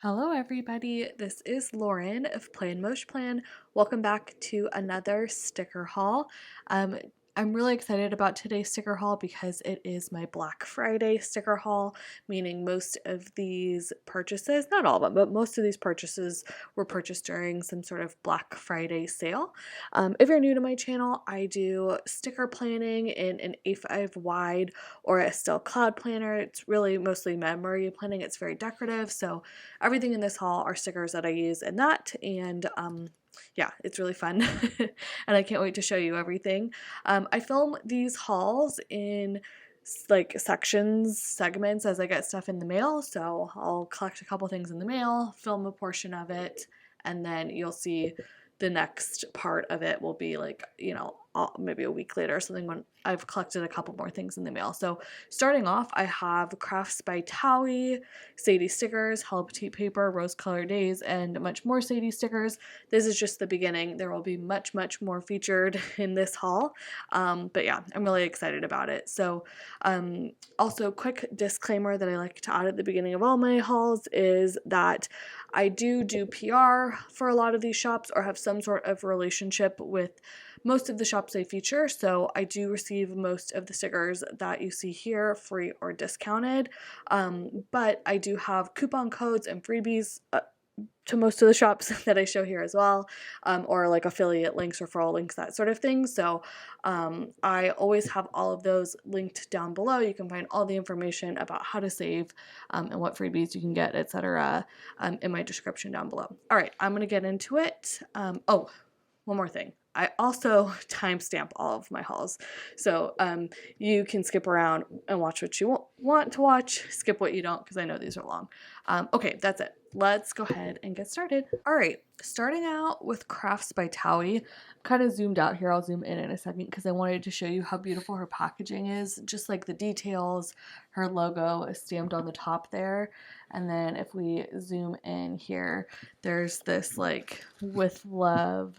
Hello everybody, this is Lauren of Plan Mosh Plan. Welcome back to another sticker haul. I'm really excited about today's sticker haul because it is my Black Friday sticker haul, meaning most of these purchases, not all of them, but most of these purchases were purchased during some sort of Black Friday sale. If you're new to my channel, I do sticker planning in an A5 wide or a still cloud planner. It's really mostly memory planning. It's very decorative, so everything in this haul are stickers that I use in that, and yeah, it's really fun and I can't wait to show you everything. I film these hauls in like segments as I get stuff in the mail, so I'll collect a couple things in the mail, film a portion of it, and then you'll see the next part of it will be like, you know, maybe a week later or something when I've collected a couple more things in the mail. So starting off, I have Crafts by Thaowie, Sadie stickers, Hello Petite paper, Rose Color Days, and much more Sadie stickers. This is just the beginning. There will be much more featured in this haul. But yeah, I'm really excited about it. So also, quick disclaimer that I like to add at the beginning of all my hauls is that I do PR for a lot of these shops or have some sort of relationship with most of the shops they feature, so I do receive most of the stickers that you see here free or discounted, but I do have coupon codes and freebies to most of the shops that I show here as well, or like affiliate links, referral links, that sort of thing. So I always have all of those linked down below. You can find all the information about how to save and what freebies you can get, etc., in my description down below. All right, I'm going to get into it. Oh, one more thing. I also timestamp all of my hauls, so you can skip around and watch what you want to watch, skip what you don't, because I know these are long. Okay, that's it. Let's go ahead and get started. All right, starting out with Crafts by Thaowie. Kind of zoomed out here. I'll zoom in a second because I wanted to show you how beautiful her packaging is, just like the details. Her logo is stamped on the top there, and then if we zoom in here, there's this like "with love."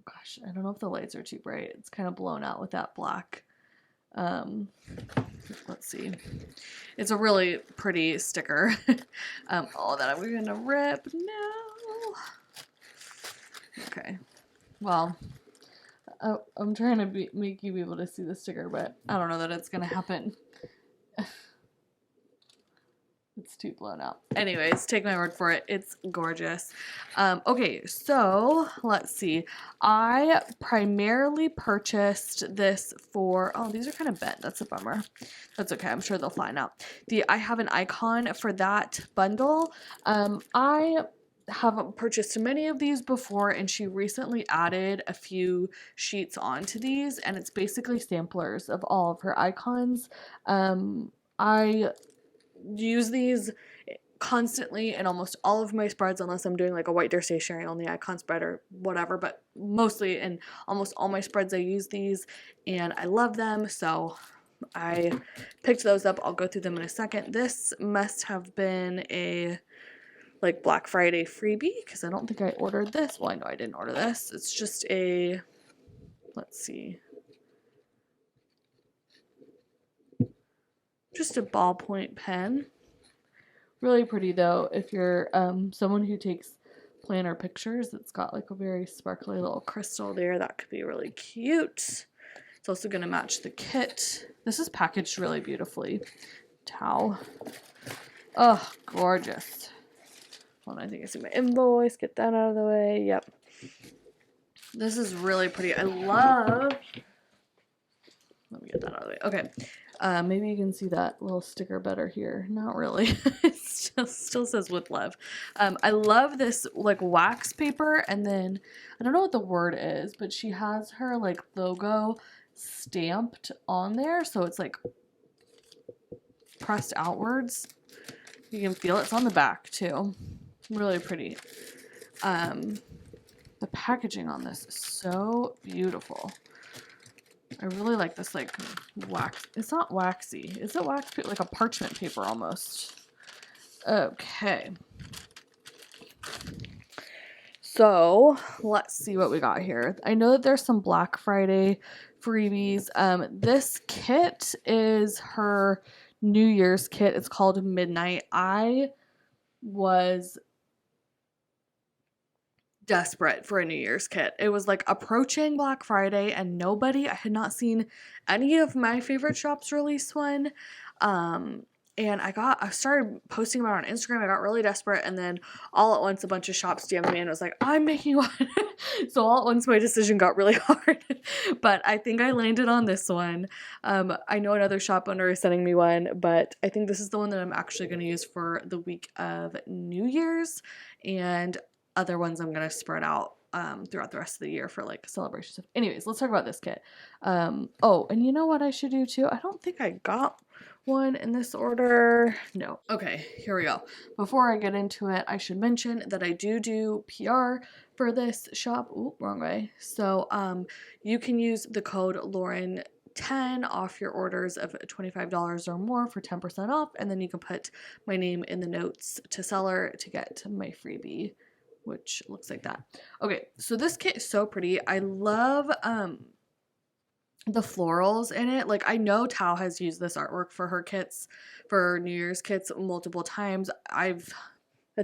Gosh, I don't know if the lights are too bright. It's kind of blown out with that black. Let's see. It's a really pretty sticker. Oh, that I'm gonna rip. No. Okay. Well, I'm trying to make you be able to see the sticker, but I don't know that it's gonna happen. It's too blown out. Anyways, take my word for it. It's gorgeous. Okay, so let's see. I primarily purchased this for, oh, these are kind of bent. That's a bummer. That's okay. I'm sure they'll fly now. I have an icon for that bundle. I haven't purchased many of these before, and she recently added a few sheets onto these, and it's basically samplers of all of her icons. I use these constantly in almost all of my spreads, unless I'm doing like a White Deer Stationery only icon spread or whatever, but mostly in almost all my spreads I use these, and I love them, so I picked those up. I'll go through them in a second. This must have been a like Black Friday freebie because I don't think I ordered this. Well, I know I didn't order this. It's just a, let's see, just a ballpoint pen. Really pretty though. If you're someone who takes planner pictures, it's got like a very sparkly little crystal there. That could be really cute. It's also going to match the kit. This is packaged really beautifully. Towel. Oh, gorgeous. Hold on, I think I see my invoice. Get that out of the way. Yep. This is really pretty. I love... Let me get that out of the way. Okay. Maybe you can see that little sticker better here. Not really. It still says with love. I love this like wax paper, and then I don't know what the word is, but she has her like logo stamped on there, so it's like pressed outwards. You can feel it's on the back too. Really pretty. The packaging on this is so beautiful. I really like this, like, wax. It's not waxy. Is it wax paper? Like a parchment paper almost. Okay. So, let's see what we got here. I know that there's some Black Friday freebies. This kit is her New Year's kit. It's called Midnight. I was desperate for a New Year's kit. It was like approaching Black Friday and I had not seen any of my favorite shops release one. And I started posting about it on Instagram. I got really desperate, and then all at once a bunch of shops DM'd me and was like, I'm making one. So all at once my decision got really hard. But I think I landed on this one. I know another shop owner is sending me one, but I think this is the one that I'm actually going to use for the week of New Year's, and other ones I'm going to spread out throughout the rest of the year for like celebration stuff. Anyways, let's talk about this kit. Oh, and you know what I should do too? I don't think I got one in this order. No. Okay, here we go. Before I get into it, I should mention that I do PR for this shop. Ooh, wrong way. So you can use the code Lauren10 off your orders of $25 or more for 10% off, and then you can put my name in the notes to seller to get my freebie, which looks like that. Okay, so this kit is so pretty. I love the florals in it. Like, I know Tao has used this artwork for her kits, for New Year's kits, multiple times. I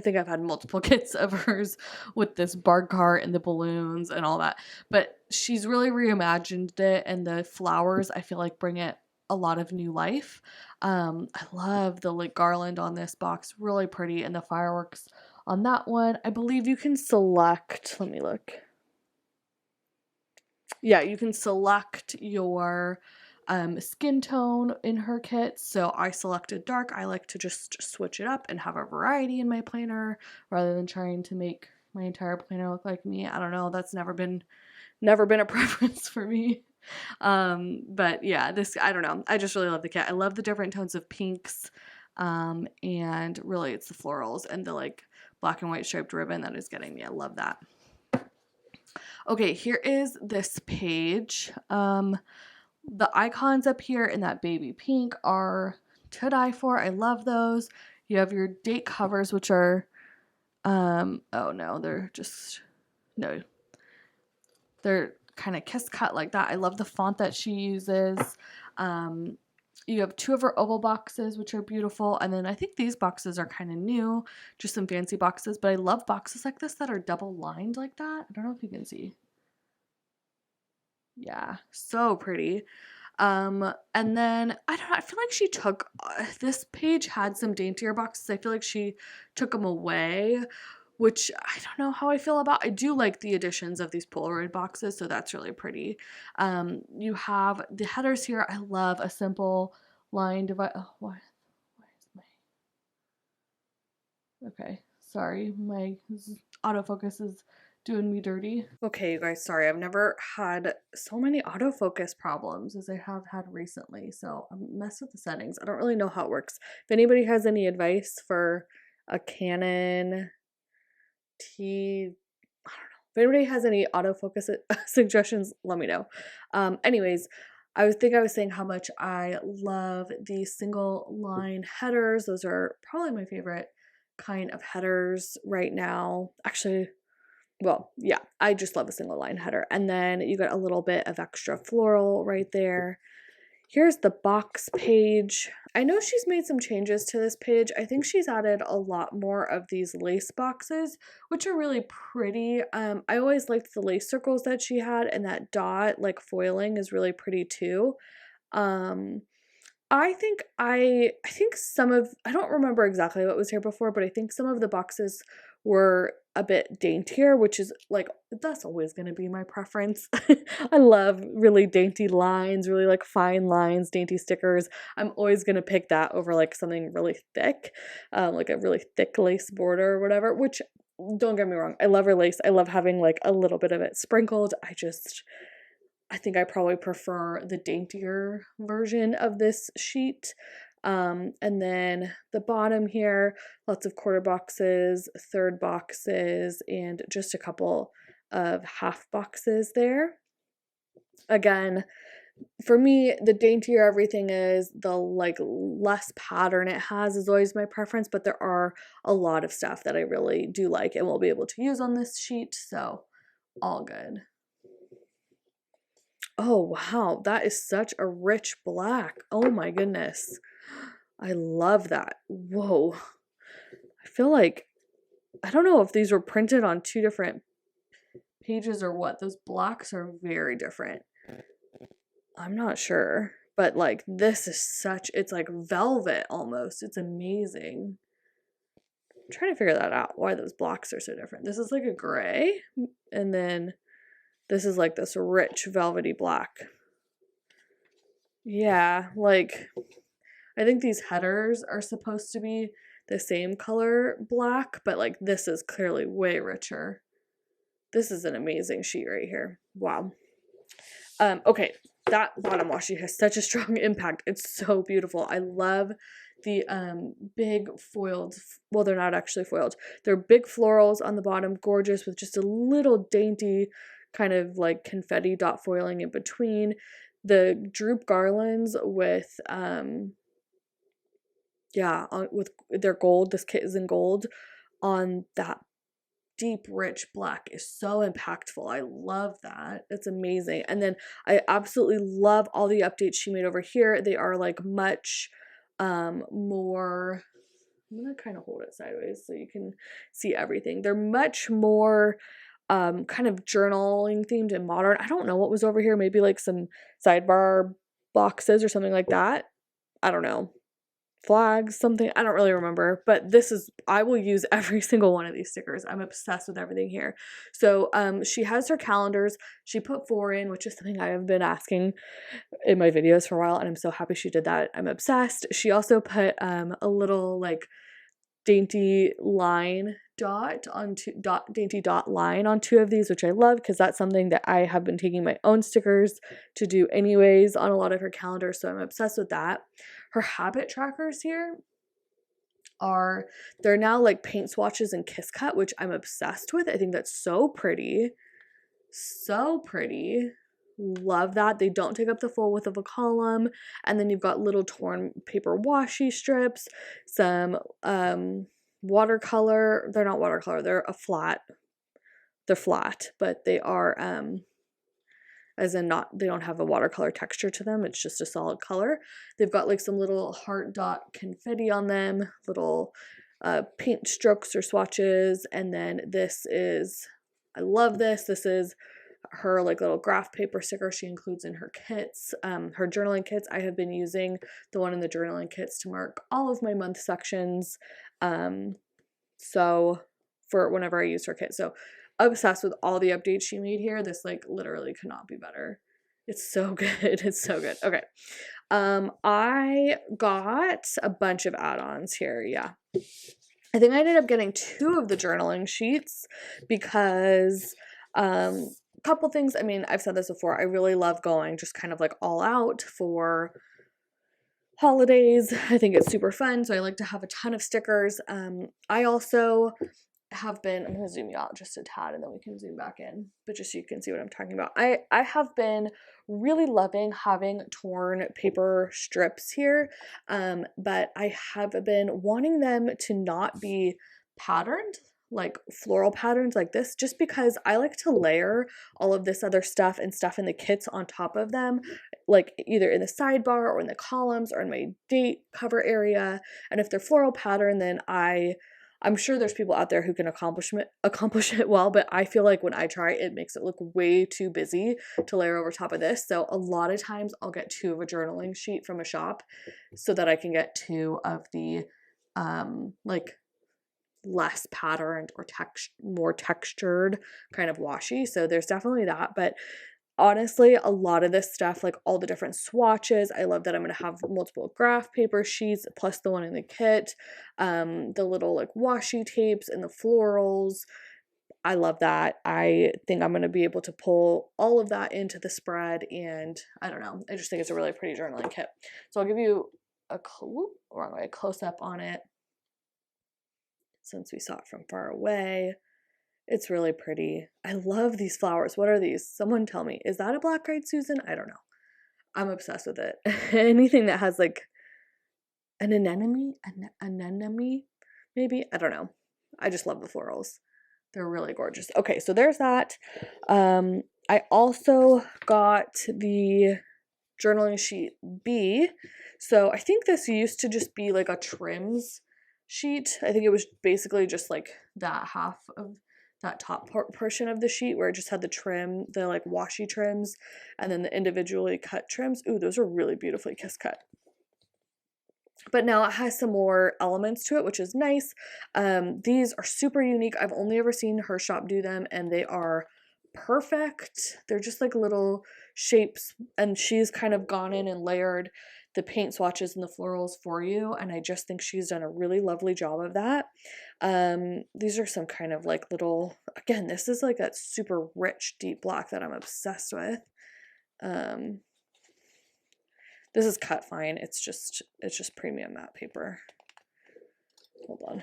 think I've had multiple kits of hers with this bark cart and the balloons and all that. But she's really reimagined it, and the flowers, I feel like, bring it a lot of new life. I love the like garland on this box, really pretty, and the fireworks on that one. I believe you can select, let me look. Yeah, you can select your skin tone in her kit. So I selected dark. I like to just switch it up and have a variety in my planner rather than trying to make my entire planner look like me. I don't know, that's never been a preference for me. But yeah, this, I don't know, I just really love the kit. I love the different tones of pinks, and really it's the florals and the like black and white striped ribbon that is getting me. I love that. Okay, here is this page. The icons up here in that baby pink are to die for. I love those. You have your date covers, which are, oh no, they're kind of kiss cut like that. I love the font that she uses. You have two of her oval boxes, which are beautiful. And then I think these boxes are kind of new, just some fancy boxes. But I love boxes like this that are double lined like that. I don't know if you can see. Yeah, so pretty. And then I don't know, I feel like she took this page had some daintier boxes. I feel like she took them away, which I don't know how I feel about. I do like the additions of these Polaroid boxes, so that's really pretty. You have the headers here. I love a simple line divide. Oh, why is my, okay, sorry, my autofocus is doing me dirty. Okay, you guys, sorry. I've never had so many autofocus problems as I have had recently, so I'm messed with the settings. I don't really know how it works. If anybody has any advice for a Canon T, I don't know. If anybody has any autofocus suggestions, let me know. Anyways, I was saying how much I love these single line headers. Those are probably my favorite kind of headers right now. Actually, well, yeah, I just love a single line header. And then you got a little bit of extra floral right there. Here's the box page. I know she's made some changes to this page. I think she's added a lot more of these lace boxes, which are really pretty. I always liked the lace circles that she had, and that dot like foiling is really pretty too. I think some of, I don't remember exactly what was here before, but I think some of the boxes were a bit daintier, which is like, that's always going to be my preference. I love really dainty lines, really like fine lines, dainty stickers. I'm always going to pick that over like something really thick, like a really thick lace border or whatever, which, don't get me wrong, I love her lace. I love having like a little bit of it sprinkled. I think I probably prefer the daintier version of this sheet. And then the bottom here, lots of quarter boxes, third boxes, and just a couple of half boxes there. Again, for me, the daintier everything is, the like less pattern it has is always my preference, but there are a lot of stuff that I really do like and will be able to use on this sheet, so all good. Oh, wow, that is such a rich black. Oh my goodness. I love that. Whoa. I feel like, I don't know if these were printed on 2 different pages or what. Those blocks are very different. I'm not sure. But like this is such, it's like velvet almost. It's amazing. I'm trying to figure that out, why those blocks are so different. This is like a gray, and then this is like this rich velvety black. Yeah, like I think these headers are supposed to be the same color black, but like this is clearly way richer. This is an amazing sheet right here. Wow. Okay, that bottom washi has such a strong impact. It's so beautiful. I love the big foiled, well, they're not actually foiled. They're big florals on the bottom, gorgeous, with just a little dainty kind of like confetti dot foiling in between. The droop garlands with with their gold, this kit is in gold, on that deep rich black is so impactful. I love that. It's amazing. And then I absolutely love all the updates she made over here. They are like much more, I'm gonna kind of hold it sideways so you can see everything. They're much more kind of journaling themed and modern. I don't know what was over here, maybe like some sidebar boxes or something like that. I don't know, flags, something, I don't really remember, but this is, I will use every single one of these stickers. I'm obsessed with everything here. So she has her calendars. She put 4 in, which is something I have been asking in my videos for a while, and I'm so happy she did that. I'm obsessed. She also put a little like dainty line dainty dot line on 2 of these, which I love because that's something that I have been taking my own stickers to do anyways on a lot of her calendars, so I'm obsessed with that. Her habit trackers here they're now like paint swatches and kiss cut, which I'm obsessed with. I think that's so pretty. So pretty. Love that. They don't take up the full width of a column. And then you've got little torn paper washi strips, some watercolor. They're not watercolor, they're flat, but they are as in not, they don't have a watercolor texture to them, it's just a solid color. They've got like some little heart dot confetti on them, little paint strokes or swatches. And then this is, I love this. This is her like little graph paper sticker she includes in her kits, her journaling kits. I have been using the one in the journaling kits to mark all of my month sections, so for whenever I use her kit. So obsessed with all the updates she made here. This like literally could not be better. It's so good. It's so good. Okay. I got a bunch of add-ons here. Yeah. I think I ended up getting 2 of the journaling sheets because couple things. I mean, I've said this before. I really love going just kind of like all out for holidays. I think it's super fun. So I like to have a ton of stickers. I also have been, I'm going to zoom you out just a tad and then we can zoom back in, but just so you can see what I'm talking about. I have been really loving having torn paper strips here, but I have been wanting them to not be patterned, like floral patterns like this, just because I like to layer all of this other stuff and stuff in the kits on top of them, like either in the sidebar or in the columns or in my date cover area. And if they're floral pattern, then I'm sure there's people out there who can accomplish it well, but I feel like when I try it makes it look way too busy to layer over top of this. So a lot of times I'll get 2 of a journaling sheet from a shop so that I can get 2 of the like less patterned or more textured kind of washi. So there's definitely that, but honestly, a lot of this stuff, like all the different swatches, I love that I'm going to have multiple graph paper sheets plus the one in the kit, the little like washi tapes and the florals. I love that. I think I'm going to be able to pull all of that into the spread, and I don't know, I just think it's a really pretty journaling kit. So I'll give you a close up on it since we saw it from far away. It's really pretty. I love these flowers. What are these? Someone tell me. Is that a black-eyed Susan? I don't know. I'm obsessed with it. Anything that has like an anemone, maybe? I don't know. I just love the florals. They're really gorgeous. Okay, so there's that. I also got the journaling sheet B. So I think this used to just be like a trims sheet. I think it was basically just like that half of that top portion of the sheet where it just had the trim, the like washi trims, and then the individually cut trims. Ooh, those are really beautifully kiss cut. But now it has some more elements to it, which is nice. These are super unique. I've only ever seen her shop do them, and they are perfect. They're just like little shapes, and she's kind of gone in and layered the paint swatches and the florals for you, and I just think she's done a really lovely job of that. These are some kind of like little, again, this is like that super rich deep black that I'm obsessed with. This is cut fine. It's just premium matte paper. Hold on.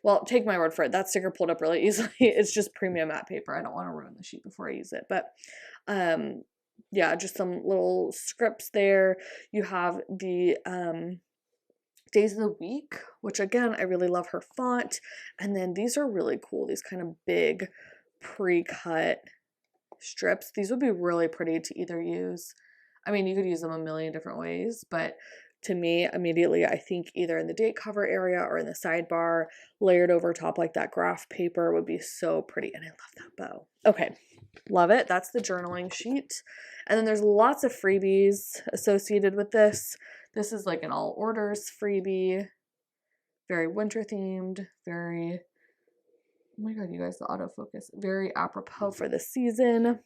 Well, take my word for it. That sticker pulled up really easily. It's just premium matte paper. I don't want to ruin the sheet before I use it. But yeah, just some little scripts there. You have the days of the week, which again, I really love her font. And then these are really cool. These kind of big pre-cut strips. These would be really pretty to either use. I mean, you could use them a million different ways, but to me, immediately, I think either in the date cover area or in the sidebar, layered over top like that graph paper would be so pretty. And I love that bow. Okay, love it. That's the journaling sheet. And then there's lots of freebies associated with this. This is like an all orders freebie, very winter themed, very, oh my god, you guys, the autofocus, very apropos for the season.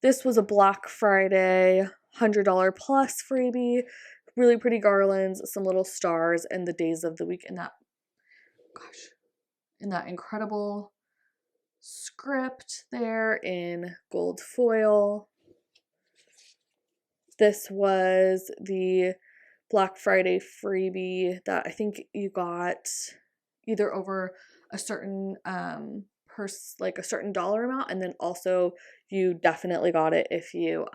This was a Black Friday $100 plus freebie, really pretty garlands, some little stars, and the days of the week in that, gosh, in that incredible script there in gold foil. This was the Black Friday freebie that I think you got either over a certain like a certain dollar amount, and then also you definitely got it if you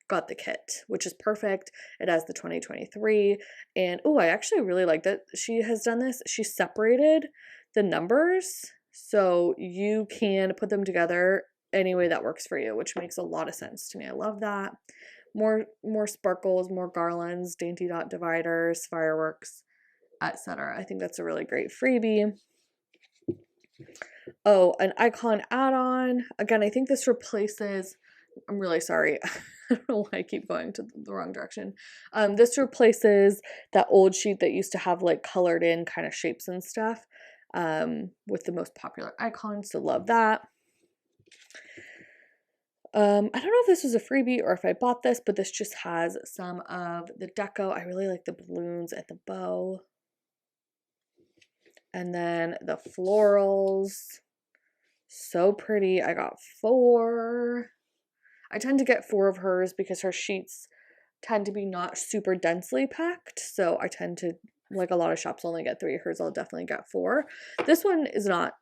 got the kit, which is perfect. It has the 2023, and oh, I actually really like that she has done this. She separated the numbers so you can put them together any way that works for you, which makes a lot of sense to me. I love that. More sparkles, more garlands, dainty dot dividers, fireworks, etc. I think that's a really great freebie. Oh, an icon add-on. Again, I think this replaces, I'm really sorry. I don't know why I keep going to the wrong direction. This replaces that old sheet that used to have like colored in kind of shapes and stuff with the most popular icons, so love that. I don't know if this was a freebie or if I bought this, but this just has some of the deco. I really like the balloons and the bow. And then the florals. So pretty. I got 4. I tend to get 4 of hers because her sheets tend to be not super densely packed. So I tend to, like a lot of shops only get 3. Hers I'll definitely get 4. This one is not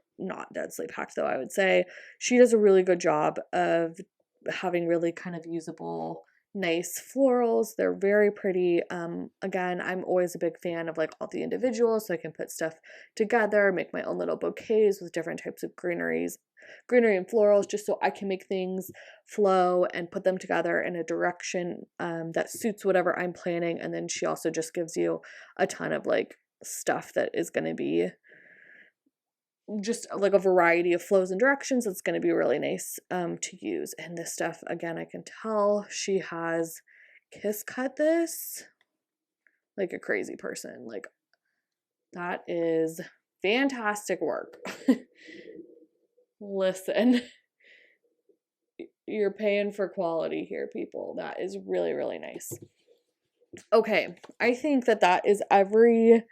densely packed though, I would say. She does a really good job of having really kind of usable, nice florals. They're very pretty. Again, I'm always a big fan of like all the individuals, so I can put stuff together, make my own little bouquets with different types of greenery and florals, just so I can make things flow and put them together in a direction that suits whatever I'm planning. And then she also just gives you a ton of like stuff that is going to be just like a variety of flows and directions. It's going to be really nice to use. And this stuff, again, I can tell she has kiss cut this like a crazy person. Like, that is fantastic work. Listen, you're paying for quality here, people. That is really, really nice. Okay, I think that is everything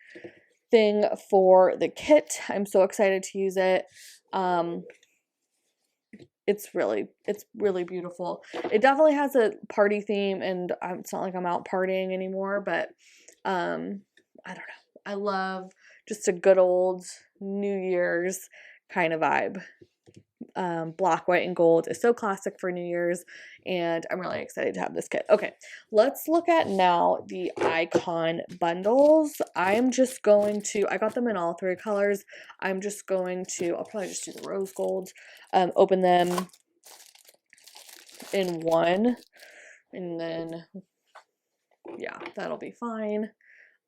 for the kit. I'm so excited to use it. It's really beautiful. It definitely has a party theme, and it's not like I'm out partying anymore, but I don't know. I love just a good old New Year's kind of vibe. Black, white, and gold is so classic for New Year's, and I'm really excited to have this kit. Okay, let's look at now the icon bundles. I'm just going to, I got them in all 3 colors. I'm just going to, I'll probably just do the rose gold, open them in one, and then yeah, that'll be fine.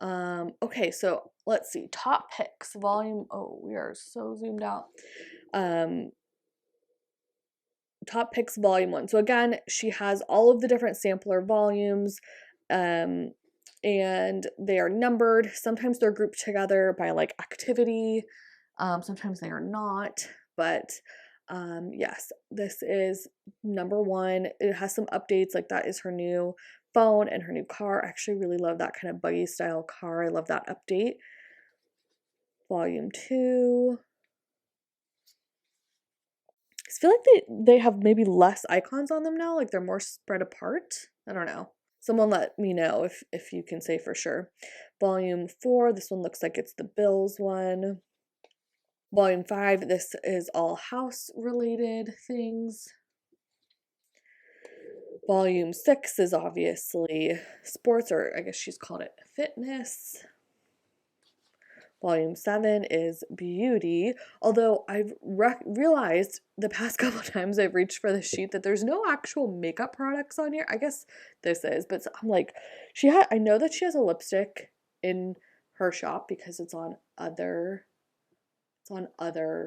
Okay, so let's see. Top picks, volume. Oh, we are so zoomed out. Top picks, volume 1. So again, she has all of the different sampler volumes, and they are numbered. Sometimes they're grouped together by like activity. Sometimes they are not, but yes, this is number 1. It has some updates, like that is her new phone and her new car. I actually really love that kind of buggy style car. I love that update. Volume 2. I feel like they have maybe less icons on them now, like they're more spread apart. I don't know. Someone let me know if you can say for sure. Volume 4, this one looks like it's the Bills one. Volume 5, this is all house related things. Volume 6 is obviously sports, or I guess she's called it fitness. Volume 7 is beauty, although I've realized the past couple times I've reached for the sheet that there's no actual makeup products on here. I guess this is, but I'm like, I know that she has a lipstick in her shop because it's on other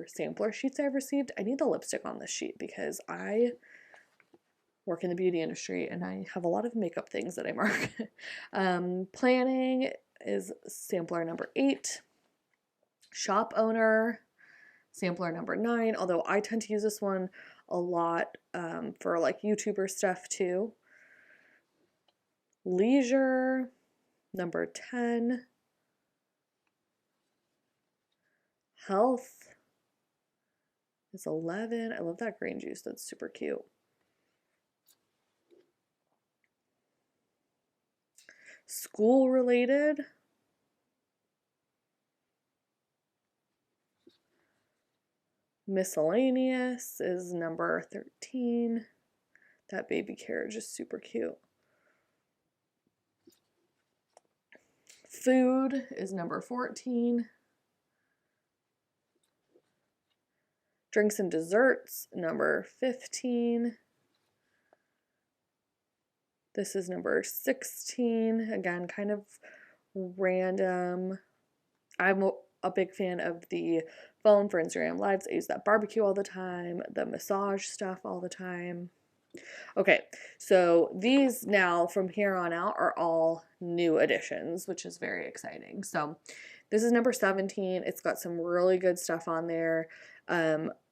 sampler sheets I've received. I need the lipstick on this sheet because I work in the beauty industry and I have a lot of makeup things that I mark. Planning is sampler number 8. Shop owner, sampler number 9, although I tend to use this one a lot for like YouTuber stuff too. Leisure, number 10. Health is 11. I love that green juice, that's super cute. School related, miscellaneous is number 13. That baby carriage is super cute. Food is number 14. Drinks and desserts, number 15. This is number 16. Again, kind of random. I'm a big fan of the phone for Instagram Lives. I use that barbecue all the time, the massage stuff all the time. Okay, so these now from here on out are all new additions, which is very exciting. So this is number 17. It's got some really good stuff on there.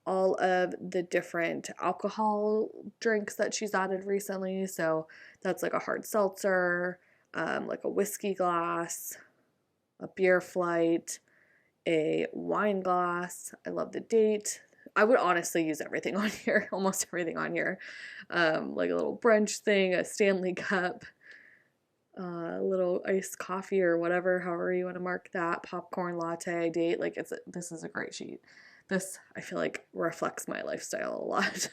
All of the different alcohol drinks that she's added recently. So that's like a hard seltzer, like a whiskey glass, a beer flight, a wine glass. I love the date. I would honestly use everything on here, almost everything on here. Like a little brunch thing, a Stanley cup, a little iced coffee or whatever, however you want to mark that, popcorn latte date. Like this is a great sheet. This, I feel like, reflects my lifestyle a lot.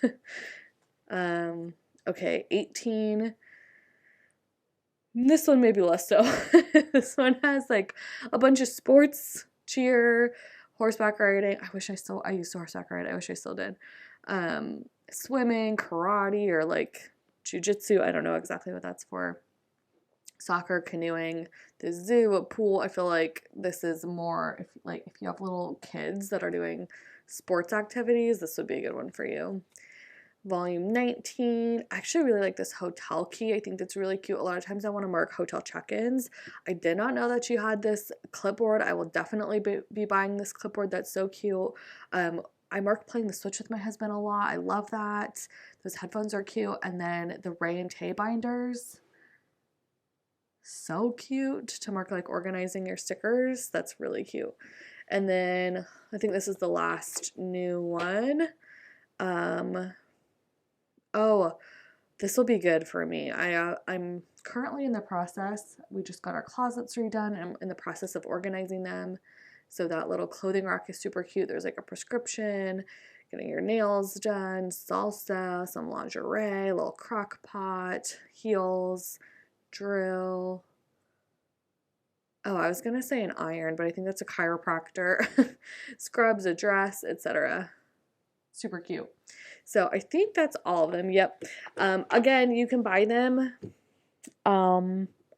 Okay, 18. This one maybe less so. This one has like a bunch of sports, cheer, horseback riding. I used to horseback ride. I wish I still did. Swimming, karate, or like jujitsu. I don't know exactly what that's for. Soccer, canoeing, the zoo, a pool. I feel like this is more if you have little kids that are doing sports activities, this would be a good one for you. Volume 19. I actually really like this hotel key. I think that's really cute. A lot of times I want to mark hotel check-ins. I did not know that she had this clipboard. I will definitely be buying this clipboard. That's so cute. I mark playing the Switch with my husband a lot. I love that. Those headphones are cute. And then the Rae Tay binders. So cute to mark like organizing your stickers. That's really cute. And then I think this is the last new one. Oh, this will be good for me. I'm currently in the process. We just got our closets redone and I'm in the process of organizing them. So that little clothing rack is super cute. There's like a prescription, getting your nails done, salsa, some lingerie, a little crock pot, heels, drill. Oh, I was gonna say an iron, but I think that's a chiropractor. Scrubs, a dress, etc. Super cute. So I think that's all of them. Yep. Again, you can buy them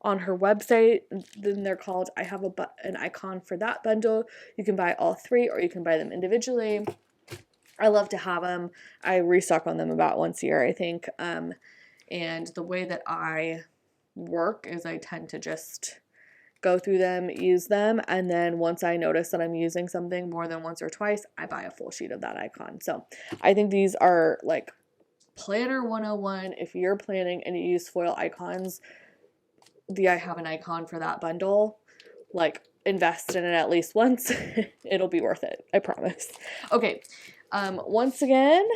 on her website. Then they're called I Have an Icon for That bundle. You can buy all 3 or you can buy them individually. I love to have them. I restock on them about once a year, I think. And the way that I work is I tend to just go through them, use them, and then once I notice that I'm using something more than once or twice, I buy a full sheet of that icon. So I think these are like Planner 101. If you're planning and you use foil icons, I Have an Icon for That bundle, like invest in it at least once. It'll be worth it, I promise. Okay, once again,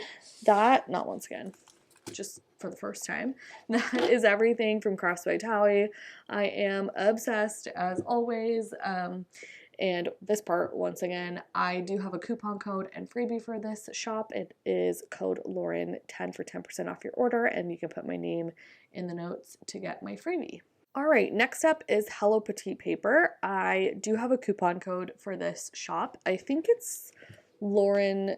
not once again, just for the first time, that is everything from Crafts by Thaowie. I am obsessed as always. And this part, once again, I do have a coupon code and freebie for this shop. It is code Lauren10 for 10% off your order, and you can put my name in the notes to get my freebie. All right, next up is Hello Petite paper. I do have a coupon code for this shop. I think it's Lauren10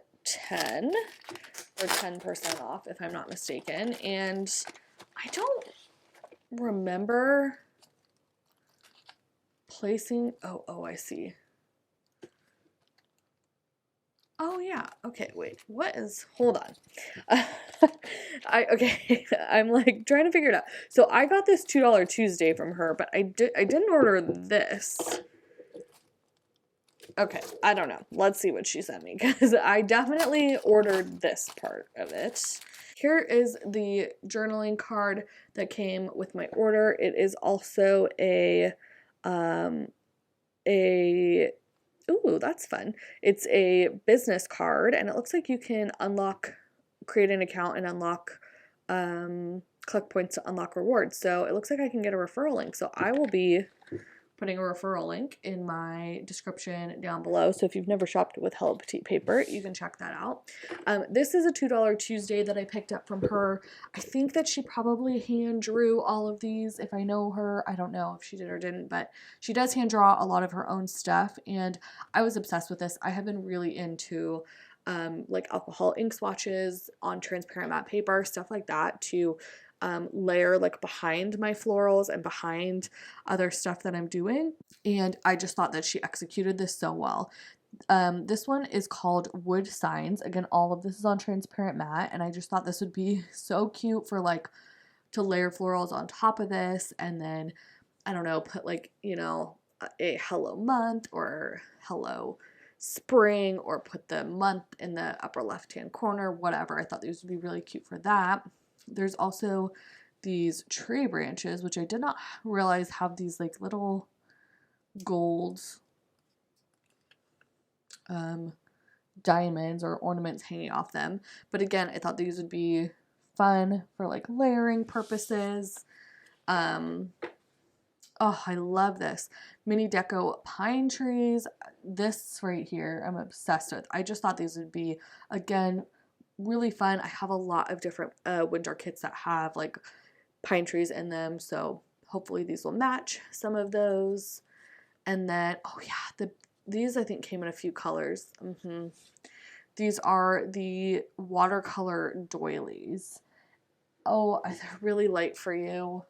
or 10% off, if I'm not mistaken. And I don't remember placing, oh, I see. Oh yeah, okay, wait, hold on. Okay, I'm like trying to figure it out. So I got this $2 Tuesday from her, but I didn't order this. Okay, I don't know. Let's see what she sent me, because I definitely ordered this part of it. Here is the journaling card that came with my order. It is also ooh, that's fun. It's a business card, and it looks like you can create an account and unlock, collect points to unlock rewards. So it looks like I can get a referral link. So I will be putting a referral link in my description down below. So if you've never shopped with Hello Petite paper, you can check that out. This is a $2 Tuesday that I picked up from her. I think that she probably hand drew all of these. If I know her, I don't know if she did or didn't, but she does hand draw a lot of her own stuff. And I was obsessed with this. I have been really into like alcohol ink swatches on transparent matte paper, stuff like that, to layer like behind my florals and behind other stuff that I'm doing. And I just thought that she executed this so well. This one is called Wood Signs. Again, all of this is on transparent matte, and I just thought this would be so cute for like to layer florals on top of this, and then I don't know, put like, you know, a hello month or hello spring, or put the month in the upper left hand corner, whatever. I thought these would be really cute for that. There's also these tree branches, which I did not realize have these like little gold diamonds or ornaments hanging off them. But again, I thought these would be fun for like layering purposes. Oh, I love this. Mini deco pine trees. This right here, I'm obsessed with. I just thought these would be, again, really fun. I have a lot of different winter kits that have like pine trees in them, so hopefully these will match some of those. And then, oh yeah, these I think came in a few colors. These are the watercolor doilies. Oh, they're really light for you.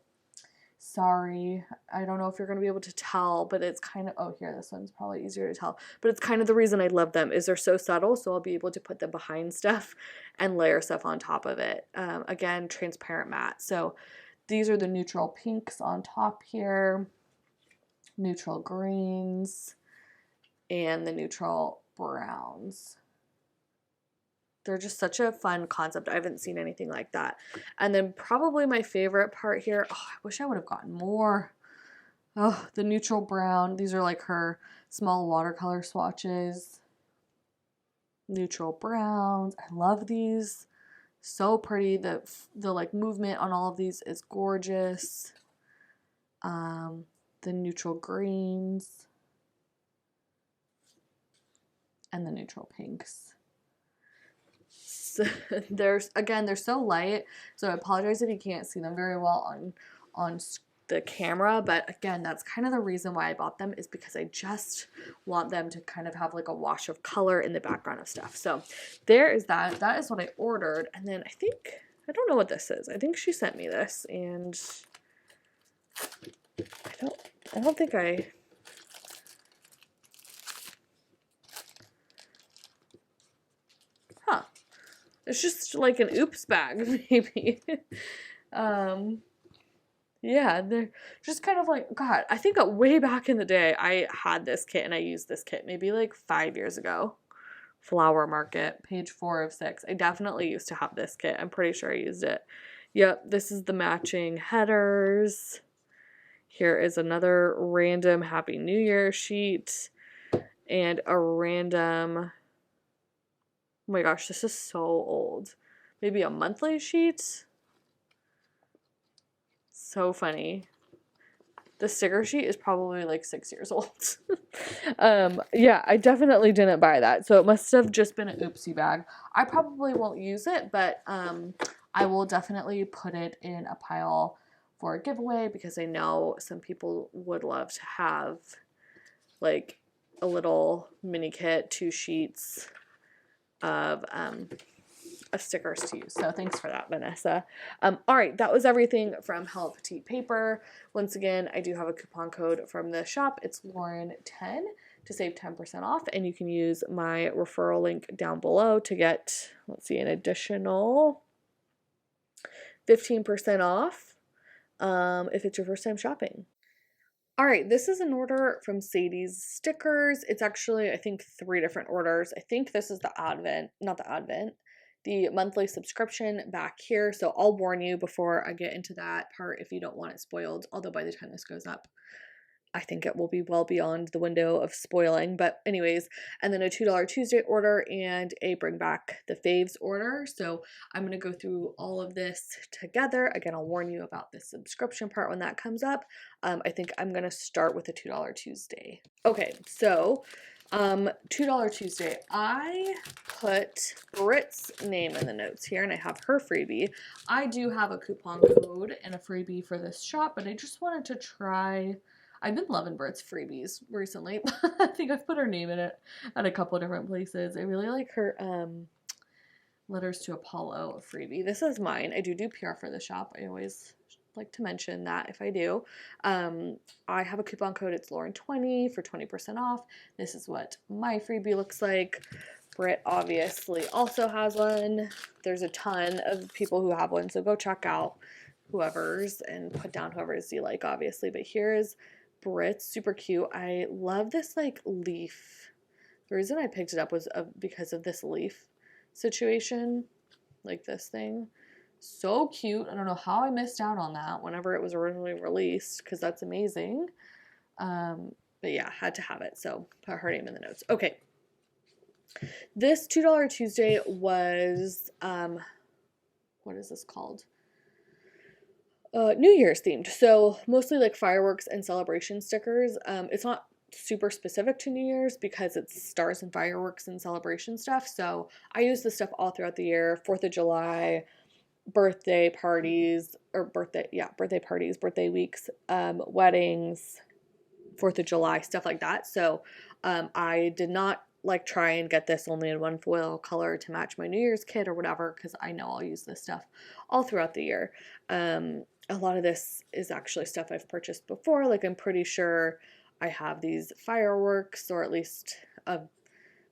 Sorry, I don't know if you're going to be able to tell, but it's kind of, oh here, this one's probably easier to tell, but it's kind of the reason I love them is they're so subtle, so I'll be able to put them behind stuff and layer stuff on top of it. Again, transparent matte. So these are the neutral pinks on top here, neutral greens, and the neutral browns. They're just such a fun concept. I haven't seen anything like that. And then probably my favorite part here, oh, I wish I would have gotten more. Oh, the neutral brown. These are like her small watercolor swatches. Neutral browns. I love these. So pretty. The like movement on all of these is gorgeous. The neutral greens. And the neutral pinks. They're so light, so I apologize if you can't see them very well on the camera, but again, that's kind of the reason why I bought them, is because I just want them to kind of have like a wash of color in the background of stuff. So there is that is what I ordered. And then I don't know what this is. I think she sent me this, and I don't think I... Huh. It's just like an oops bag, maybe. Yeah, they're just kind of like, God, I think way back in the day, I had this kit and I used this kit maybe like 5 years ago. Flower Market, page 4 of 6. I definitely used to have this kit. I'm pretty sure I used it. Yep, this is the matching headers. Here is another random Happy New Year sheet and a random, oh my gosh, this is so old. Maybe a monthly sheet? So funny. The sticker sheet is probably like 6 years old. Yeah, I definitely didn't buy that. So it must have just been an oopsie bag. I probably won't use it, but I will definitely put it in a pile for a giveaway because I know some people would love to have like a little mini kit, 2 sheets of stickers to use. So thanks for that, Vanessa. All right, that was everything from Hello Petite Paper. Once again, I do have a coupon code from the shop. It's Lauren10 to save 10% off, and you can use my referral link down below to get, let's see, an additional 15% off if it's your first time shopping. All right, this is an order from Sadie's Stickers. It's actually, I think, 3 different orders. I think this is the Advent, not the Advent, the monthly subscription back here. So I'll warn you before I get into that part if you don't want it spoiled. Although by the time this goes up, I think it will be well beyond the window of spoiling. But anyways, and then a $2 Tuesday order and a bring back the faves order. So I'm going to go through all of this together. Again, I'll warn you about the subscription part when that comes up. I think I'm going to start with the $2 Tuesday. Okay, so $2 Tuesday. I put Brit's name in the notes here and I have her freebie. I do have a coupon code and a freebie for this shop, but I just wanted to try... I've been loving Brit's freebies recently. I think I've put her name in it at a couple different places. I really like her Letters to Apollo freebie. This is mine. I do PR for the shop. I always like to mention that if I do. I have a coupon code. It's Lauren20 for 20% off. This is what my freebie looks like. Brit obviously also has one. There's a ton of people who have one, so go check out whoever's and put down whoever's you like, obviously. But here's Brit's, super cute. I love this like leaf. The reason I picked it up was because of this leaf situation, like this thing. So cute. I don't know how I missed out on that whenever it was originally released because that's amazing. But yeah, had to have it. So put her name in the notes. Okay. This $2 Tuesday was, what is this called? New Year's themed. So mostly like fireworks and celebration stickers. It's not super specific to New Year's because it's stars and fireworks and celebration stuff. So I use this stuff all throughout the year. 4th of July, birthday parties, birthday parties, birthday weeks, weddings, 4th of July, stuff like that. So I did not like try and get this only in one foil color to match my New Year's kit or whatever because I know I'll use this stuff all throughout the year. A lot of this is actually stuff I've purchased before. Like I'm pretty sure I have these fireworks or at least a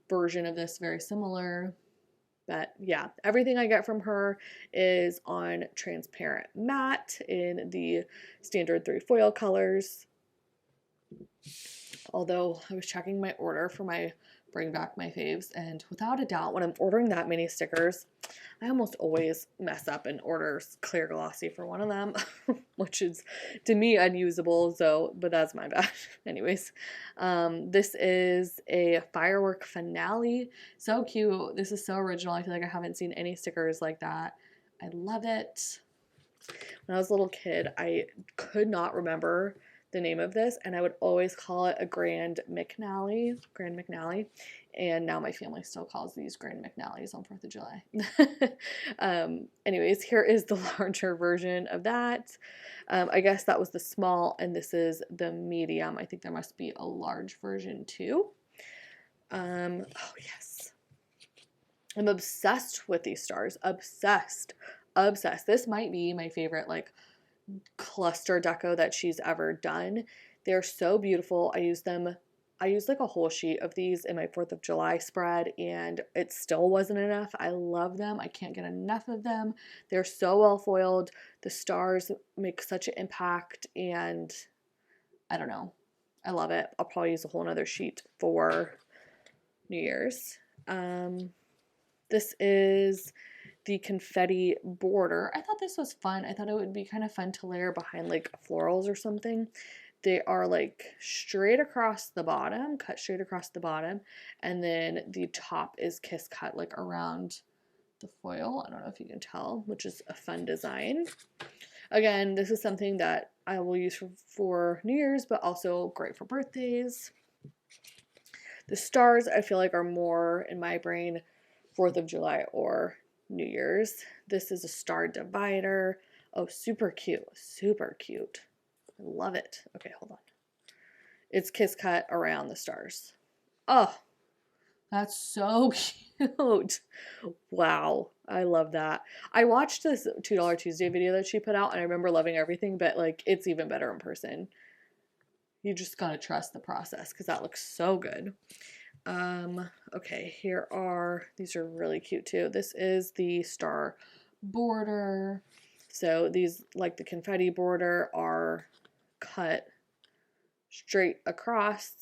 version of this very similar. But yeah, everything I get from her is on transparent matte in the standard 3 foil colors. Although I was checking my order for my bring back my faves, and without a doubt, when I'm ordering that many stickers, I almost always mess up and order clear glossy for one of them, which is to me unusable, so, but that's my bad. Anyways, this is a firework finale. So cute. This is so original. I feel like I haven't seen any stickers like that. I love it. When I was a little kid, I could not remember the name of this, and I would always call it a Grand McNally, and now my family still calls these Grand McNallies on 4th of July. Anyways, here is the larger version of that. I guess that was the small, and this is the medium. I think there must be a large version too. Oh yes. I'm obsessed with these stars. Obsessed. This might be my favorite, like, cluster deco that she's ever done. They're so beautiful. I use like a whole sheet of these in my 4th of July spread, and it still wasn't enough. I love them. I can't get enough of them. They're so well foiled. The stars make such an impact, and I don't know. I love it. I'll probably use a whole nother sheet for New Year's. This is the confetti border. I thought this was fun. I thought it would be kind of fun to layer behind like florals or something. They are like straight across the bottom, cut straight across the bottom, and then the top is kiss cut like around the foil. I don't know if you can tell, which is a fun design. Again, this is something that I will use for New Year's, but also great for birthdays. The stars, I feel like, are more, in my brain, 4th of July or New Year's. This is a star divider. Oh, super cute. Super cute. I love it. Okay, hold on. It's kiss cut around the stars. Oh, that's so cute. Wow. I love that. I watched this $2 Tuesday video that she put out, and I remember loving everything, but like it's even better in person. You just gotta trust the process because that looks so good. Okay, these are really cute too. This is the star border. So these, like the confetti border, are cut straight across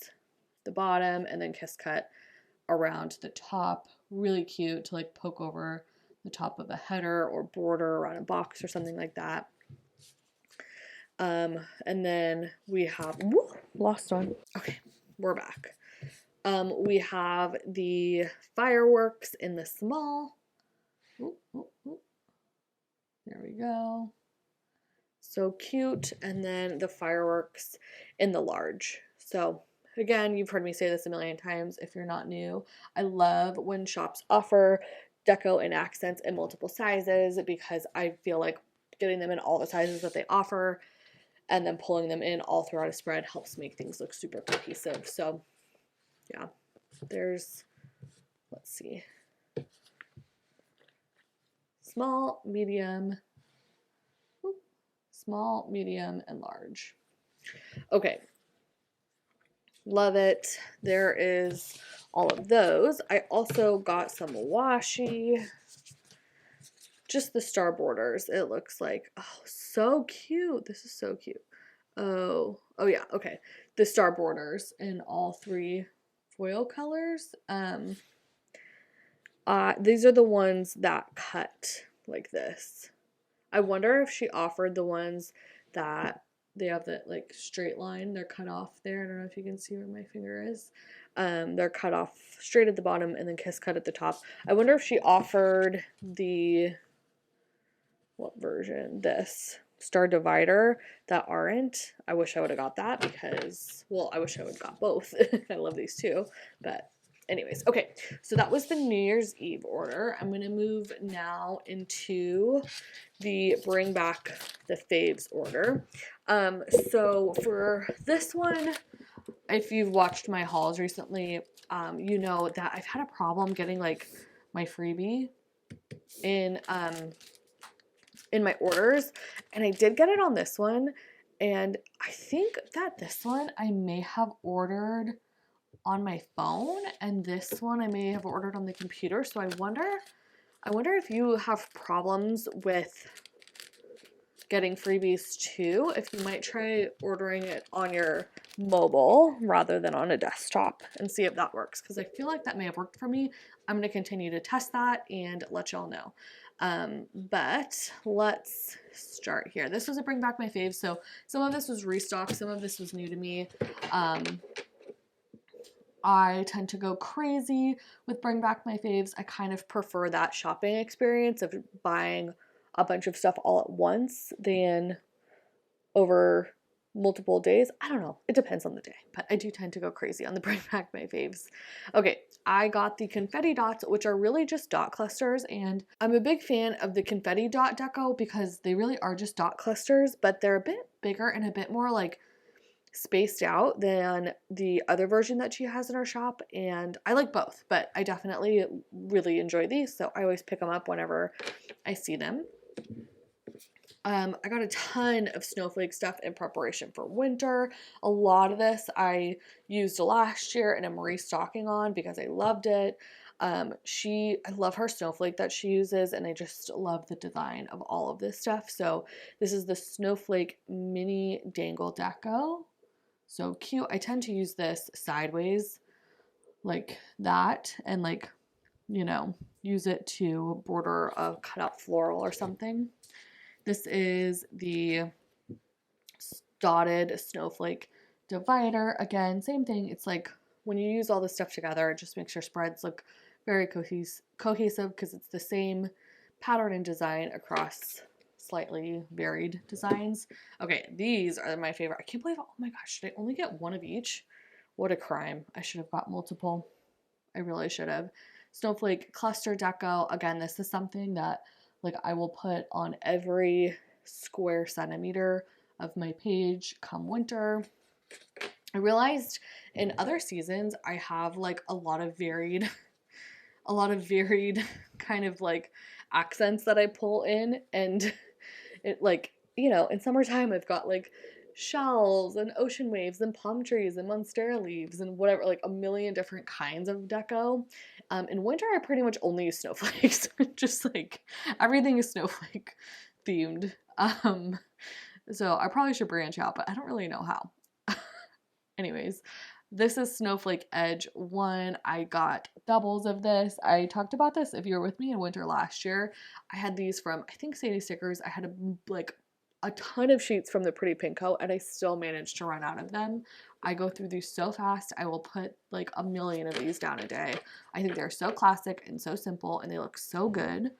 the bottom and then kiss cut around the top. Really cute to like poke over the top of a header or border around a box or something like that. And then we have, lost one. Okay, we're back. We have the fireworks in the small. There we go. So cute. And then the fireworks in the large. So again, you've heard me say this a million times if you're not new. I love when shops offer deco and accents in multiple sizes because I feel like getting them in all the sizes that they offer and then pulling them in all throughout a spread helps make things look super cohesive. So yeah, there's, let's see, small, medium, and large. Okay, love it. There is all of those. I also got some washi, just the star borders. It looks like, oh, so cute. This is so cute. Oh yeah, okay. The star borders in all 3 foil colors. These are the ones that cut like this. I wonder if she offered the ones that they have the like straight line. They're cut off there. I don't know if you can see where my finger is. They're cut off straight at the bottom and then kiss cut at the top. I wonder if she offered the, what version? This star divider that aren't. I wish I would have got that because, well, I wish I would have got both. I love these too, but anyways, okay, so that was the New Year's Eve order. I'm going to move now into the bring back the faves order. So for this one, if you've watched my hauls recently, you know that I've had a problem getting like my freebie in my orders, and I did get it on this one, and I think that this one I may have ordered on my phone, and this one I may have ordered on the computer. So I wonder if you have problems with getting freebies too, if you might try ordering it on your mobile rather than on a desktop and see if that works, because I feel like that may have worked for me. I'm going to continue to test that and let y'all know. But let's start here. This was a bring back my faves, so some of this was restock, some of this was new to me. I tend to go crazy with bring back my faves. I kind of prefer that shopping experience of buying a bunch of stuff all at once than over multiple days. I don't know. It depends on the day, but I do tend to go crazy on the bring back my faves. Okay, I got the confetti dots, which are really just dot clusters, and I'm a big fan of the confetti dot deco because they really are just dot clusters, but they're a bit bigger and a bit more like spaced out than the other version that she has in her shop, and I like both, but I definitely really enjoy these, so I always pick them up whenever I see them. I got a ton of snowflake stuff in preparation for winter. A lot of this I used last year and I'm restocking on because I loved it. I love her snowflake that she uses, and I just love the design of all of this stuff. So this is the Snowflake Mini Dangle Deco. So cute. I tend to use this sideways like that, and like, you know, use it to border a cutout floral or something. This is the dotted snowflake divider. Again, same thing. It's like when you use all this stuff together, it just makes your spreads look very cohesive because it's the same pattern and design across slightly varied designs. Okay, these are my favorite. I can't believe, oh my gosh, did I only get one of each? What a crime. I should have got multiple. I really should have. Snowflake Cluster Deco. Again, this is something that like I will put on every square centimeter of my page come winter. I realized in other seasons I have like a lot of varied kind of like accents that I pull in, and it like, you know, in summertime I've got like shells and ocean waves and palm trees and monstera leaves and whatever, like a million different kinds of deco. In winter I pretty much only use snowflakes. Just like everything is snowflake themed. So I probably should branch out, but I don't really know how. Anyways, this is Snowflake Edge 1. I got doubles of this. I talked about this if you were with me in winter last year. I had these from, I think, Sadie Stickers. I had like a ton of sheets from the Pretty Pink Co, and I still managed to run out of them. I go through these so fast. I will put like a million of these down a day. I think they're so classic and so simple, and they look so good.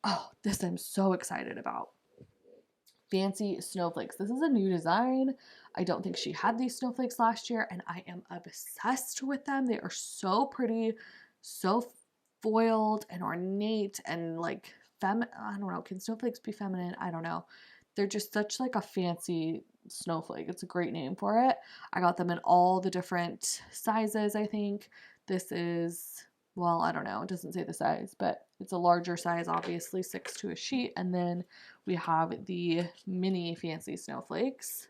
Oh, this I'm so excited about. Fancy Snowflakes. This is a new design. I don't think she had these snowflakes last year, and I am obsessed with them. They are so pretty, so foiled and ornate and like I don't know. Can snowflakes be feminine? I don't know. They're just such like a fancy snowflake. It's a great name for it. I got them in all the different sizes, I think. This is, well, I don't know. It doesn't say the size, but it's a larger size, obviously, 6 to a sheet. And then we have the mini fancy snowflakes.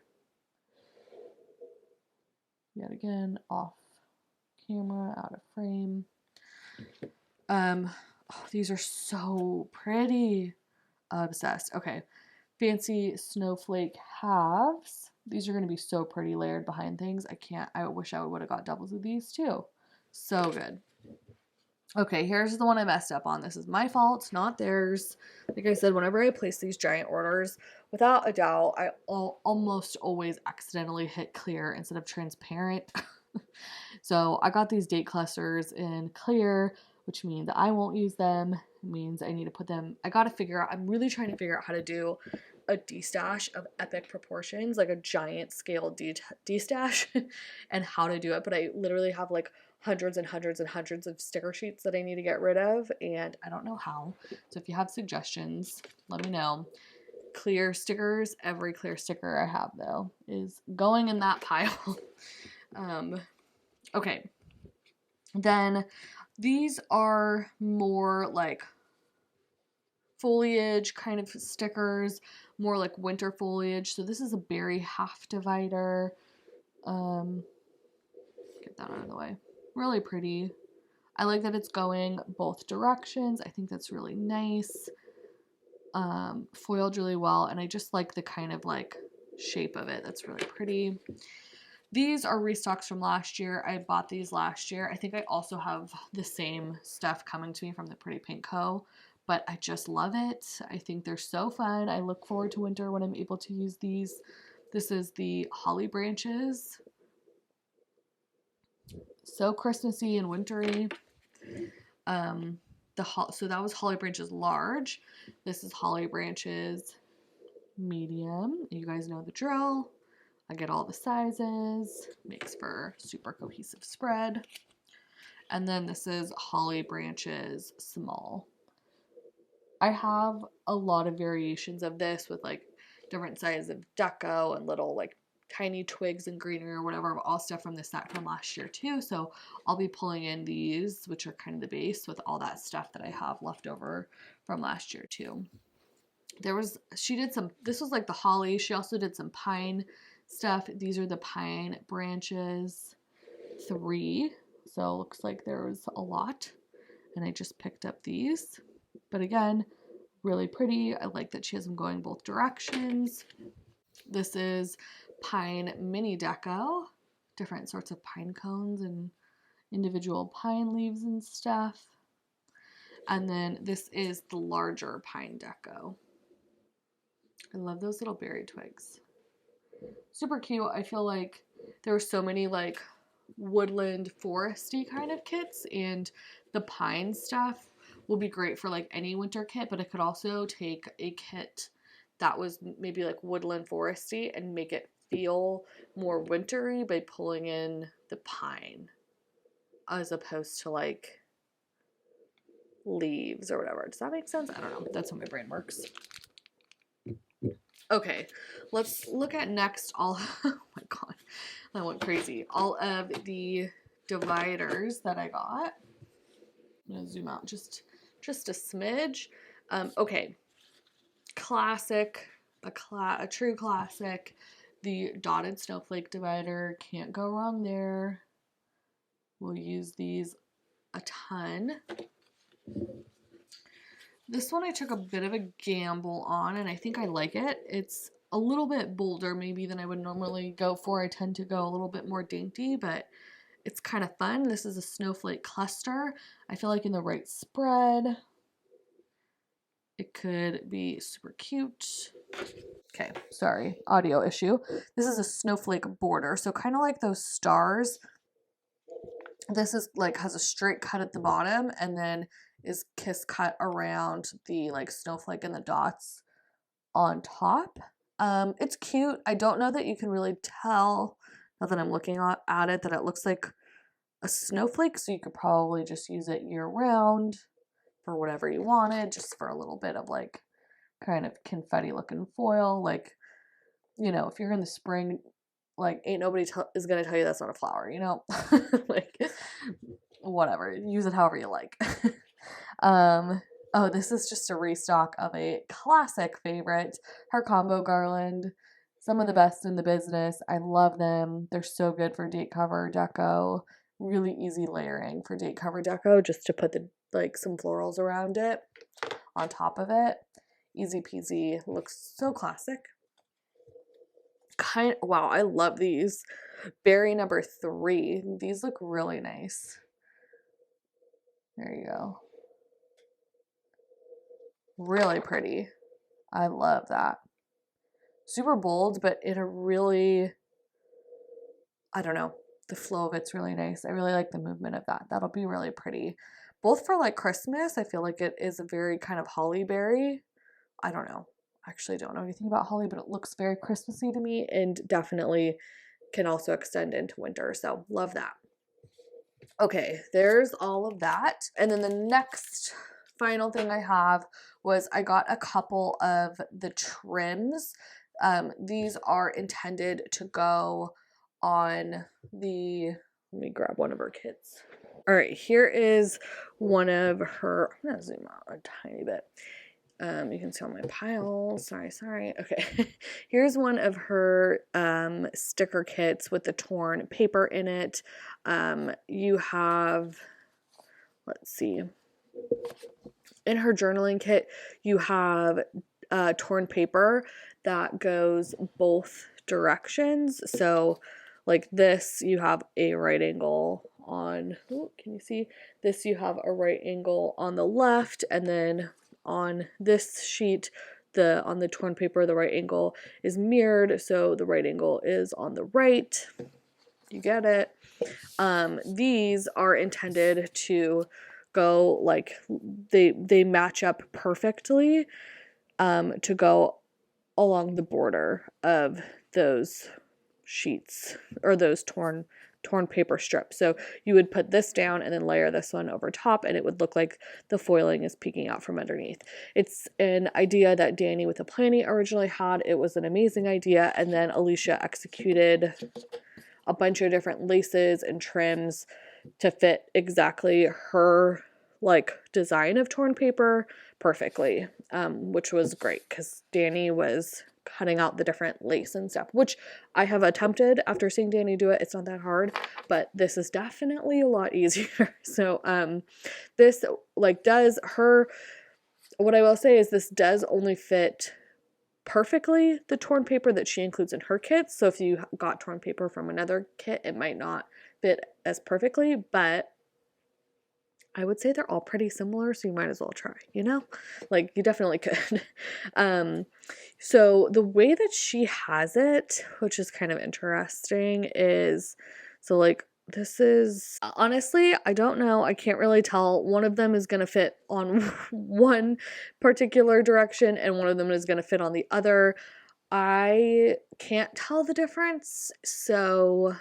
Yet again, off camera, out of frame. Oh, these are so pretty. Obsessed. Okay. Fancy snowflake halves. These are going to be so pretty layered behind things. I wish I would have got doubles of these too. So good. Okay, here's the one I messed up on. This is my fault, not theirs. Like I said, whenever I place these giant orders, without a doubt, I almost always accidentally hit clear instead of transparent. So I got these date clusters in clear, which means I won't use them. It means I need to put them, I'm really trying to figure out how to do a D-stash of epic proportions, like a giant scale D-stash, and how to do it. But I literally have like hundreds and hundreds and hundreds of sticker sheets that I need to get rid of, and I don't know how. So if you have suggestions, let me know. Clear stickers, every clear sticker I have though is going in that pile. Okay, then these are more like foliage kind of stickers, more like winter foliage. So this is a berry half divider. Get that out of the way. Really pretty. I like that it's going both directions. I think that's really nice. Foiled really well, and I just like the kind of like shape of it. That's really pretty. These are restocks from last year. I bought these last year. I think I also have the same stuff coming to me from the Pretty Pink Co, but I just love it. I think they're so fun. I look forward to winter when I'm able to use these. This is the holly branches. So Christmassy and wintry. So that was holly branches large. This is holly branches medium. You guys know the drill. I get all the sizes. Makes for super cohesive spread. And then this is holly branches small. I have a lot of variations of this with like different sizes of deco and little like tiny twigs and greenery or whatever, all stuff from the set from last year too. So I'll be pulling in these, which are kind of the base, with all that stuff that I have left over from last year too. She did some, this was like the holly. She also did some pine stuff. These are the pine branches, 3. So it looks like there was a lot. And I just picked up these. But again, really pretty. I like that she has them going both directions. This is pine mini deco. Different sorts of pine cones and individual pine leaves and stuff. And then this is the larger pine deco. I love those little berry twigs. Super cute. I feel like there were so many like woodland foresty kind of kits, and the pine stuff will be great for like any winter kit, but it could also take a kit that was maybe like woodland foresty and make it feel more wintry by pulling in the pine as opposed to like leaves or whatever. Does that make sense? I don't know. That's how my brain works. Okay, let's look at next all, oh my god, that went crazy. All of the dividers that I got. I'm gonna zoom out just a smidge. Okay, classic, a true classic. The dotted snowflake divider, can't go wrong there. We'll use these a ton. This one I took a bit of a gamble on, and I think I like it. It's a little bit bolder maybe than I would normally go for. I tend to go a little bit more dainty, but it's kind of fun. This is a snowflake cluster. I feel like in the right spread, it could be super cute. Okay, sorry, audio issue. This is a snowflake border, so kind of like those stars. This is like has a straight cut at the bottom, and then is kiss cut around the like snowflake and the dots on top. It's cute. I don't know that you can really tell, now that I'm looking at it, that it looks like a snowflake, so you could probably just use it year round for whatever you wanted, just for a little bit of like kind of confetti looking foil. Like, you know, if you're in the spring, like ain't nobody is gonna tell you that's not a flower, you know? Like, whatever, use it however you like. Oh, this is just a restock of a classic favorite, her combo garland. Some of the best in the business. I love them. They're so good for date cover deco. Really easy layering for date cover deco, just to put the like some florals around it on top of it. Easy peasy. Looks so classic. Wow, I love these. Berry number 3. These look really nice. There you go. Really pretty. I love that. Super bold, but in a really, I don't know, the flow of it's really nice. I really like the movement of that. That'll be really pretty. Both for like Christmas, I feel like it is a very kind of holly berry. I don't know. Actually don't know anything about holly, but it looks very Christmassy to me, and definitely can also extend into winter. So love that. Okay, there's all of that. And then the next final thing I have was I got a couple of the trims. These are intended to go on the, let me grab one of her kits. All right, here is one of her, I'm gonna zoom out a tiny bit. You can see on my pile, sorry. Okay, here's one of her sticker kits with the torn paper in it. You have, let's see, in her journaling kit, you have torn paper that goes both directions. So like this, you have a right angle on, oh, can you see? This, you have a right angle on the left, and then on this sheet, on the torn paper, the right angle is mirrored, so the right angle is on the right. You get it. These are intended to go like they match up perfectly to go along the border of those sheets or those torn paper strips. So you would put this down and then layer this one over top, and it would look like the foiling is peeking out from underneath. It's an idea that Danny with the Planning originally had. It was an amazing idea, and then Alicia executed a bunch of different laces and trims to fit exactly her like design of torn paper perfectly, which was great because Danny was cutting out the different lace and stuff, which I have attempted after seeing Danny do it. It's not that hard, but this is definitely a lot easier. So this like does her, what I will say is this does only fit perfectly the torn paper that she includes in her kits. So if you got torn paper from another kit, it might not fit as perfectly, but I would say they're all pretty similar, so you might as well try, you know? Like, you definitely could. So the way that she has it, which is kind of interesting, is, so like, this is, honestly, I don't know. I can't really tell. One of them is going to fit on one particular direction, and one of them is going to fit on the other. I can't tell the difference, so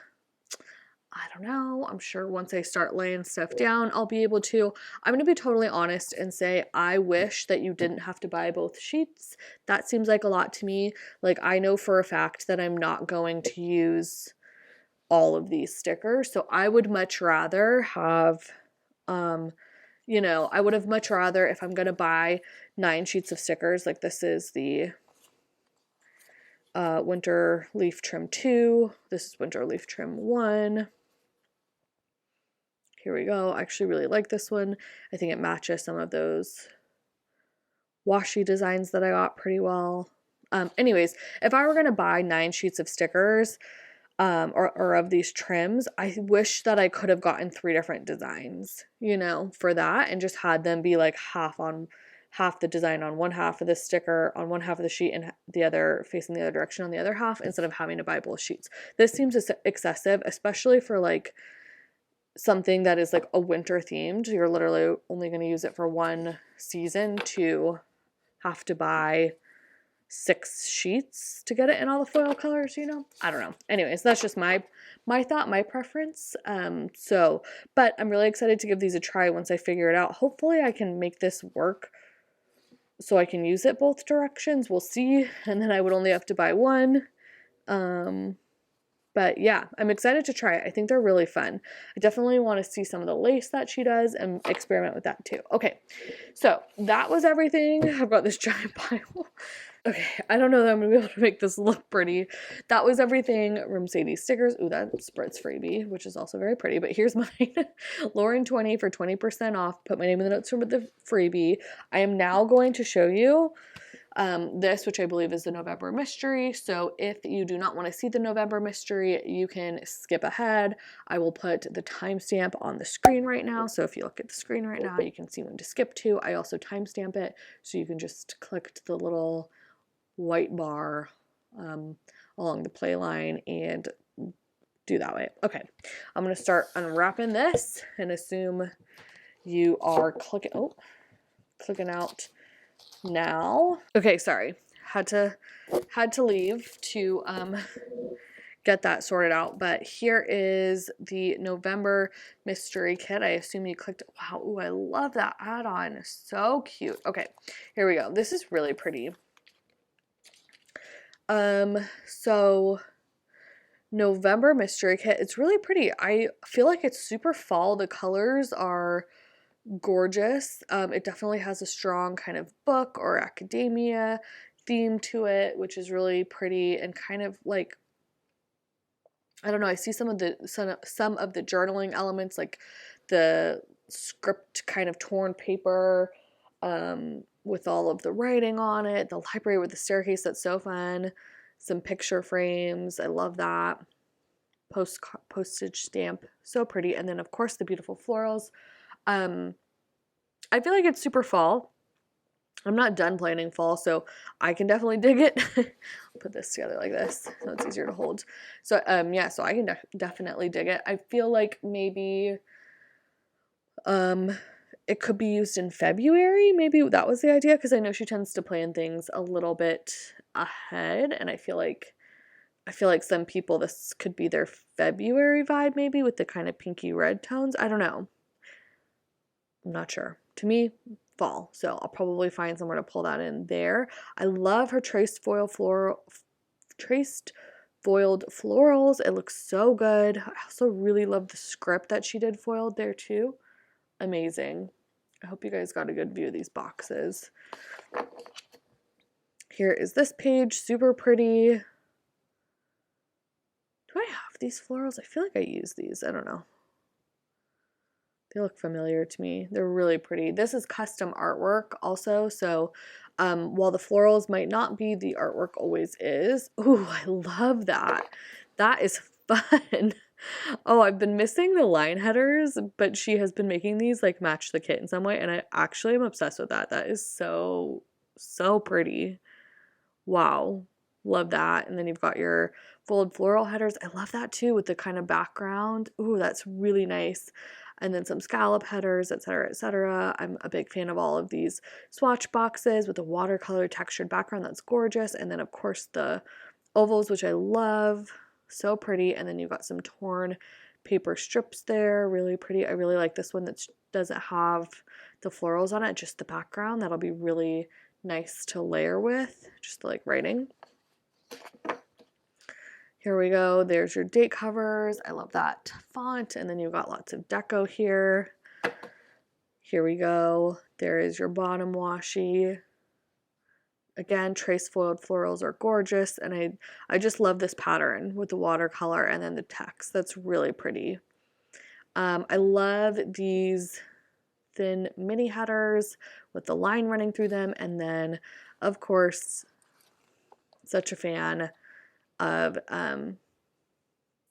I don't know. I'm sure once I start laying stuff down, I'll be able to. I'm going to be totally honest and say I wish that you didn't have to buy both sheets. That seems like a lot to me. Like, I know for a fact that I'm not going to use all of these stickers. So I would much rather have, you know, I would have much rather, if I'm going to buy 9 sheets of stickers, like this is the Winter Leaf Trim 2. This is Winter Leaf Trim 1. Here we go. I actually really like this one. I think it matches some of those washi designs that I got pretty well. Anyways, if I were going to buy 9 sheets of stickers, or of these trims, I wish that I could have gotten 3 different designs, you know, for that, and just had them be like half the design on one half of the sticker on one half of the sheet and the other facing the other direction on the other half, instead of having to buy both sheets. This seems excessive, especially for like something that is like a winter themed. You're literally only going to use it for one season to have to buy 6 sheets to get it in all the foil colors, you know? I don't know. Anyways, that's just my thought, my preference. But I'm really excited to give these a try once I figure it out. Hopefully I can make this work so I can use it both directions. We'll see. And then I would only have to buy one. But yeah, I'm excited to try it. I think they're really fun. I definitely want to see some of the lace that she does and experiment with that too. Okay, so that was everything. I've got this giant pile. Okay, I don't know that I'm going to be able to make this look pretty. That was everything from Sadie stickers. Ooh, that Spritz freebie, which is also very pretty. But here's mine. Lauren20 for 20% off. Put my name in the notes for the freebie. I am now going to show you this, which I believe is the November mystery. So if you do not want to see the November mystery, you can skip ahead. I will put the timestamp on the screen right now. So if you look at the screen right now, you can see when to skip to. I also timestamp it, so you can just click to the little white bar along the play line and do that way. Okay, I'm going to start unwrapping this and assume you are clicking out now. Okay, sorry. Had to leave to get that sorted out, but here is the November mystery kit. I assume you clicked. Wow, ooh, I love that add-on. So cute. Okay, here we go. This is really pretty. So November mystery kit. It's really pretty. I feel like it's super fall. The colors are gorgeous. It definitely has a strong kind of book or academia theme to it, which is really pretty and kind of like, I don't know, I see some of the journaling elements, like the script kind of torn paper with all of the writing on it, the library with the staircase, that's so fun, some picture frames, I love that, postage stamp, so pretty, and then of course the beautiful florals. I feel like it's super fall. I'm not done planning fall, so I can definitely dig it. I'll put this together like this so it's easier to hold. So yeah, so I can definitely dig it. I feel like maybe it could be used in February. Maybe that was the idea, because I know she tends to plan things a little bit ahead, and I feel like some people, this could be their February vibe, maybe with the kind of pinky red tones. I don't know. I'm not sure. To me, fall. So I'll probably find somewhere to pull that in there. I love her traced foiled florals. It looks so good. I also really love the script that she did foiled there too. Amazing. I hope you guys got a good view of these boxes. Here is this page, super pretty. Do I have these florals? I feel like I use these. I don't know. They look familiar to me. They're really pretty. This is custom artwork also, so while the florals might not be, the artwork always is. Ooh, I love that. That is fun. Oh, I've been missing the line headers, but she has been making these like match the kit in some way, and I actually am obsessed with that. That is so, so pretty. Wow. Love that. And then you've got your folded floral headers. I love that too with the kind of background. Ooh, that's really nice. And then some scallop headers, etc., etc. I'm a big fan of all of these swatch boxes with a watercolor textured background. That's gorgeous. And then, of course, the ovals, which I love. So pretty. And then you've got some torn paper strips there. Really pretty. I really like this one that doesn't have the florals on it, just the background. That'll be really nice to layer with, just like writing. Here we go. There's your date covers. I love that font. And then you've got lots of deco here. Here we go. There is your bottom washi. Again, trace foiled florals are gorgeous. And I just love this pattern with the watercolor and then the text. That's really pretty. I love these thin mini headers with the line running through them. And then, of course, such a fan of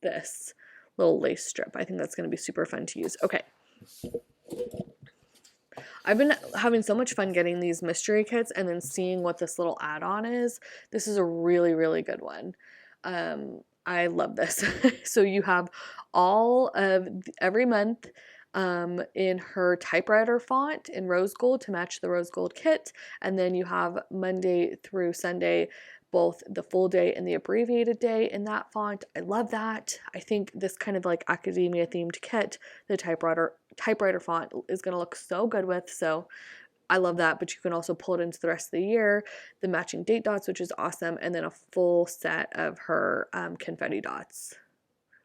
this little lace strip. I think that's going to be super fun to use. Okay. I've been having so much fun getting these mystery kits and then seeing what this little add-on is. This is a really, really good one. I love this. So you have all of every month in her typewriter font in rose gold to match the rose gold kit. And then you have Monday through Sunday, both the full day and the abbreviated day in that font. I love that. I think this kind of like academia themed kit, the typewriter font is going to look so good with. So I love that, but you can also pull it into the rest of the year, the matching date dots, which is awesome, and then a full set of her confetti dots,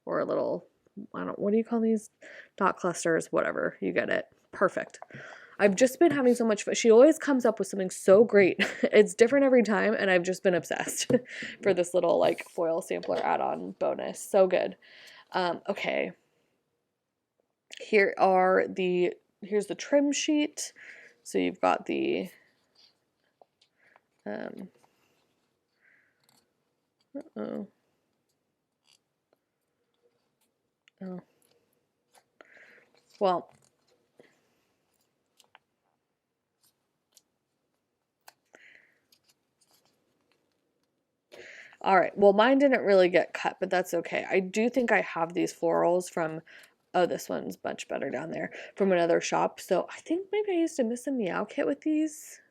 or a little, I don't, what do you call these? Dot clusters, whatever, you get it. Perfect. I've just been having so much fun. She always comes up with something so great. It's different every time, and I've just been obsessed for this little like foil sampler add-on bonus. So good. Okay. Here's the trim sheet. So you've got the oh. Well, all right. Well, mine didn't really get cut, but that's okay. I do think I have these florals from, oh, this one's much better down there, from another shop. So I think maybe I used to miss a Meow kit with these.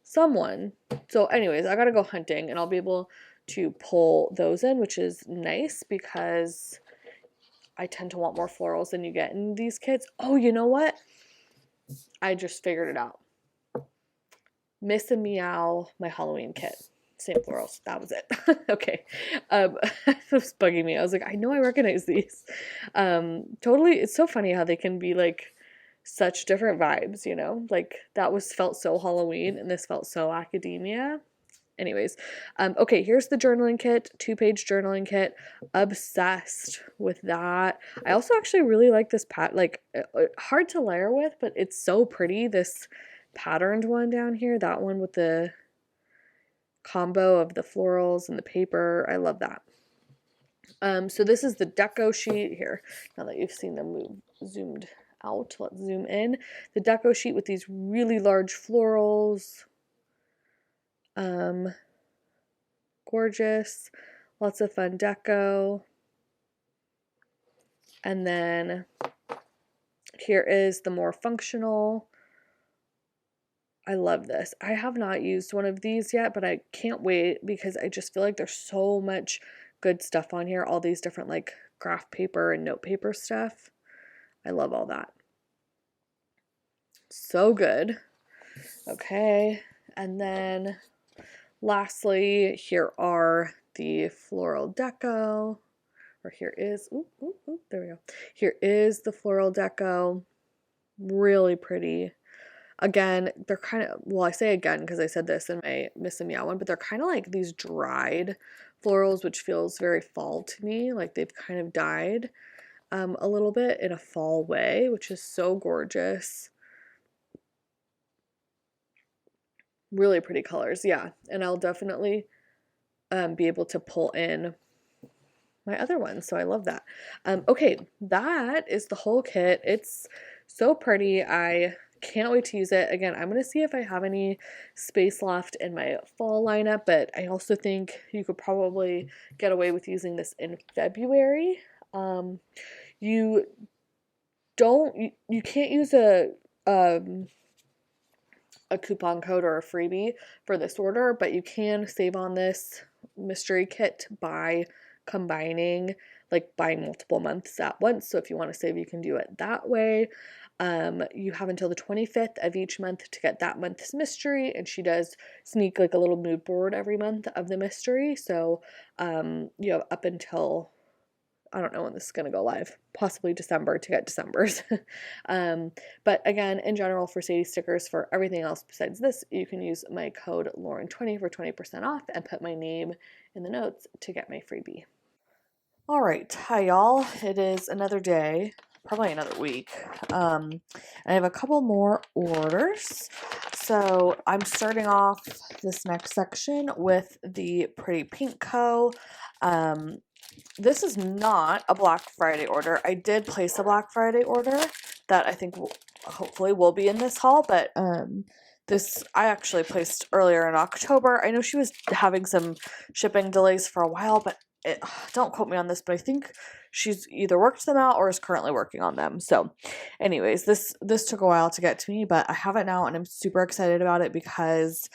Someone. So anyways, I gotta go hunting and I'll be able to pull those in, which is nice because I tend to want more florals than you get in these kits. Oh, you know what? I just figured it out. Miss a Meow, my Halloween kit. Same florals. That was it. Okay. It was bugging me. I was like, I know I recognize these. Totally. It's so funny how they can be like such different vibes, you know? Like that felt so Halloween and this felt so academia. Anyways, okay, here's the journaling kit, 2-page journaling kit. Obsessed with that. I also actually really like this hard to layer with, but it's so pretty. This patterned one down here, that one with the combo of the florals and the paper. I love that. So this is the deco sheet here. Now that you've seen them zoomed out, let's zoom in. The deco sheet with these really large florals. Gorgeous. Lots of fun deco. And then here is the more functional. I love this. I have not used one of these yet, but I can't wait because I just feel like there's so much good stuff on here. All these different like graph paper and note paper stuff. I love all that. So good. Okay. And then lastly, here are the floral deco. Or here is, there we go. Here is the floral deco. Really pretty. Again, they're kind of, well, I say again because I said this in my Miss and Meow one, but they're kind of like these dried florals, which feels very fall to me. Like they've kind of died a little bit in a fall way, which is so gorgeous. Really pretty colors, yeah. And I'll definitely be able to pull in my other ones, so I love that. Okay, that is the whole kit. It's so pretty. I can't wait to use it. Again, I'm going to see if I have any space left in my fall lineup, but I also think you could probably get away with using this in February. You can't use a coupon code or a freebie for this order, but you can save on this mystery kit by combining, like buying multiple months at once. So if you want to save, you can do it that way. You have until the 25th of each month to get that month's mystery, and she does sneak like a little mood board every month of the mystery. So you have up until, I don't know when this is going to go live, possibly December to get December's. But again, in general, for Sadie stickers, for everything else besides this, you can use my code Lauren20 for 20% off and put my name in the notes to get my freebie. All right, hi y'all. It is another day, probably another week. I have a couple more orders. So I'm starting off this next section with the Petite Co. This is not a Black Friday order. I did place a Black Friday order that I think hopefully will be in this haul, but this I actually placed earlier in October. I know she was having some shipping delays for a while, but don't quote me on this, but I think she's either worked them out or is currently working on them. So anyways, this took a while to get to me, but I have it now and I'm super excited about it because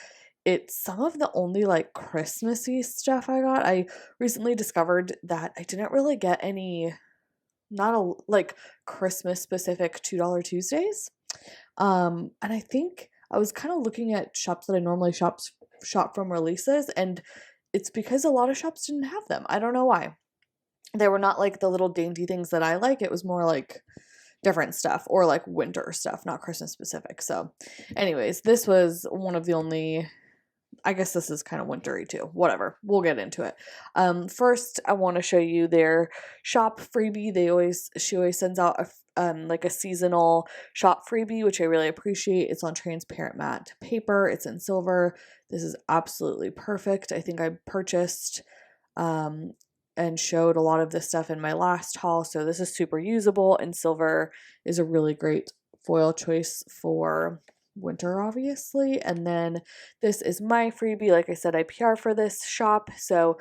it's some of the only like Christmassy stuff I got. I recently discovered that I didn't really get any, not a like Christmas specific $2 Tuesdays. And I think I was kind of looking at shops that I normally shop from releases, and it's because a lot of shops didn't have them. I don't know why. They were not like the little dainty things that I like. It was more like different stuff or like winter stuff, not Christmas specific. So anyways, this was one of the only, I guess this is kind of wintry too. Whatever. We'll get into it. First, I want to show you their shop freebie. She always sends out like a seasonal shop freebie, which I really appreciate. It's on transparent matte paper. It's in silver. This is absolutely perfect. I think I purchased and showed a lot of this stuff in my last haul, so this is super usable, and silver is a really great foil choice for winter, obviously. And then this is my freebie. Like I said, I PR for this shop, so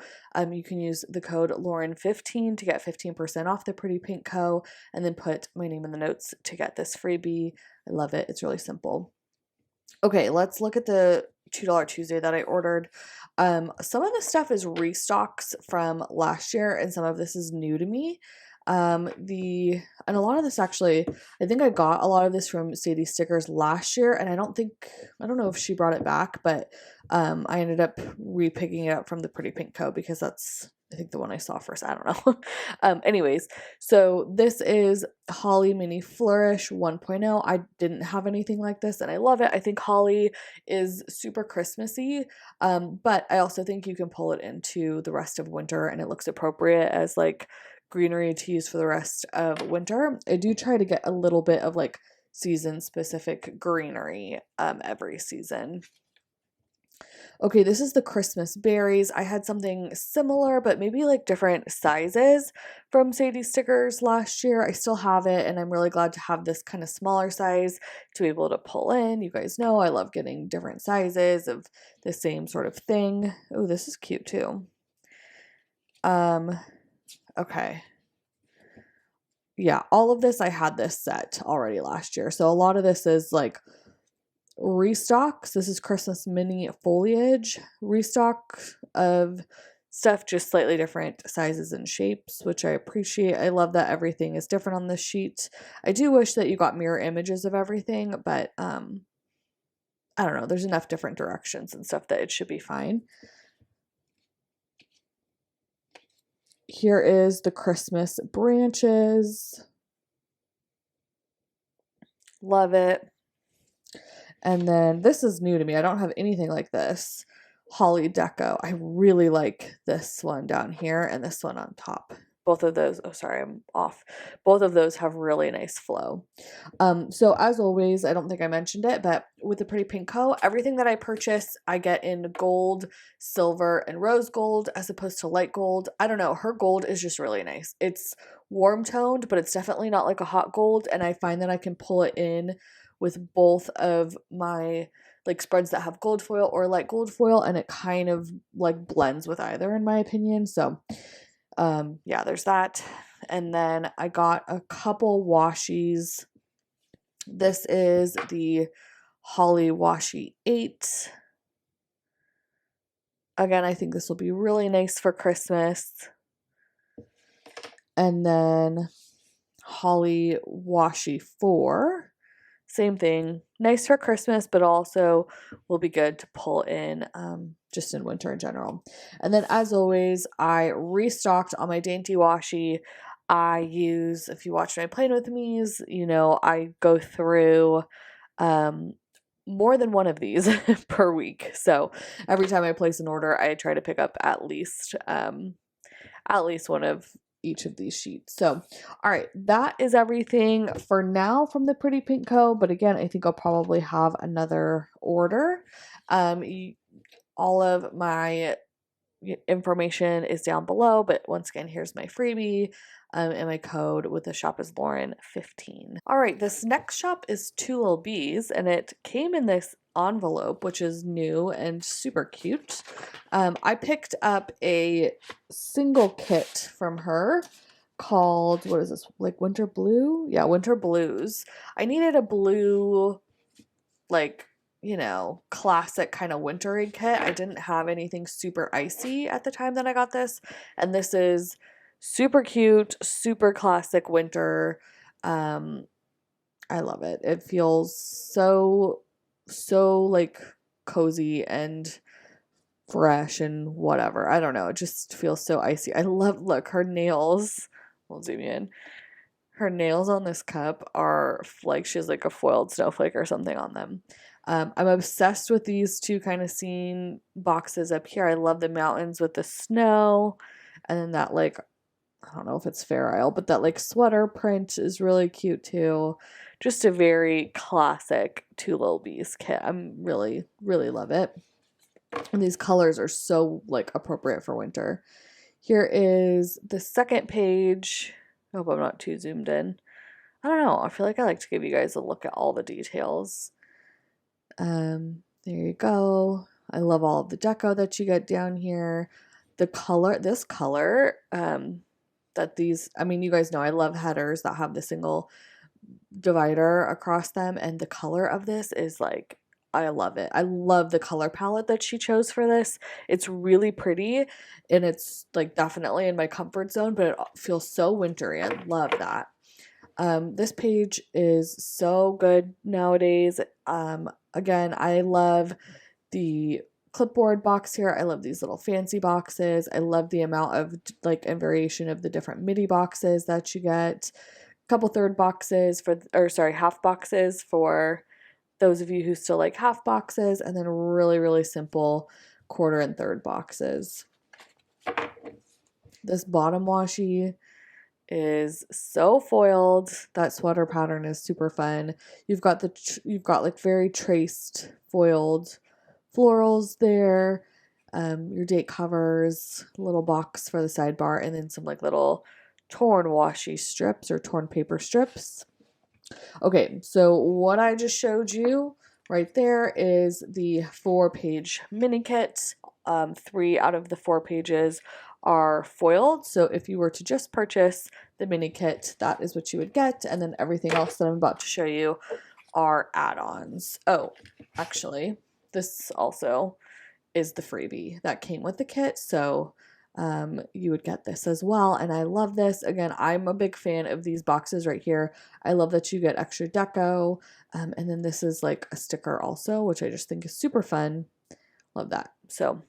you can use the code Lauren15 to get 15% off the Petite Co, and then put my name in the notes to get this freebie. I love it. It's really simple. Okay, let's look at the $2 Tuesday that I ordered. Some of the stuff is restocks from last year, and some of this is new to me. And a lot of this actually, I think I got a lot of this from Sadie Stickers last year, and I don't know if she brought it back, but I ended up repicking it up from the Petite Co because that's, I think, the one I saw first. I don't know. Anyways, so this is Holly Mini Flourish 1.0. I didn't have anything like this, and I love it. I think Holly is super Christmassy, but I also think you can pull it into the rest of winter, and it looks appropriate as like greenery to use for the rest of winter. I do try to get a little bit of like season specific greenery every season. Okay, this is the Christmas berries. I had something similar, but maybe like different sizes from Sadie Stickers last year. I still have it, and I'm really glad to have this kind of smaller size to be able to pull in. You guys know I love getting different sizes of the same sort of thing. Oh, this is cute too. Okay. Yeah, all of this, I had this set already last year. So a lot of this is like restocks. This is Christmas mini foliage restock of stuff, just slightly different sizes and shapes, which I appreciate. I love that everything is different on this sheet. I do wish that you got mirror images of everything, but I don't know, there's enough different directions and stuff that it should be fine. Here is the Christmas branches. Love it. And then this is new to me. I don't have anything like this. Holly Deco. I really like this one down here and this one on top. Both of those, oh sorry, I'm off. Both of those have really nice flow. So as always, I don't think I mentioned it, but with the Pretty Pink Co, everything that I purchase, I get in gold, silver, and rose gold as opposed to light gold. I don't know, her gold is just really nice. It's warm toned, but it's definitely not like a hot gold, and I find that I can pull it in with both of my like spreads that have gold foil or light gold foil, and it kind of like blends with either in my opinion. So yeah, there's that. And then I got a couple washies. This is the Holly Washi 8. Again, I think this will be really nice for Christmas. And then Holly Washi 4. Same thing. Nice for Christmas, but also will be good to pull in just in winter in general. And then as always, I restocked on my Dainty Washi. I use, if you watch my Playing With Me's, you know, I go through more than one of these per week. So every time I place an order, I try to pick up at least one of each of these sheets. So, all right, that is everything for now from the Pretty Pink Co. But again, I think I'll probably have another order. All of my information is down below, but once again, here's my freebie and my code with the shop is Lauren15. All right, this next shop is Lil Bees, and it came in this envelope, which is new and super cute. I picked up a single kit from her called, what is this, like Winter Blue? Yeah, Winter Blues. I needed a blue, like, you know, classic kind of wintry kit. I didn't have anything super icy at the time that I got this, and this is super cute, super classic winter. I love it. It feels so like cozy and fresh and whatever. I don't know. It just feels so icy. I love, look, her nails. We'll zoom in. Her nails on this cup are like she has like a foiled snowflake or something on them. I'm obsessed with these two kind of scene boxes up here. I love the mountains with the snow, and then that like, I don't know if it's Fair Isle, but that like sweater print is really cute too. Just a very classic Lil Bees kit. I'm really love it. And these colors are so like appropriate for winter. Here is the second page. I hope I'm not too zoomed in. I don't know. I feel like I like to give you guys a look at all the details. There you go. I love all of the deco that you get down here. The color, this color, that these, I mean, you guys know I love headers that have the single divider across them, and the color of this is like, I love it. I love the color palette that she chose for this. It's really pretty, and it's like definitely in my comfort zone, but it feels so wintry. I love that. This page is so good nowadays. Again, I love the clipboard box here. I love these little fancy boxes. I love the amount of like and variation of the different midi boxes that you get. A couple third boxes for, or sorry, half boxes for those of you who still like half boxes, and then really simple quarter and third boxes. This bottom washi is so foiled. That sweater pattern is super fun. You've got like very traced foiled florals there. Your date covers, little box for the sidebar, and then some like little torn washi strips or torn paper strips. Okay, so what I just showed you right there is the 4-page mini kit. 3 out of the 4 pages are foiled, so if you were to just purchase the mini kit, that is what you would get, and then everything else that I'm about to show you are add-ons. Oh, actually, this also is the freebie that came with the kit, so you would get this as well, and I love this. Again, I'm a big fan of these boxes right here. I love that you get extra deco, and then this is like a sticker also, which I just think is super fun. Love that. So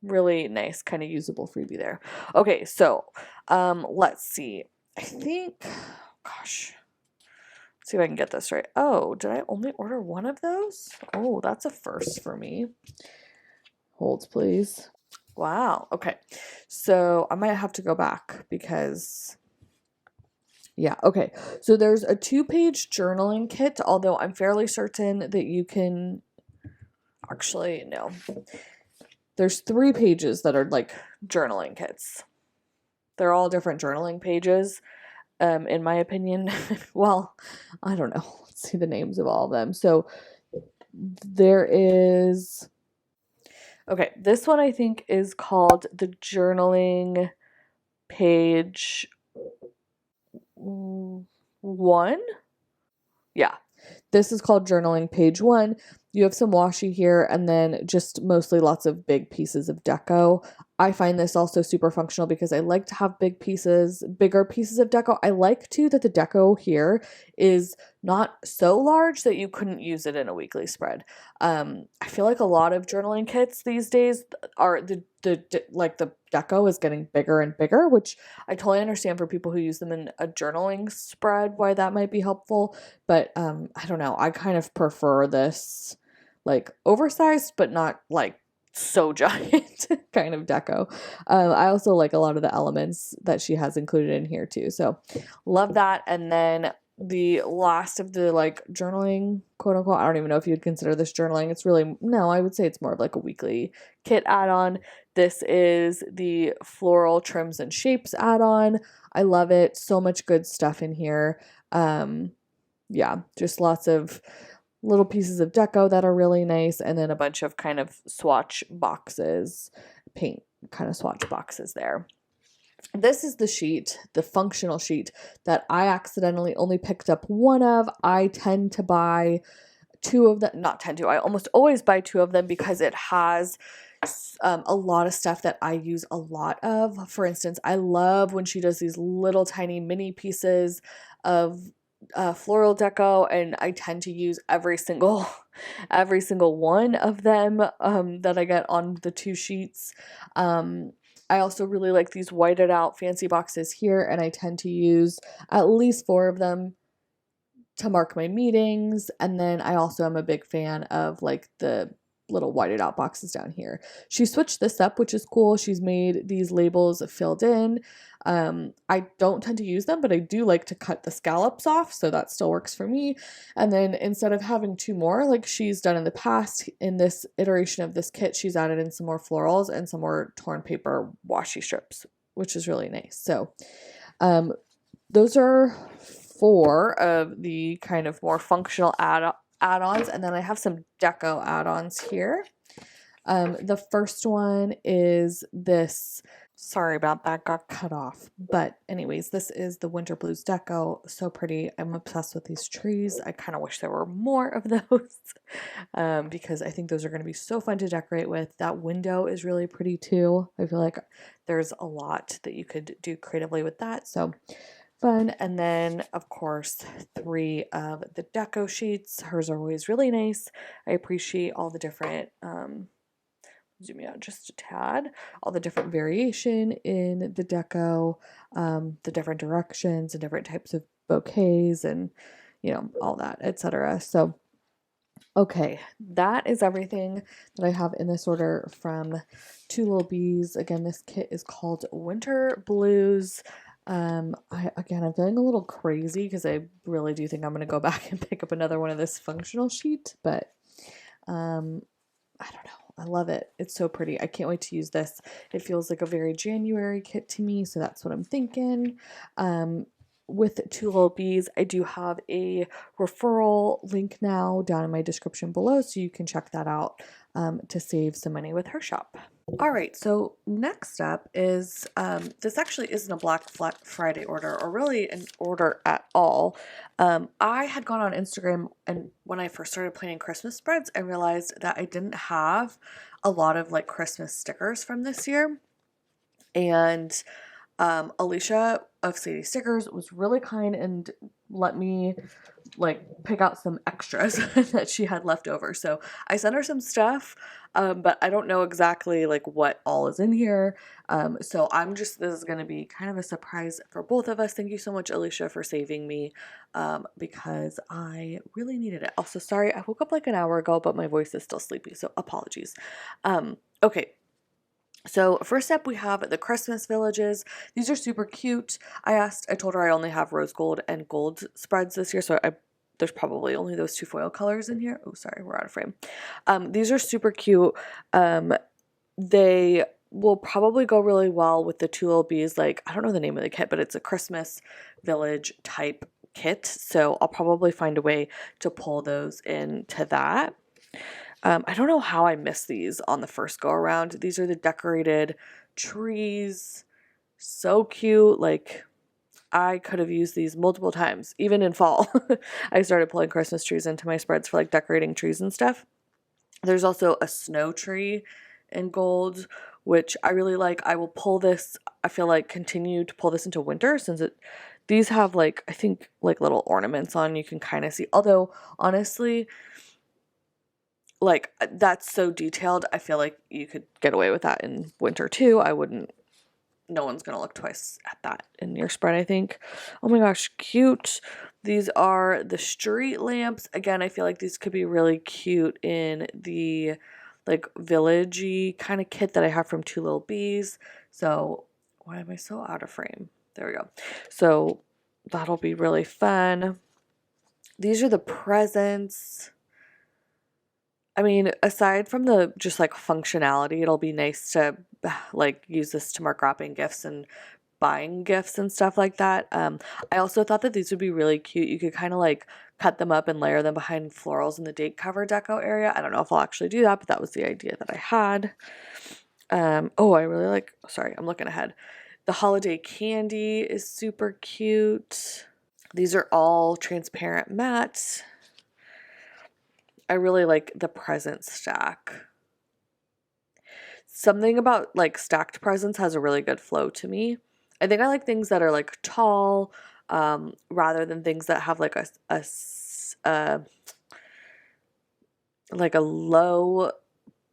really nice kind of usable freebie there. Okay, so let's see. I think, gosh, see if I can get this right. Oh, did I only order one of those? Oh, that's a first for me. Hold, please. Wow. Okay. So I might have to go back because, yeah. Okay. So there's a 2-page journaling kit, although I'm fairly certain that you can actually, no. There's 3 pages that are like journaling kits. They're all different journaling pages, in my opinion. Well, I don't know. Let's see the names of all of them. So there is, okay, this one I think is called the journaling page 1. Yeah. This is called journaling page 1. You have some washi here and then just mostly lots of big pieces of deco. I find this also super functional because I like to have bigger pieces of deco. I like too that the deco here is not so large that you couldn't use it in a weekly spread. I feel like a lot of journaling kits these days are the deco is getting bigger and bigger, which I totally understand for people who use them in a journaling spread why that might be helpful. But I don't know. I kind of prefer this like oversized, but not like so giant kind of deco. I also like a lot of the elements that she has included in here too. So love that. And then the last of the like journaling, quote unquote, I don't even know if you'd consider this journaling. It's really, no, I would say it's more of like a weekly kit add-on. This is the floral trims and shapes add-on. I love it. So much good stuff in here. Yeah, just lots of little pieces of deco that are really nice, and then a bunch of kind of swatch boxes, paint kind of swatch boxes there. This is the sheet, the functional sheet, that I accidentally only picked up one of. I tend to buy 2 of them, not tend to, I almost always buy 2 of them because it has a lot of stuff that I use a lot of. For instance, I love when she does these little tiny mini pieces of floral deco, and I tend to use every single one of them that I get on the 2 sheets. I also really like these whited out fancy boxes here, and I tend to use at least 4 of them to mark my meetings. And then I also am a big fan of like the little whited out boxes down here. She switched this up, which is cool. She's made these labels filled in. I don't tend to use them, but I do like to cut the scallops off, so that still works for me. And then instead of having 2 more like she's done in the past, in this iteration of this kit, she's added in some more florals and some more torn paper washi strips, which is really nice. So those are 4 of the kind of more functional add-ons, and then I have some deco add-ons here. The first one is this. Sorry about that, got cut off. But anyways, this is the Winter Blues deco. So pretty. I'm obsessed with these trees. I kind of wish there were more of those because I think those are going to be so fun to decorate with. That window is really pretty too. I feel like there's a lot that you could do creatively with that. So fun. And then, of course, 3 of the deco sheets. Hers are always really nice. I appreciate all the different, zoom me out just a tad, all the different variation in the deco, the different directions and different types of bouquets and, you know, all that, etc. So, okay, that is everything that I have in this order from Lil Bees. Again, this kit is called Winter Blues. I'm feeling a little crazy because I really do think I'm going to go back and pick up another one of this functional sheet, but I don't know. I love it. It's so pretty. I can't wait to use this. It feels like a very January kit to me, so that's what I'm thinking. With Lil Bees, I do have a referral link now down in my description below, so you can check that out to save some money with her shop. All right, so next up is, this actually isn't a Black Friday order, or really an order at all. I had gone on Instagram, and when I first started planning Christmas spreads, I realized that I didn't have a lot of like Christmas stickers from this year. And Alicia of Sadie Stickers was really kind and let me like pick out some extras that she had left over. So I sent her some stuff, but I don't know exactly like what all is in here. So this is going to be kind of a surprise for both of us. Thank you so much, Alicia, for saving me, because I really needed it. Also, sorry, I woke up like an hour ago, but my voice is still sleepy, so apologies. Okay. So first up, we have the Christmas villages. These are super cute. I told her I only have rose gold and gold spreads this year, so there's probably only those two foil colors in here. Oh, sorry, we're out of frame. These are super cute. They will probably go really well with the two Lil Bees. Like, I don't know the name of the kit, but it's a Christmas village type kit. So I'll probably find a way to pull those into that. I don't know how I missed these on the first go around. These are the decorated trees. So cute. Like, I could have used these multiple times, even in fall. I started pulling Christmas trees into my spreads for like decorating trees and stuff. There's also a snow tree in gold, which I really like. I will pull this, I feel like continue to pull this into winter since these have like, I think like little ornaments on, you can kind of see. Although honestly, like that's so detailed, I feel like you could get away with that in winter too. No one's gonna look twice at that in your spread, I think. Oh my gosh, cute. These are the street lamps. Again, I feel like these could be really cute in the like villagey kind of kit that I have from Two Lil Bees. So why am I so out of frame? There we go. So that'll be really fun. These are the presents. I mean, aside from the just like functionality, it'll be nice to like use this to mark wrapping gifts and buying gifts and stuff like that. I also thought that these would be really cute. You could kind of like cut them up and layer them behind florals in the date cover deco area. I don't know if I'll actually do that, but that was the idea that I had. Oh, I really like, sorry, I'm looking ahead. The holiday candy is super cute. These are all transparent mattes. I really like the present stack. Something about like stacked presents has a really good flow to me. I think I like things that are like tall, rather than things that have like like a low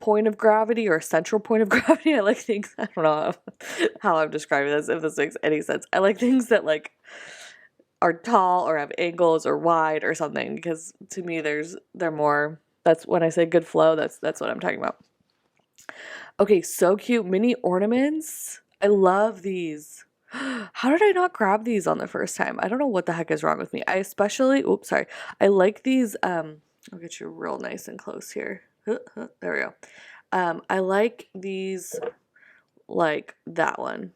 point of gravity or a central point of gravity. I like things, I don't know how I'm describing this, if this makes any sense. I like things that like are tall or have angles or wide or something, because to me they're more, that's when I say good flow, that's what I'm talking about. Okay, so cute. Mini ornaments. I love these. How did I not grab these on the first time? I don't know what the heck is wrong with me. I especially, oops, sorry. I like these, I'll get you real nice and close here. There we go. I like these, like that one,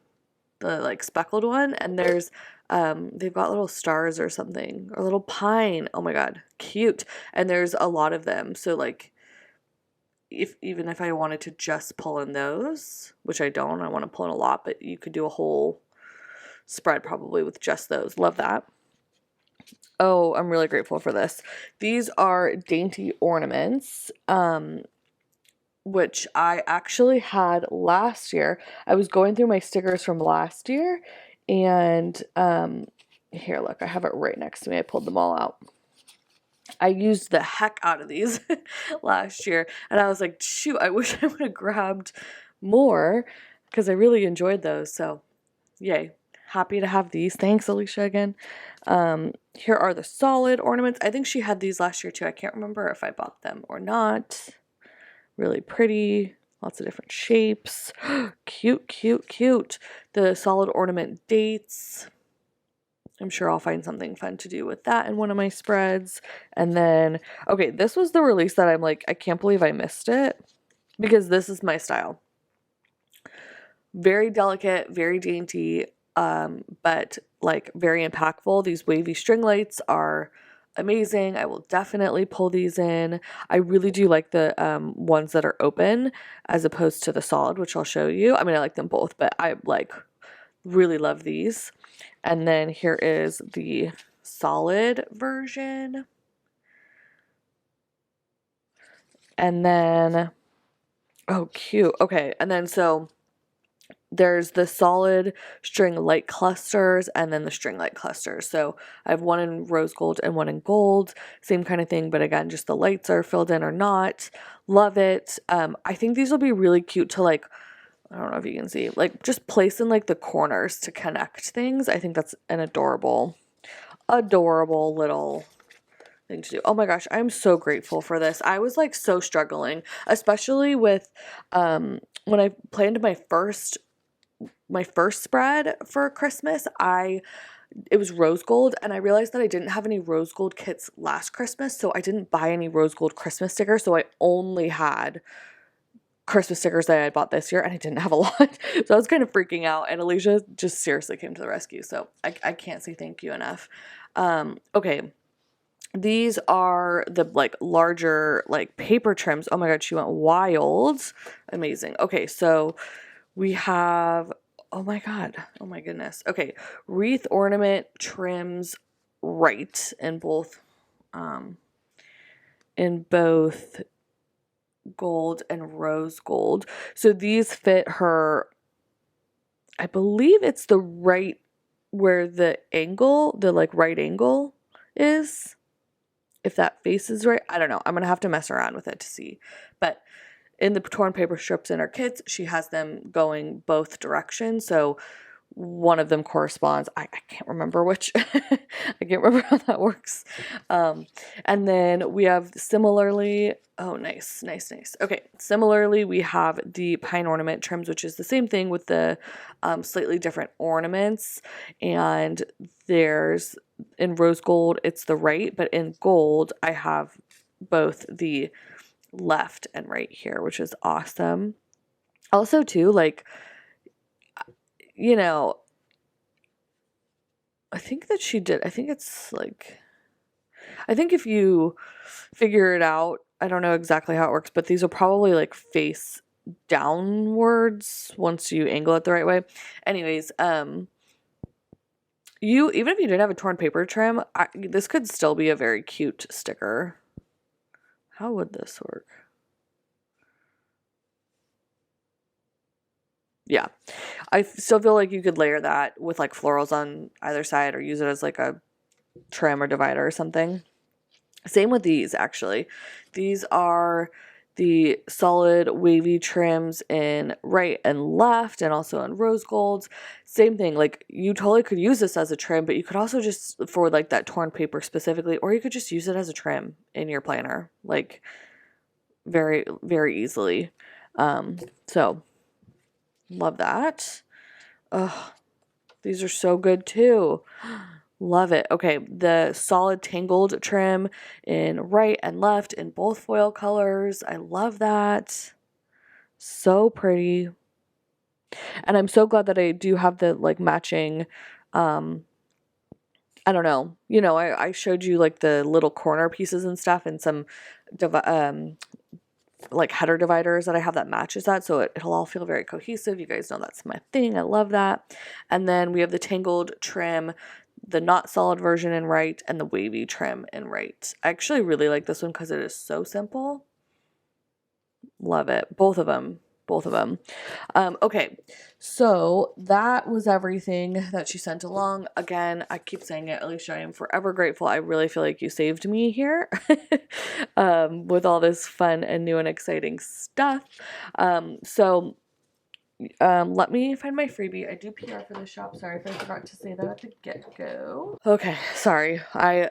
the like speckled one, and there's they've got little stars or something, or little pine. Oh my god, cute. And there's a lot of them, so like even if I wanted to just pull in those, which I don't, I want to pull in a lot, but you could do a whole spread probably with just those. Love that. Oh, I'm really grateful for this. These are dainty ornaments, which I actually had last year. I was going through my stickers from last year, and here, look, I have it right next to me. I pulled them all out. I used the heck out of these last year, and I was like, shoot, I wish I would have grabbed more because I really enjoyed those. So yay, happy to have these. Thanks, Alicia, again. Here are the solid ornaments. I think she had these last year too. I can't remember if I bought them or not. Really pretty, lots of different shapes. Cute, cute, cute. The solid ornament dates. I'm sure I'll find something fun to do with that in one of my spreads. And then, okay, this was the release that I'm like, I can't believe I missed it, because this is my style. Very delicate, very dainty, but like very impactful. These wavy string lights are amazing. I will definitely pull these in. I really do like the ones that are open as opposed to the solid, which I'll show you. I mean, I like them both, but I like really love these. And then here is the solid version. And then, oh, cute. Okay, and then so there's the solid string light clusters and then the string light clusters. So I have one in rose gold and one in gold, same kind of thing, but again, just the lights are filled in or not. Love it. I think these will be really cute to like, I don't know if you can see, like just place in like the corners to connect things. I think that's an adorable little thing to do. Oh my gosh, I'm so grateful for this. I was like so struggling, especially with when I planned my first spread for Christmas. It was rose gold, and I realized that I didn't have any rose gold kits last Christmas, so I didn't buy any rose gold Christmas stickers, so I only had Christmas stickers that I had bought this year, and I didn't have a lot. So I was kind of freaking out, and Alicia just seriously came to the rescue. So I can't say thank you enough. Okay. These are the like larger like paper trims. Oh my god, she went wild. Amazing. Okay, so we have, oh my god, oh my goodness. Okay, wreath ornament trims right in both gold and rose gold. So these fit her, I believe it's the right where the angle, the like right angle is. If that face is right, I don't know. I'm going to have to mess around with it to see. But in the torn paper strips in her kits, she has them going both directions. So one of them corresponds. I can't remember which. I can't remember how that works. And then we have similarly, oh, nice. Okay, similarly, we have the pine ornament trims, which is the same thing with the slightly different ornaments. And there's, in rose gold, it's the right, but in gold, I have both the left and right here, which is awesome. Also, too, like, you know, I think that she did. I think it's like, I think if you figure it out, I don't know exactly how it works, but these will probably like face downwards once you angle it the right way. Anyways, even if you didn't have a torn paper trim, this could still be a very cute sticker. How would this work? Yeah, I still feel like you could layer that with like florals on either side or use it as like a trim or divider or something. Same with these, actually. These are the solid wavy trims in right and left and also in rose golds. Same thing, like you totally could use this as a trim, but you could also just, for like that torn paper specifically, or you could just use it as a trim in your planner, like very, very easily. So love that. Ugh, these are so good too. Love it. Okay, the solid tangled trim in right and left in both foil colors. I love that. So pretty. And I'm so glad that I do have the like matching, I don't know. You know, I showed you like the little corner pieces and stuff and some like header dividers that I have that matches that, so it'll all feel very cohesive. You guys know that's my thing. I love that. And then we have the tangled trim, the not solid version in right, and the wavy trim in right. I actually really like this one because it is so simple. Love it. Both of them. Okay, so that was everything that she sent along. Again, I keep saying it, Alicia, I am forever grateful. I really feel like you saved me here with all this fun and new and exciting stuff. So let me find my freebie. I do PR for the shop. Sorry if I forgot to say that at the get-go. Okay, sorry. I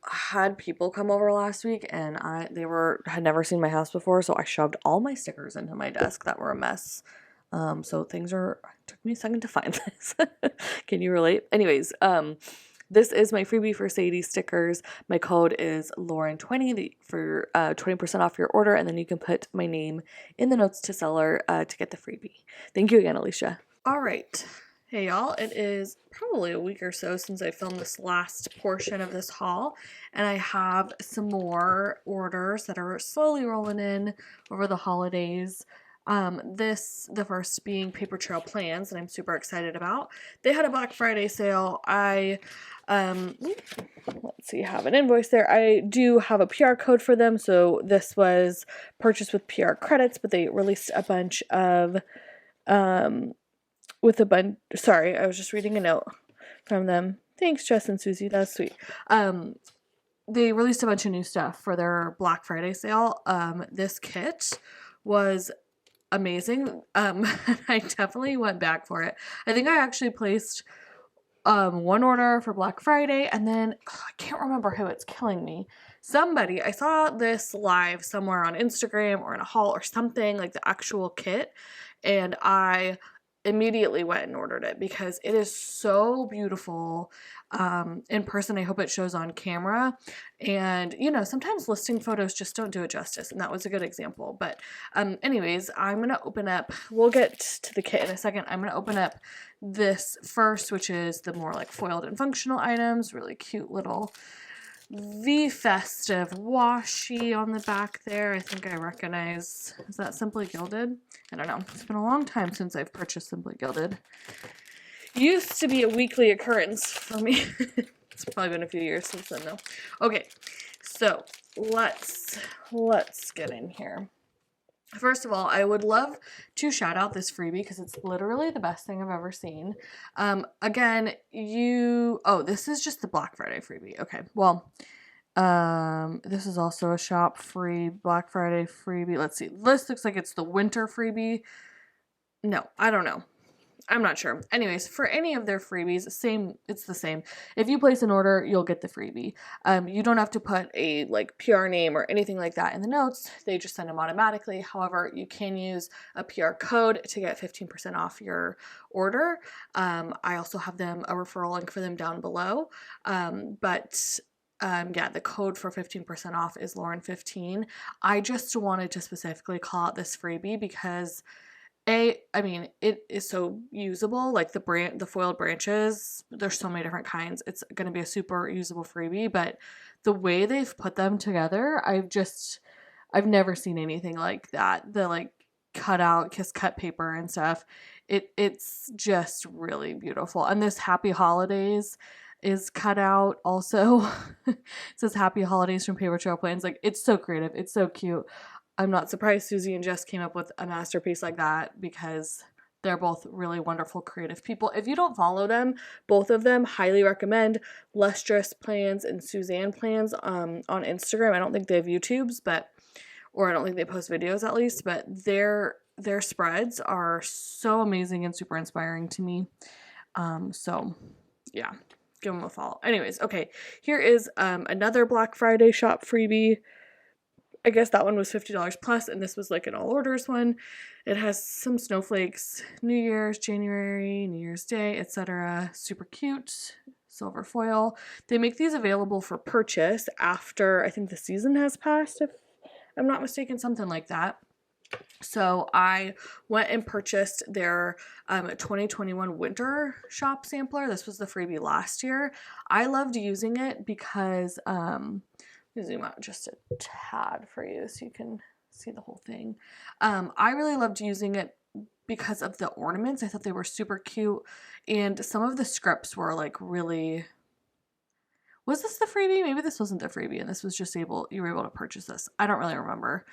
had people come over last week and they had never seen my house before, so I shoved all my stickers into my desk that were a mess. So it took me a second to find this. Can you relate? Anyways, this is my freebie for Sadie stickers. My code is Lauren20 for 20% off your order, and then you can put my name in the notes to seller to get the freebie. Thank you again, Alicia. All right. Hey y'all, it is probably a week or so since I filmed this last portion of this haul, and I have some more orders that are slowly rolling in over the holidays. The first being Paper Trail Plans, that I'm super excited about. They had a Black Friday sale. Let's see, have an invoice there. I do have a PR code for them, so this was purchased with PR credits, but they released a bunch of with a bunch. Sorry, I was just reading a note from them. Thanks, Jess and Susie. That's sweet. They released a bunch of new stuff for their Black Friday sale. This kit was amazing. I definitely went back for it. I think I actually placed one order for Black Friday, and then I can't remember who, it's killing me. Somebody, I saw this live somewhere on Instagram or in a haul or something, like the actual kit, and I immediately went and ordered it because it is so beautiful in person. I hope it shows on camera, and you know, sometimes listing photos just don't do it justice, and that was a good example. But anyways, I'm gonna open up, we'll get to the kit in a second. I'm gonna open up this first, which is the more like foiled and functional items. Really cute little V Festive washi on the back there. I think I recognize, is that Simply Gilded? I don't know. It's been a long time since I've purchased Simply Gilded. Used to be a weekly occurrence for me. It's probably been a few years since then though. Okay, so let's get in here. First of all, I would love to shout out this freebie because it's literally the best thing I've ever seen. Again, this is just the Black Friday freebie. Okay, well, this is also a shop free Black Friday freebie. Let's see. This looks like it's the winter freebie. No, I don't know. I'm not sure. Anyways, for any of their freebies, it's the same. If you place an order, you'll get the freebie. You don't have to put a like PR name or anything like that in the notes. They just send them automatically. However, you can use a PR code to get 15% off your order. I also have them a referral link for them down below. Yeah, the code for 15% off is Lauren15. I just wanted to specifically call out this freebie because I mean, it is so usable, like the foiled branches, there's so many different kinds. It's going to be a super usable freebie, but the way they've put them together, I've never seen anything like that. The like kiss cut paper and stuff. It's just really beautiful. And this Happy Holidays is cut out also. It says Happy Holidays from Paper Trail Plans. Like, it's so creative. It's so cute. I'm not surprised Susie and Jess came up with a masterpiece like that because they're both really wonderful creative people. If you don't follow them, both of them, highly recommend Lustrous Plans and Suzanne Plans on Instagram. I don't think they have YouTubes, or I don't think they post videos at least, but their spreads are so amazing and super inspiring to me. So yeah, give them a follow. Anyways, okay, here is another Black Friday shop freebie. I guess that one was $50 plus, and this was like an all orders one. It has some snowflakes, New Year's, January, New Year's Day, etc. Super cute, silver foil. They make these available for purchase after, I think the season has passed, if I'm not mistaken, something like that. So I went and purchased their 2021 winter shop sampler. This was the freebie last year. I loved using it because, zoom out just a tad for you so you can see the whole thing. I really loved using it because of the ornaments. I thought they were super cute, and some of the scripts were like really... Was this the freebie? Maybe this wasn't the freebie and this was just you were able to purchase this. I don't really remember.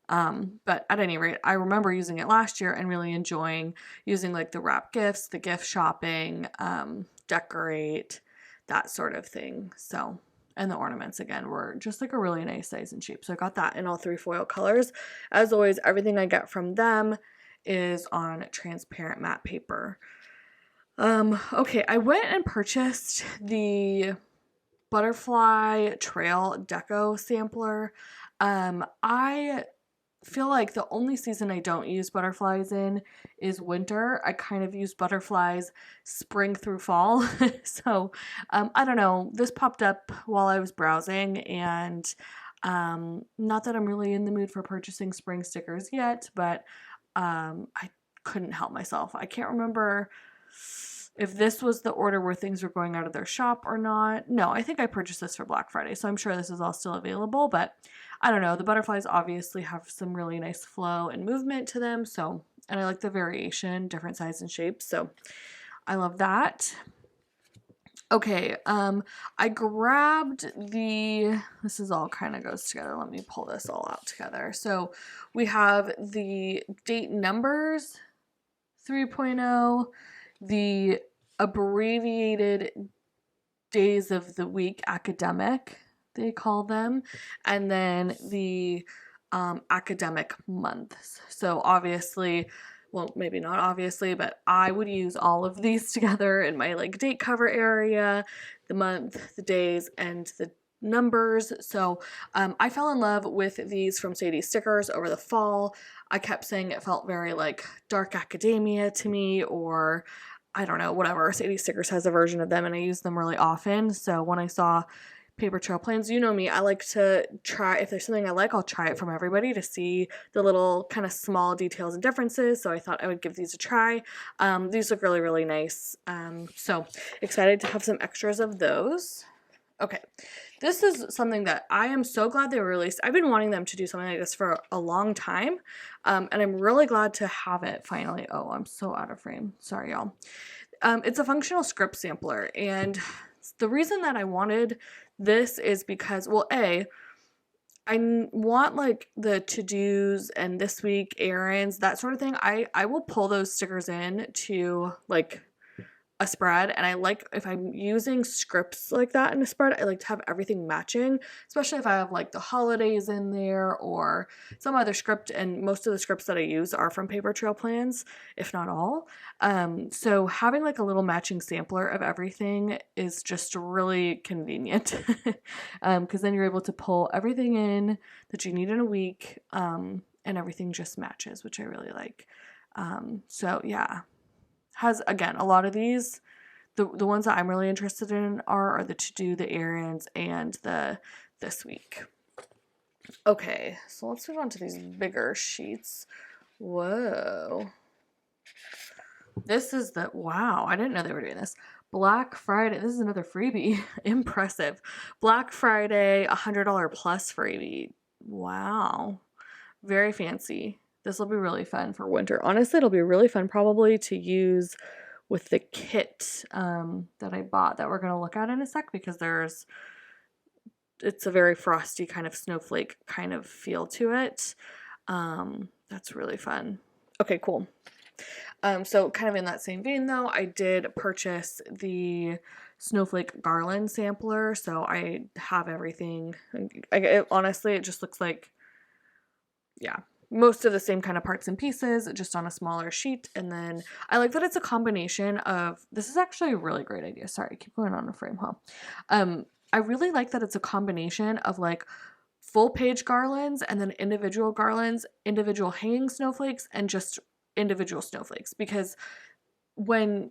But at any rate, I remember using it last year and really enjoying using like the wrap gifts, the gift shopping, decorate, that sort of thing. So... And the ornaments, again, were just like a really nice size and shape. So I got that in all 3 foil colors. As always, everything I get from them is on transparent matte paper. Okay, I went and purchased the Butterfly Trail Deco sampler. I feel like the only season I don't use butterflies in is winter. I kind of use butterflies spring through fall. So I don't know, this popped up while I was browsing, and not that I'm really in the mood for purchasing spring stickers yet, but I couldn't help myself. I can't remember if this was the order where things were going out of their shop or not. No, I think I purchased this for Black Friday, so I'm sure this is all still available, but I don't know. The butterflies obviously have some really nice flow and movement to them, so, and I like the variation, different sizes and shapes, so I love that. Okay, I grabbed this is all kind of goes together. Let me pull this all out together. So we have the date numbers 3.0, the abbreviated days of the week academic, they call them, and then the academic months. So obviously, well, maybe not obviously, but I would use all of these together in my like date cover area, the month, the days, and the numbers. So I fell in love with these from Sadie stickers over the fall. I kept saying it felt very like dark academia to me, or I don't know, whatever. Sadie Stickers has a version of them and I use them really often. So when I saw paper trail plans, you know me, I like to try, if there's something I like, I'll try it from everybody to see the little kind of small details and differences. So I thought I would give these a try. These look really, really nice. So excited to have some extras of those. Okay, this is something that I am so glad they released. I've been wanting them to do something like this for a long time, and I'm really glad to have it finally. Oh, I'm so out of frame. Sorry, y'all. It's a functional script sampler, and the reason that I wanted this is because, well, I want like the to-dos and this week errands, that sort of thing. I will pull those stickers in to like a spread, and I like, if I'm using scripts like that in a spread, I like to have everything matching, especially if I have like the holidays in there or some other script, and most of the scripts that I use are from paper trail plans, if not all. So having like a little matching sampler of everything is just really convenient, because then you're able to pull everything in that you need in a week, and everything just matches, which I really like. So yeah. Has, again, a lot of these, the ones that I'm really interested in are the to-do, the errands, and the this week. Okay, so let's move on to these bigger sheets. Whoa. This is the, wow, I didn't know they were doing this. Black Friday, this is another freebie. Impressive. Black Friday, $100 plus freebie. Wow. Very fancy. This will be really fun for winter. Honestly, it'll be really fun probably to use with the kit that I bought that we're going to look at in a sec, because it's a very frosty kind of snowflake kind of feel to it. That's really fun. Okay, cool. So kind of in that same vein though, I did purchase the snowflake garland sampler. So I have everything. Honestly, it just looks like, yeah, most of the same kind of parts and pieces, just on a smaller sheet. And then I like that it's a combination of, this is actually a really great idea. Sorry, I keep going on a frame, huh? I really like that it's a combination of like full page garlands and then individual garlands, individual hanging snowflakes, and just individual snowflakes. Because when,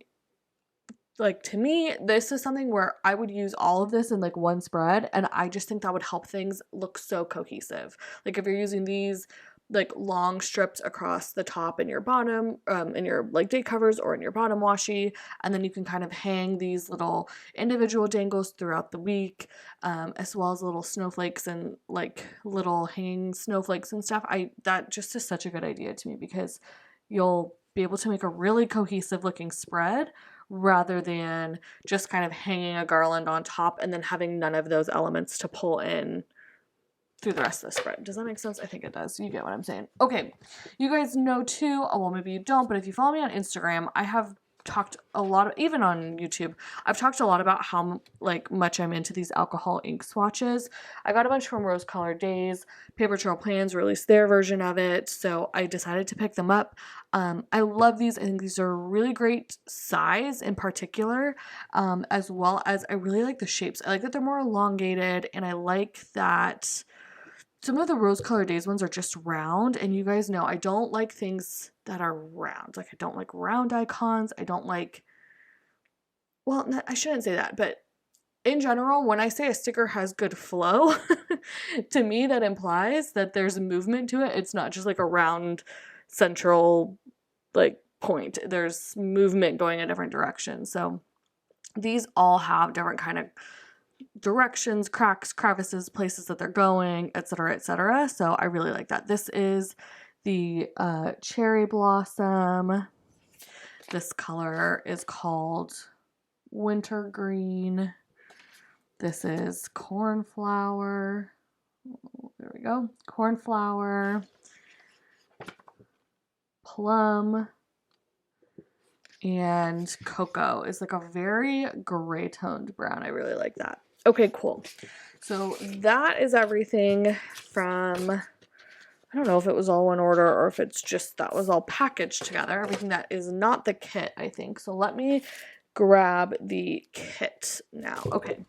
like, to me, this is something where I would use all of this in like one spread, and I just think that would help things look so cohesive. Like if you're using these like long strips across the top and your bottom, in your like date covers or in your bottom washi, and then you can kind of hang these little individual dangles throughout the week, as well as little snowflakes and like little hanging snowflakes and stuff. That just is such a good idea to me, because you'll be able to make a really cohesive looking spread rather than just kind of hanging a garland on top and then having none of those elements to pull in through the rest of the spread. Does that make sense? I think it does. You get what I'm saying. Okay, you guys know too, well, maybe you don't, but if you follow me on Instagram, I have talked a lot, even on YouTube, I've talked a lot about how like much I'm into these alcohol ink swatches. I got a bunch from Rose Colored Days. Paper Trail Plans released their version of it, so I decided to pick them up. I love these. I think these are a really great size in particular, as well as I really like the shapes. I like that they're more elongated, and I like that some of the Rose Colored Days ones are just round, and you guys know I don't like things that are round. Like I don't like round icons. I don't like, well, I shouldn't say that, but in general, when I say a sticker has good flow, to me that implies that there's movement to it. It's not just like a round central like point. There's movement going in different directions. So these all have different kind of directions, cracks, crevices, places that they're going, etc., etc. So I really like that. This is the cherry blossom. This color is called winter green. This is cornflower. There we go. Cornflower, plum, and cocoa is like a very gray toned brown. I really like that. Okay, cool. So that is everything from, I don't know if it was all one order or if it's just that was all packaged together. Everything that is not the kit, I think. So let me grab the kit now. Okay.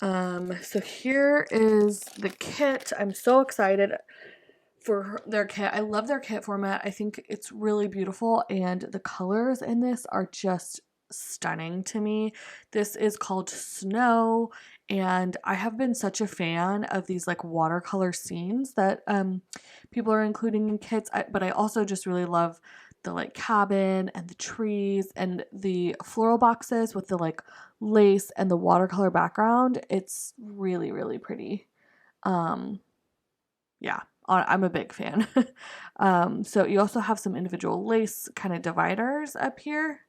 So here is the kit. I'm so excited for their kit. I love their kit format. I think it's really beautiful, and the colors in this are just stunning to me. This is called Snow, and I have been such a fan of these like watercolor scenes that people are including in kits, but I also just really love the like cabin and the trees and the floral boxes with the like lace and the watercolor background. It's really, really pretty. Yeah, I'm a big fan. So you also have some individual lace kind of dividers up here,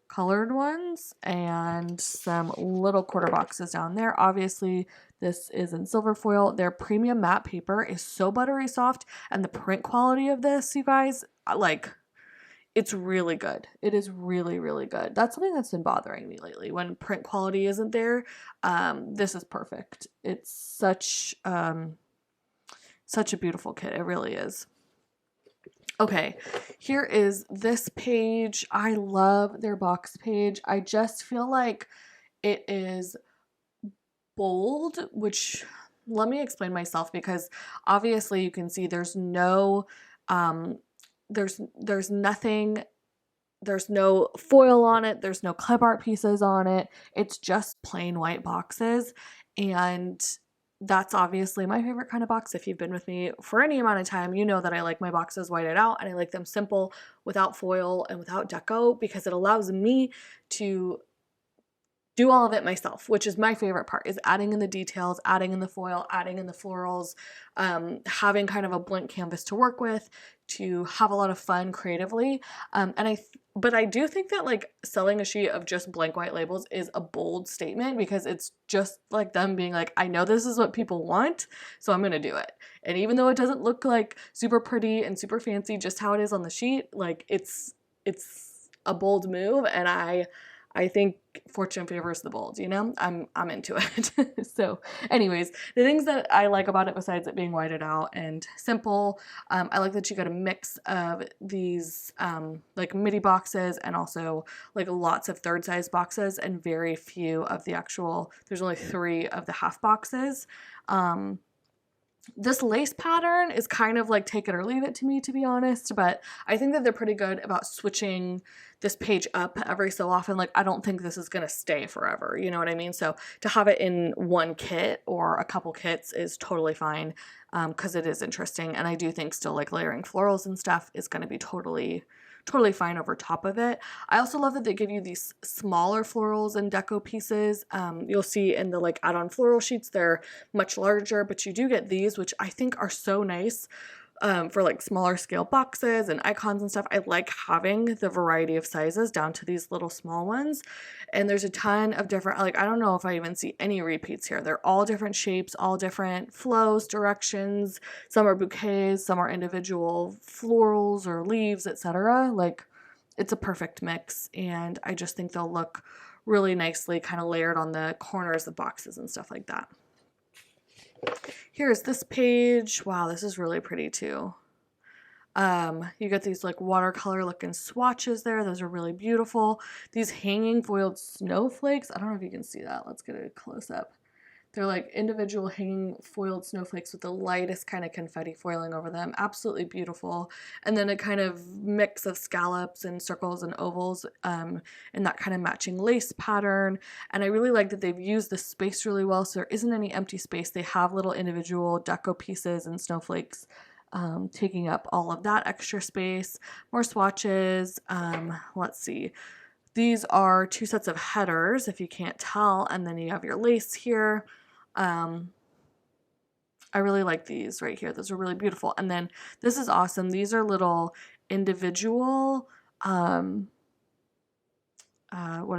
colored ones, and some little quarter boxes down there. Obviously, this is in silver foil. Their premium matte paper is so buttery soft, and the print quality of this, you guys, like, it's really good. It is really, really good. That's something that's been bothering me lately. When print quality isn't there, this is perfect. It's such a beautiful kit. It really is. Okay, here is this page. I love their box page. I just feel like it is bold, which, let me explain myself, because obviously you can see there's no there's nothing, there's no foil on it, there's no clip art pieces on it. It's just plain white boxes, and that's obviously my favorite kind of box. If you've been with me for any amount of time, you know that I like my boxes whited out, and I like them simple, without foil and without deco, because it allows me to do all of it myself, which is my favorite part, is adding in the details, adding in the foil, adding in the florals, having kind of a blank canvas to work with, to have a lot of fun creatively. But I do think that like selling a sheet of just blank white labels is a bold statement, because it's just like them being like, I know this is what people want, so I'm gonna do it. And even though it doesn't look like super pretty and super fancy, just how it is on the sheet, like it's a bold move, and I think fortune favors the bold, you know? I'm into it. So anyways, the things that I like about it, besides it being whited out and simple, I like that you get a mix of these like midi boxes, and also like lots of third size boxes, and very few of the actual, there's only 3 of the half boxes. This lace pattern is kind of like take it or leave it to me, to be honest, but I think that they're pretty good about switching this page up every so often. Like, I don't think this is going to stay forever, you know what I mean? So to have it in one kit or a couple kits is totally fine, because it is interesting, and I do think still like layering florals and stuff is going to be totally fine over top of it. I also love that they give you these smaller florals and deco pieces. You'll see in the like add-on floral sheets, they're much larger, but you do get these, which I think are so nice for like smaller scale boxes and icons and stuff. I like having the variety of sizes down to these little small ones. And there's a ton of different, like, I don't know if I even see any repeats here. They're all different shapes, all different flows, directions. Some are bouquets, some are individual florals or leaves, etc. Like, it's a perfect mix, and I just think they'll look really nicely kind of layered on the corners of boxes and stuff like that. Here's this page. Wow, this is really pretty too. You get these like watercolor looking swatches there. Those are really beautiful. These hanging foiled snowflakes. I don't know if you can see that. Let's get a close up. They're like individual hanging foiled snowflakes with the lightest kind of confetti foiling over them. Absolutely beautiful. And then a kind of mix of scallops and circles and ovals in that kind of matching lace pattern. And I really like that they've used the space really well, so there isn't any empty space. They have little individual deco pieces and snowflakes taking up all of that extra space. More swatches. Let's see. These are 2 sets of headers, if you can't tell, and then you have your lace here. I really like these right here. Those are really beautiful. And then this is awesome. These are little individual, what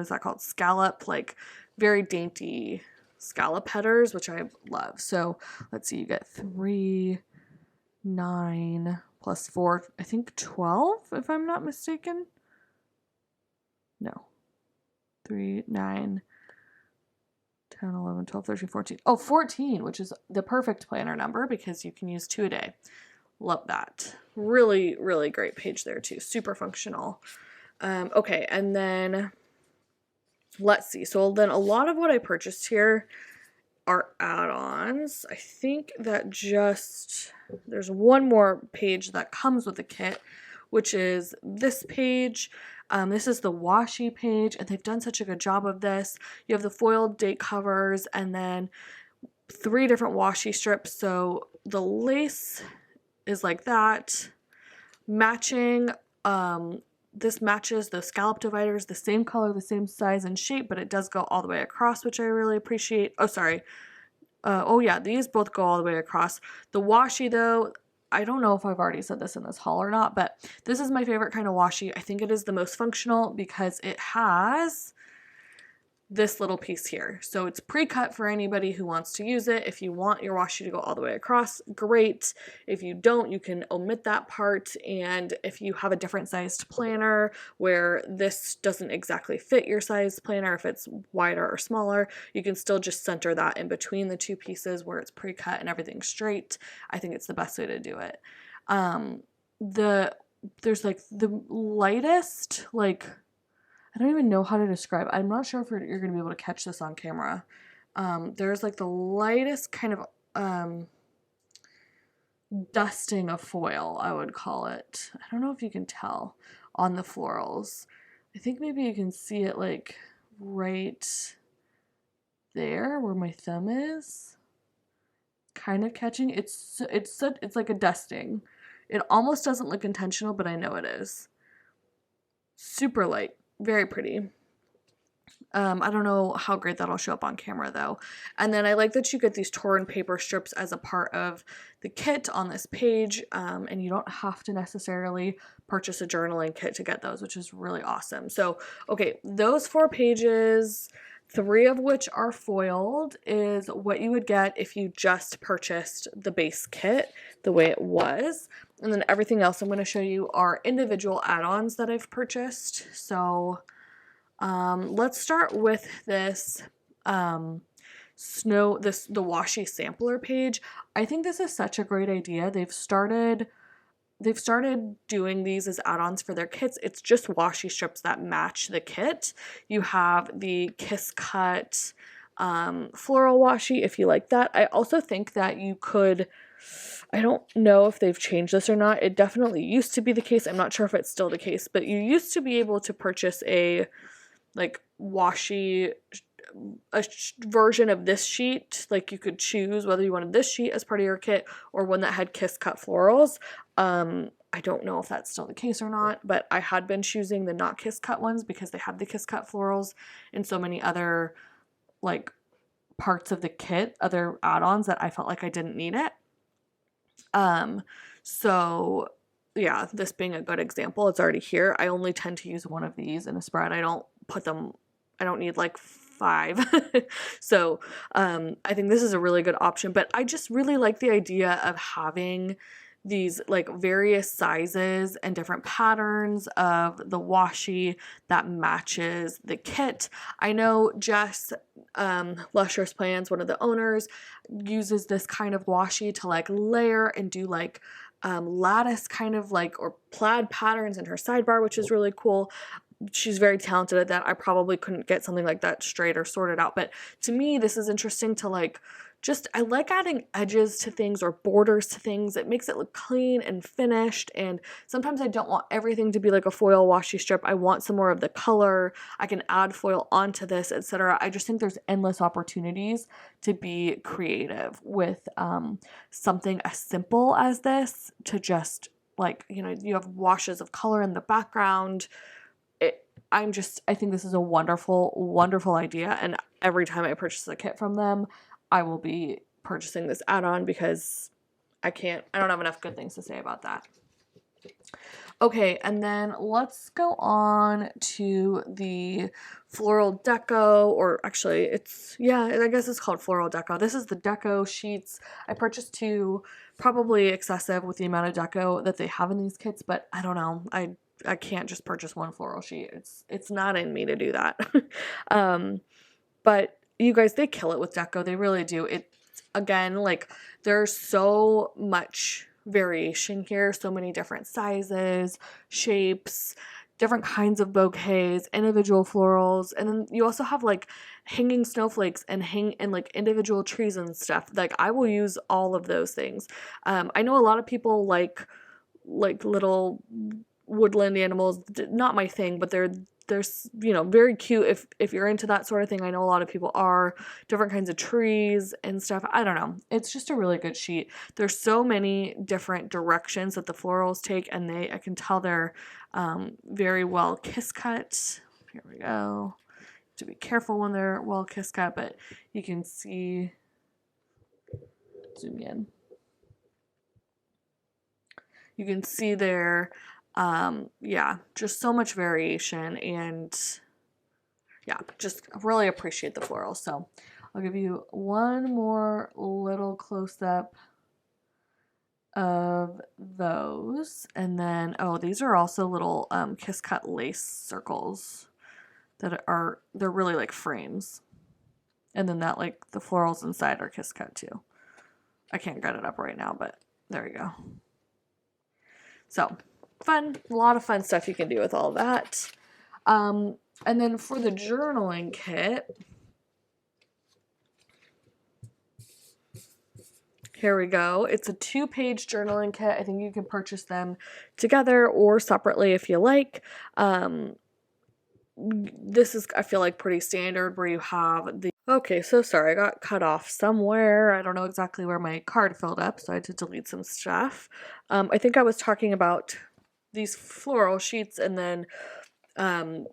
is that called? Scallop, like very dainty scallop headers, which I love. So let's see, you get 3, 9 plus 4, I think 12, if I'm not mistaken. No. 3, 9, 10, 11, 12, 13, 14. Oh, 14, which is the perfect planner number because you can use 2 a day. Love that. Really, really great page there too. Super functional. Okay, and then let's see. So then a lot of what I purchased here are add-ons. I think that there's one more page that comes with the kit, which is this page. This is the washi page, and they've done such a good job of this. You have the foiled date covers and then 3 different washi strips. So the lace is like that. Matching, this matches the scallop dividers, the same color, the same size and shape, but it does go all the way across, which I really appreciate. Oh, sorry. Oh yeah, these both go all the way across. The washi though, I don't know if I've already said this in this haul or not, but this is my favorite kind of washi. I think it is the most functional because it has this little piece here. So it's pre-cut for anybody who wants to use it. If you want your washi to go all the way across, great. If you don't, you can omit that part. And if you have a different sized planner where this doesn't exactly fit your size planner, if it's wider or smaller, you can still just center that in between the 2 pieces where it's pre-cut and everything's straight. I think it's the best way to do it. There's like the lightest, like, I don't even know how to describe. I'm not sure if you're going to be able to catch this on camera. There's like the lightest kind of dusting of foil, I would call it. I don't know if you can tell on the florals. I think maybe you can see it like right there where my thumb is. Kind of catching. It's like a dusting. It almost doesn't look intentional, but I know it is. Super light. Very pretty. I don't know how great that'll show up on camera though. And then I like that you get these torn paper strips as a part of the kit on this page, and you don't have to necessarily purchase a journaling kit to get those, which is really awesome. So, okay, those 4 pages, 3 of which are foiled, is what you would get if you just purchased the base kit the way it was. And then everything else I'm going to show you are individual add-ons that I've purchased. So let's start with this the washi sampler page. I think this is such a great idea. They've started doing these as add-ons for their kits. It's just washi strips that match the kit. You have the Kiss Cut floral washi if you like that. I also think that you could, I don't know if they've changed this or not. It definitely used to be the case. I'm not sure if it's still the case, but you used to be able to purchase a like washi version of this sheet. Like you could choose whether you wanted this sheet as part of your kit or one that had Kiss Cut florals. I don't know if that's still the case or not, but I had been choosing the not Kiss Cut ones because they had the Kiss Cut florals and so many other like parts of the kit, other add-ons that I felt like I didn't need it. So yeah, this being a good example, it's already here. I only tend to use one of these in a spread. I don't need like 5. So, I think this is a really good option, but I just really like the idea of having these like various sizes and different patterns of the washi that matches the kit. I know Jess, Lustrous Plans, one of the owners, uses this kind of washi to like layer and do like lattice kind of like or plaid patterns in her sidebar, which is really cool. She's very talented at that. I probably couldn't get something like that straight or sorted out, but to me this is interesting to like I like adding edges to things or borders to things. It makes it look clean and finished, and sometimes I don't want everything to be like a foil washi strip. I want some more of the color. I can add foil onto this, etc. I just think there's endless opportunities to be creative with something as simple as this to just like, you know, you have washes of color in the background. I think this is a wonderful, wonderful idea, and every time I purchase a kit from them, I will be purchasing this add-on because I don't have enough good things to say about that. Okay, and then let's go on to the floral deco, or actually it's, yeah, I guess it's called floral deco. This is the deco sheets. I purchased two, probably excessive with the amount of deco that they have in these kits, but I don't know. I can't just purchase one floral sheet. It's not in me to do that. But you guys, they kill it with deco. They really do. It, again, like, there's so much variation here, so many different sizes, shapes, different kinds of bouquets, individual florals, and then you also have like hanging snowflakes and like individual trees and stuff. Like, I will use all of those things. I know a lot of people like little woodland animals. Not my thing, but they're very cute if you're into that sort of thing. I know a lot of people are. Different kinds of trees and stuff. I don't know. It's just a really good sheet. There's so many different directions that the florals take, and I can tell they're very well kiss cut. Here we go. To be careful when they're well kiss cut, but you can see, zoom in. You can see there, yeah, just so much variation, and yeah, just really appreciate the florals. So I'll give you one more little close-up of those, and then, oh, these are also little kiss cut lace circles they're really like frames, and then that, like, the florals inside are kiss cut too. I can't get it up right now, but there you go. So fun, a lot of fun stuff you can do with all that. And then for the journaling kit, here we go. It's a 2-page journaling kit. I think you can purchase them together or separately if you like. This is, I feel like, pretty standard, where you have the, okay, so sorry, I got cut off somewhere. I don't know exactly where my card filled up, so I had to delete some stuff. I think I was talking about these floral sheets, and then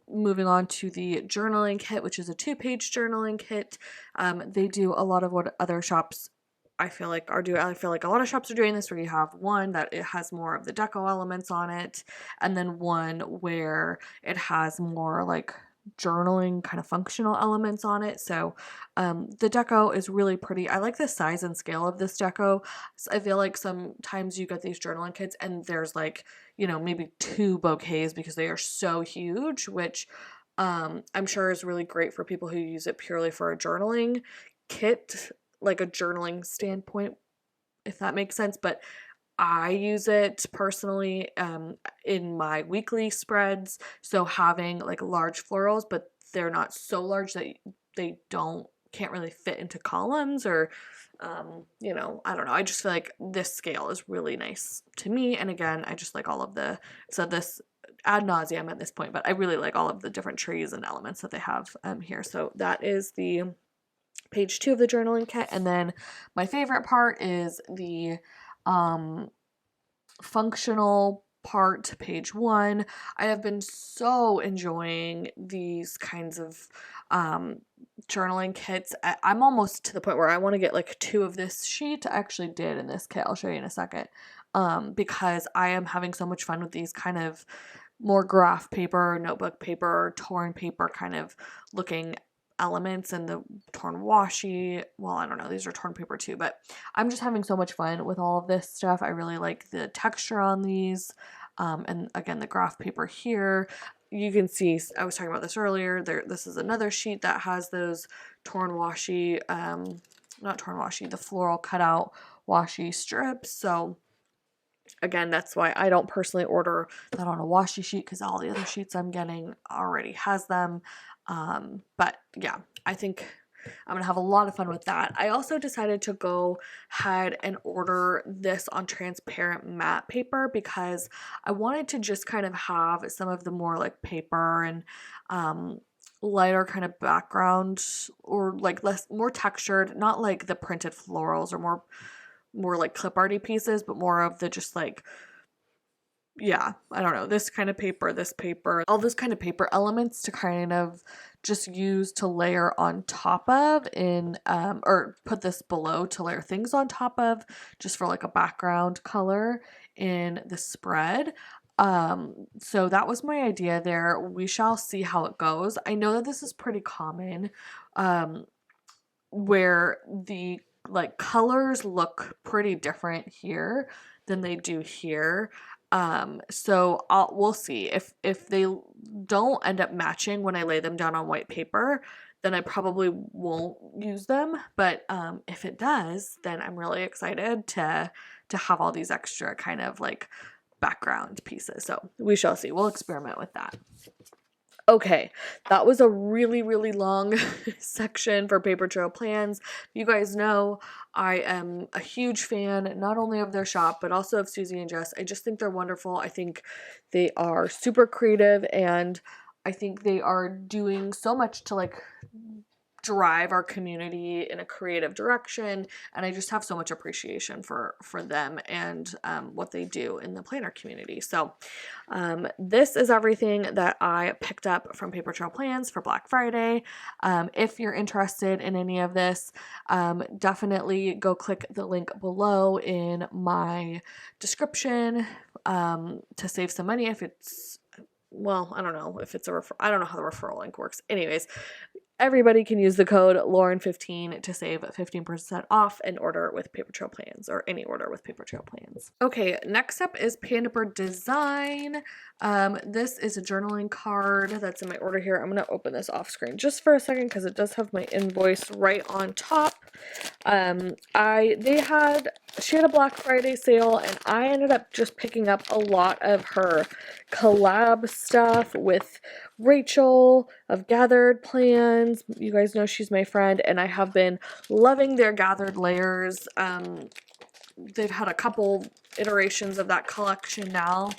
moving on to the journaling kit, which is a 2-page journaling kit. They do a lot of what other shops, I feel like, are doing. I feel like a lot of shops are doing this, where you have one that it has more of the deco elements on it, and then one where it has more like journaling kind of functional elements on it. So the deco is really pretty. I like the size and scale of this deco. I feel like sometimes you get these journaling kits and there's like, maybe 2 bouquets because they are so huge, which I'm sure is really great for people who use it purely for a journaling kit, like a journaling standpoint, if that makes sense. But I use it personally in my weekly spreads, so having like large florals, but they're not so large that they can't really fit into columns, or I don't know. I just feel like this scale is really nice to me, and again, I just like all of the, so this ad nauseum at this point, but I really like all of the different trees and elements that they have here. So that is the page 2 of the journaling kit. And then my favorite part is the functional part, page 1. I have been so enjoying these kinds of journaling kits. I'm almost to the point where I want to get like 2 of this sheet. I actually did in this kit. I'll show you in a second. Because I am having so much fun with these kind of more graph paper, notebook paper, torn paper kind of looking elements, and the torn washi. Well, I don't know, these are torn paper too, but I'm just having so much fun with all of this stuff. I really like the texture on these, and again, the graph paper here. You can see, I was talking about this earlier, this is another sheet that has those torn washi, not torn washi, the floral cutout washi strips. So again, that's why I don't personally order that on a washi sheet, because all the other sheets I'm getting already has them. But yeah, I think I'm gonna have a lot of fun with that. I also decided to go ahead and order this on transparent matte paper, because I wanted to just kind of have some of the more like paper and lighter kind of background, or like more textured, not like the printed florals, or more like clip arty pieces, but more of the just like, yeah, I don't know, this kind of paper, this paper, all those kind of paper elements to kind of just use to layer on top of or put this below to layer things on top of, just for like a background color in the spread. So that was my idea there. We shall see how it goes. I know that this is pretty common, where the like colors look pretty different here than they do here. So we'll see if they don't end up matching when I lay them down on white paper, then I probably won't use them. But if it does, then I'm really excited to have all these extra kind of like background pieces. So we shall see. We'll experiment with that. Okay, that was a really, really long section for Paper Trail Plans. You guys know I am a huge fan, not only of their shop, but also of Susie and Jess. I just think they're wonderful. I think they are super creative, and I think they are doing so much to like drive our community in a creative direction, and I just have so much appreciation for them and what they do in the planner community. So this is everything that I picked up from Paper Trail Plans for Black Friday. If you're interested in any of this, definitely go click the link below in my description to save some money. If it's, well, I don't know if it's a I don't know how the referral link works. Anyways, everybody can use the code Lauren15 to save 15% off an order with Paper Trail Plans, or any order with Paper Trail Plans. Okay, next up is Pandabird Design. This is a journaling card that's in my order here. I'm going to open this off screen just for a second because it does have my invoice right on top. She had a Black Friday sale, and I ended up just picking up a lot of her collab stuff with Rachel of Gathered Plans. You guys know she's my friend, and I have been loving their gathered layers. They've had a couple iterations of that collection now,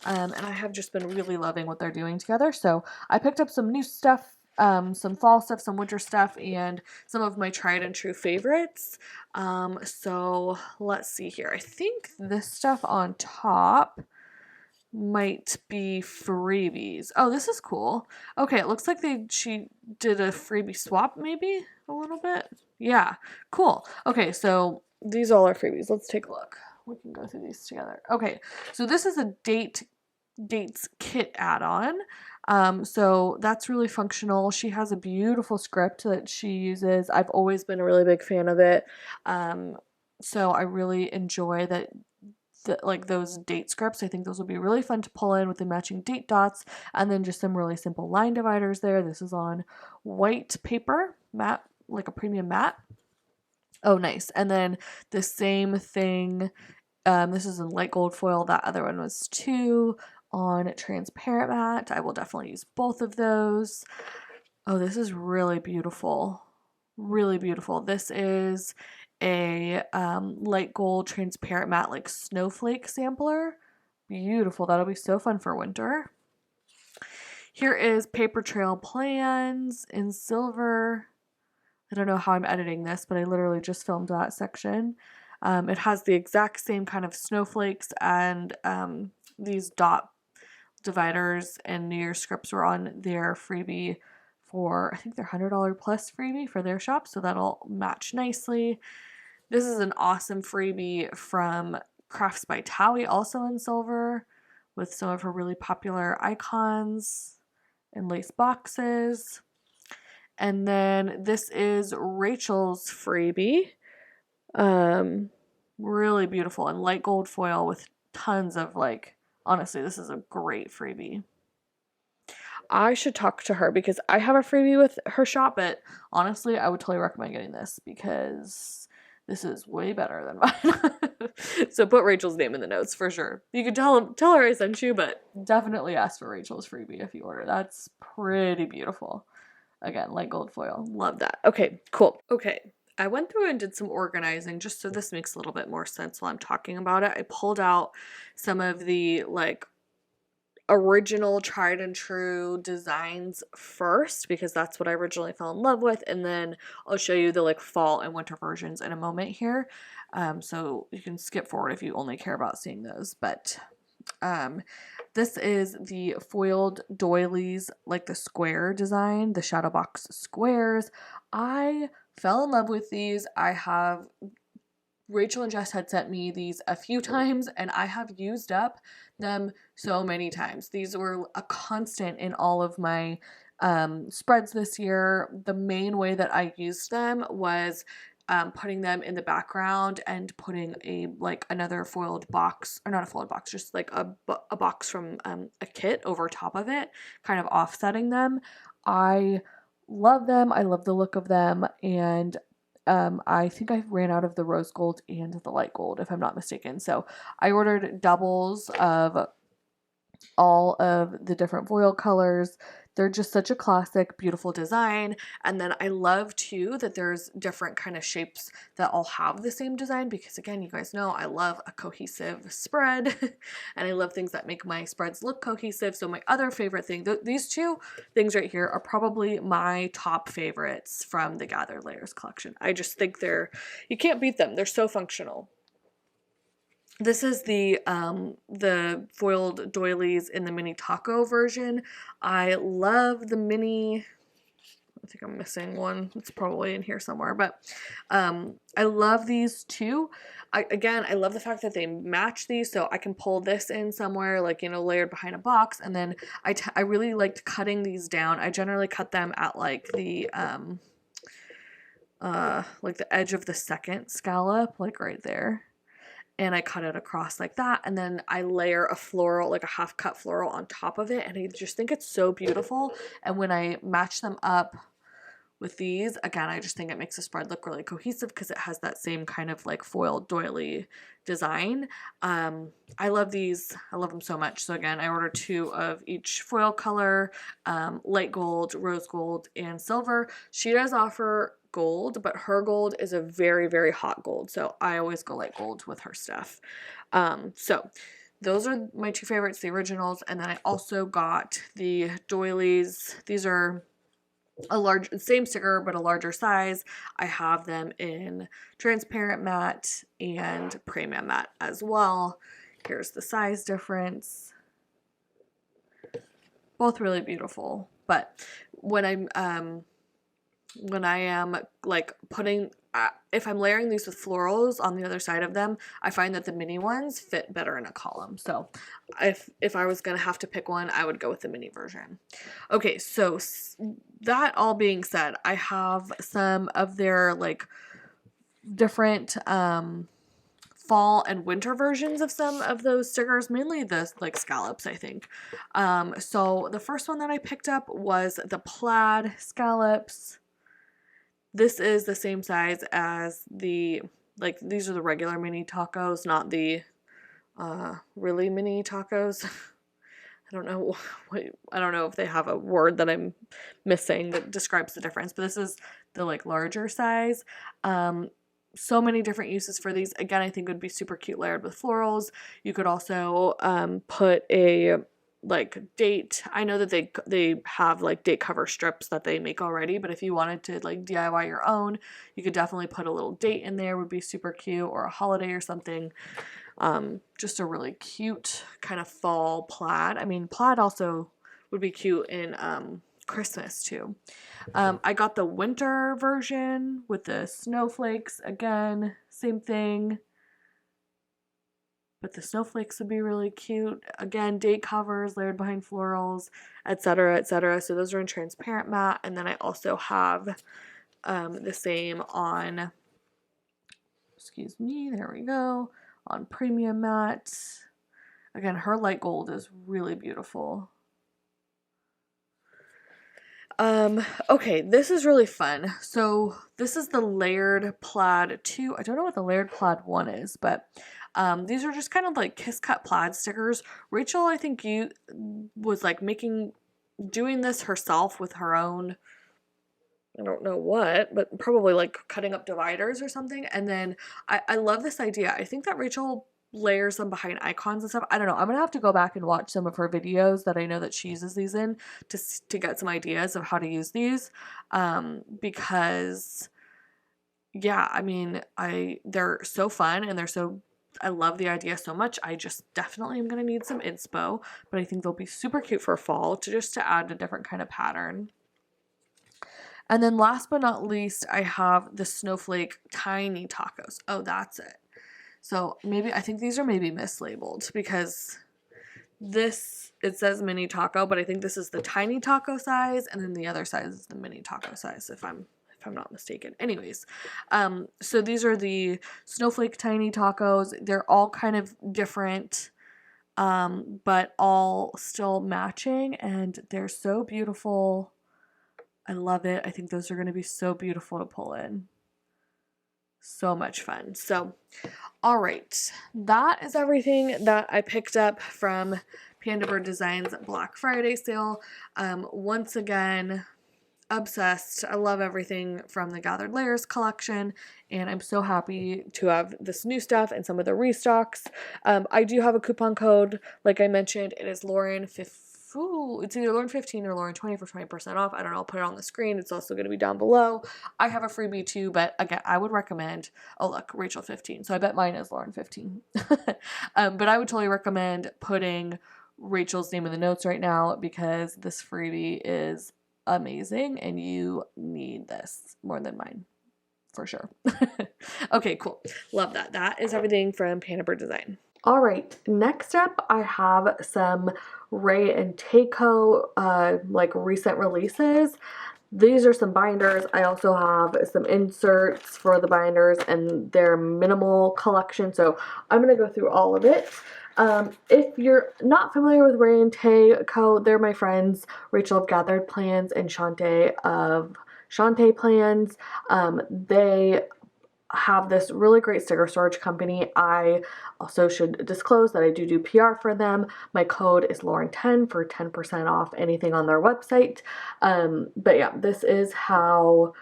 and I have just been really loving what they're doing together. So I picked up some new stuff, some fall stuff, some winter stuff, and some of my tried and true favorites. So let's see here. I think this stuff on top might be freebies. Oh, this is cool. Okay, it looks like she did a freebie swap, maybe a little bit. Yeah, cool. Okay, so these all are freebies. Let's take a look. We can go through these together. Okay, so this is a dates kit add-on. So that's really functional. She has a beautiful script that she uses. I've always been a really big fan of it. So I really enjoy that. Like those date scripts. I think those will be really fun to pull in with the matching date dots, and then just some really simple line dividers there. This is on white paper, matte, like a premium matte. Oh, nice. And then the same thing, this is in light gold foil. That other one was too, on transparent matte. I will definitely use both of those. Oh, this is really beautiful. Really beautiful. This is a light gold transparent matte like snowflake sampler. Beautiful. That'll be so fun for winter. Here is Paper Trail Plans in silver. I don't know how I'm editing this, but I literally just filmed that section. It has the exact same kind of snowflakes, and these dot dividers and New Year's scripts were on their freebie for, I think, their $100 plus freebie for their shop, so that'll match nicely. This is an awesome freebie from Crafts by Thaowie, also in silver, with some of her really popular icons and lace boxes. And then this is Rachel's freebie. Really beautiful in light gold foil with tons of, like, honestly, this is a great freebie. I should talk to her because I have a freebie with her shop, but honestly, I would totally recommend getting this because this is way better than mine. So put Rachel's name in the notes for sure. You could tell her I sent you, but definitely ask for Rachel's freebie if you order. That's pretty beautiful. Again, light gold foil. Love that. Okay, cool. Okay, I went through and did some organizing just so this makes a little bit more sense while I'm talking about it. I pulled out some of the like original tried and true designs first because that's what I originally fell in love with, and then I'll show you the like fall and winter versions in a moment here, so you can skip forward if you only care about seeing those. But this is the foiled doilies, like the square design, the shadow box squares. I fell in love with these. I have Rachel and Jess had sent me these a few times, and I have used up them so many times. These were a constant in all of my spreads this year. The main way that I used them was putting them in the background and putting another foiled box, or not a foiled box, just like a box from a kit over top of it, kind of offsetting them. I love them. I love the look of them, and I think I ran out of the rose gold and the light gold, if I'm not mistaken. So I ordered doubles of all of the different foil colors. They're just such a classic, beautiful design. And then I love too that there's different kind of shapes that all have the same design, because again, you guys know I love a cohesive spread and I love things that make my spreads look cohesive. So my other favorite thing, these two things right here are probably my top favorites from the Gathered Layers collection. I just think you can't beat them. They're so functional. This is the foiled doilies in the mini taco version. I love the mini, I think I'm missing one. It's probably in here somewhere, but I love these too. I love the fact that they match these, so I can pull this in somewhere, like, you know, layered behind a box. And then I really liked cutting these down. I generally cut them at like the edge of the second scallop, like right there. And I cut it across like that, and then I layer a floral, like a half cut floral on top of it, and I just think it's so beautiful. And when I match them up with these, again, I just think it makes the spread look really cohesive because it has that same kind of like foiled doily design. I love these. I love them so much. So again, I ordered 2 of each foil color, light gold, rose gold, and silver. She does offer gold, but her gold is a very, very hot gold, so I always go light gold with her stuff. So those are my 2 favorites, the originals. And then I also got the doilies. These are same sticker but a larger size. I have them in transparent matte and premium matte as well. Here's the size difference. Both really beautiful, but when I am like putting, if I'm layering these with florals on the other side of them, I find that the mini ones fit better in a column. So if I was going to have to pick one, I would go with the mini version. Okay, so that all being said, I have some of their like different fall and winter versions of some of those stickers, mainly the like scallops, I think. So the first one that I picked up was the plaid scallops. This is the same size as these are the regular mini tacos, not the really mini tacos. I don't know if they have a word that I'm missing that describes the difference, but this is the like larger size. So many different uses for these. Again, I think it would be super cute layered with florals. You could also put a like date. I know that they have like date cover strips that they make already, but if you wanted to like DIY your own, you could definitely put a little date in there. Would be super cute, or a holiday or something. Just a really cute kind of fall plaid. I mean, plaid also would be cute in Christmas too. I got the winter version with the snowflakes. Again, same thing, but the snowflakes would be really cute. Again, date covers layered behind florals, etc., etc. So those are in transparent matte. And then I also have the same on, excuse me, there we go, on premium matte. Again, her light gold is really beautiful. Okay, this is really fun. So this is the layered plaid 2. I don't know what the layered plaid 1 is, but these are just kind of like kiss cut plaid stickers. Rachel, I think was like doing this herself with her own, I don't know what, but probably like cutting up dividers or something. And then I love this idea. I think that Rachel layers them behind icons and stuff. I don't know. I'm gonna have to go back and watch some of her videos that I know that she uses these in to get some ideas of how to use these, because yeah, I mean, they're so fun and I love the idea so much. I just definitely am gonna need some inspo, but I think they'll be super cute for fall to add a different kind of pattern. And then last but not least, I have the Snowflake Tiny Tacos. Oh, that's it. So maybe, I think these are maybe mislabeled because this, it says mini taco, but I think this is the tiny taco size, and then the other size is the mini taco size, if I'm not mistaken. Anyways, so these are the Snowflake Tiny Tacos. They're all kind of different, but all still matching, and they're so beautiful. I love it. I think those are going to be so beautiful to pull in. So much fun. So, all right, that is everything that I picked up from Pandabird Design's Black Friday sale. Once again, obsessed. I love everything from the Gathered Layers collection, and I'm so happy to have this new stuff and some of the restocks. I do have a coupon code, like I mentioned. It is Lauren15. It's either Lauren15 or Lauren20 for 20% off. I don't know. I'll put it on the screen. It's also going to be down below. I have a freebie too, but again, I would recommend, oh look, Rachel15. So I bet mine is Lauren15. But I would totally recommend putting Rachel's name in the notes right now because this freebie is amazing and you need this more than mine for sure. Okay, cool. Love that. That is everything from Pandabird Design. All right, next up I have some Rae Tay Co like recent releases. These are some binders. I also have some inserts for the binders and their minimal collection, so I'm going to go through all of it. If you're not familiar with Rae Tay Co, they're my friends Rachel of Gathered Plans and Shantae of Shantae Plans. They have this really great sticker storage company. I also should disclose that I do PR for them. My code is Lauren10 for 10% off anything on their website. But yeah, this is how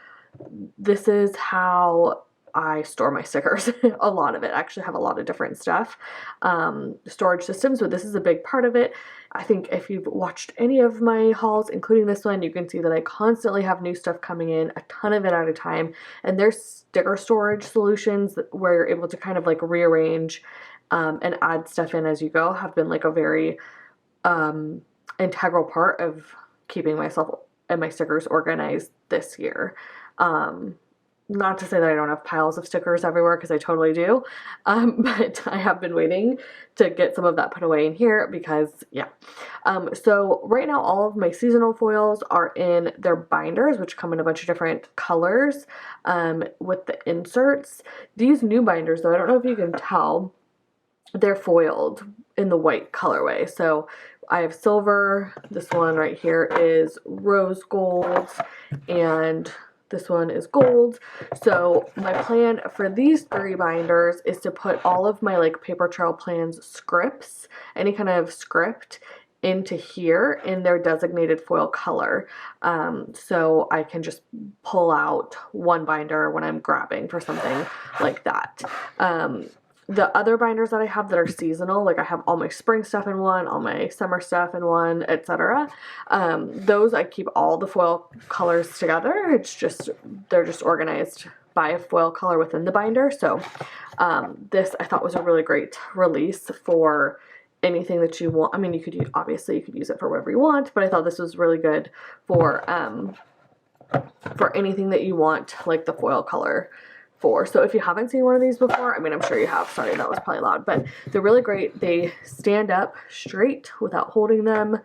I store my stickers. A lot of it. I actually have a lot of different stuff, storage systems, but this is a big part of it. I think if you've watched any of my hauls, including this one, you can see that I constantly have new stuff coming in, a ton of it at a time, and there's sticker storage solutions where you're able to kind of like rearrange and add stuff in as you go, have been like a very integral part of keeping myself and my stickers organized this year. Not to say that I don't have piles of stickers everywhere, because I totally do, but I have been waiting to get some of that put away in here because, yeah. So right now all of my seasonal foils are in their binders, which come in a bunch of different colors with the inserts. These new binders, though, I don't know if you can tell, they're foiled in the white colorway. So I have silver, this one right here is rose gold, and this one is gold. So my plan for these 3 binders is to put all of my like Paper Trail Plans scripts, any kind of script, into here in their designated foil color. So I can just pull out one binder when I'm grabbing for something like that. The other binders that I have that are seasonal, like I have all my spring stuff in one, all my summer stuff in one, etc. Those I keep all the foil colors together. It's just, they're just organized by a foil color within the binder. So this I thought was a really great release for anything that you want. I mean, you could use, obviously you could use it for whatever you want, but I thought this was really good for anything that you want, like the foil color for. So if you haven't seen one of these before, I mean, I'm sure you have. Sorry, that was probably loud, but they're really great. They stand up straight without holding them,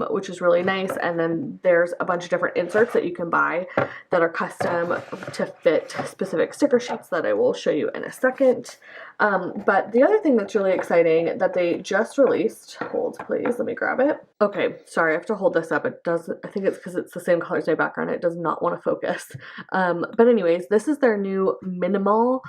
which is really nice. And then there's a bunch of different inserts that you can buy that are custom to fit specific sticker sheets that I will show you in a second. But the other thing that's really exciting that they just released, hold please, let me grab it. Okay, sorry, I have to hold this up. It doesn't, I think it's because it's the same color as my background. It does not want to focus. But anyways, this is their new minimal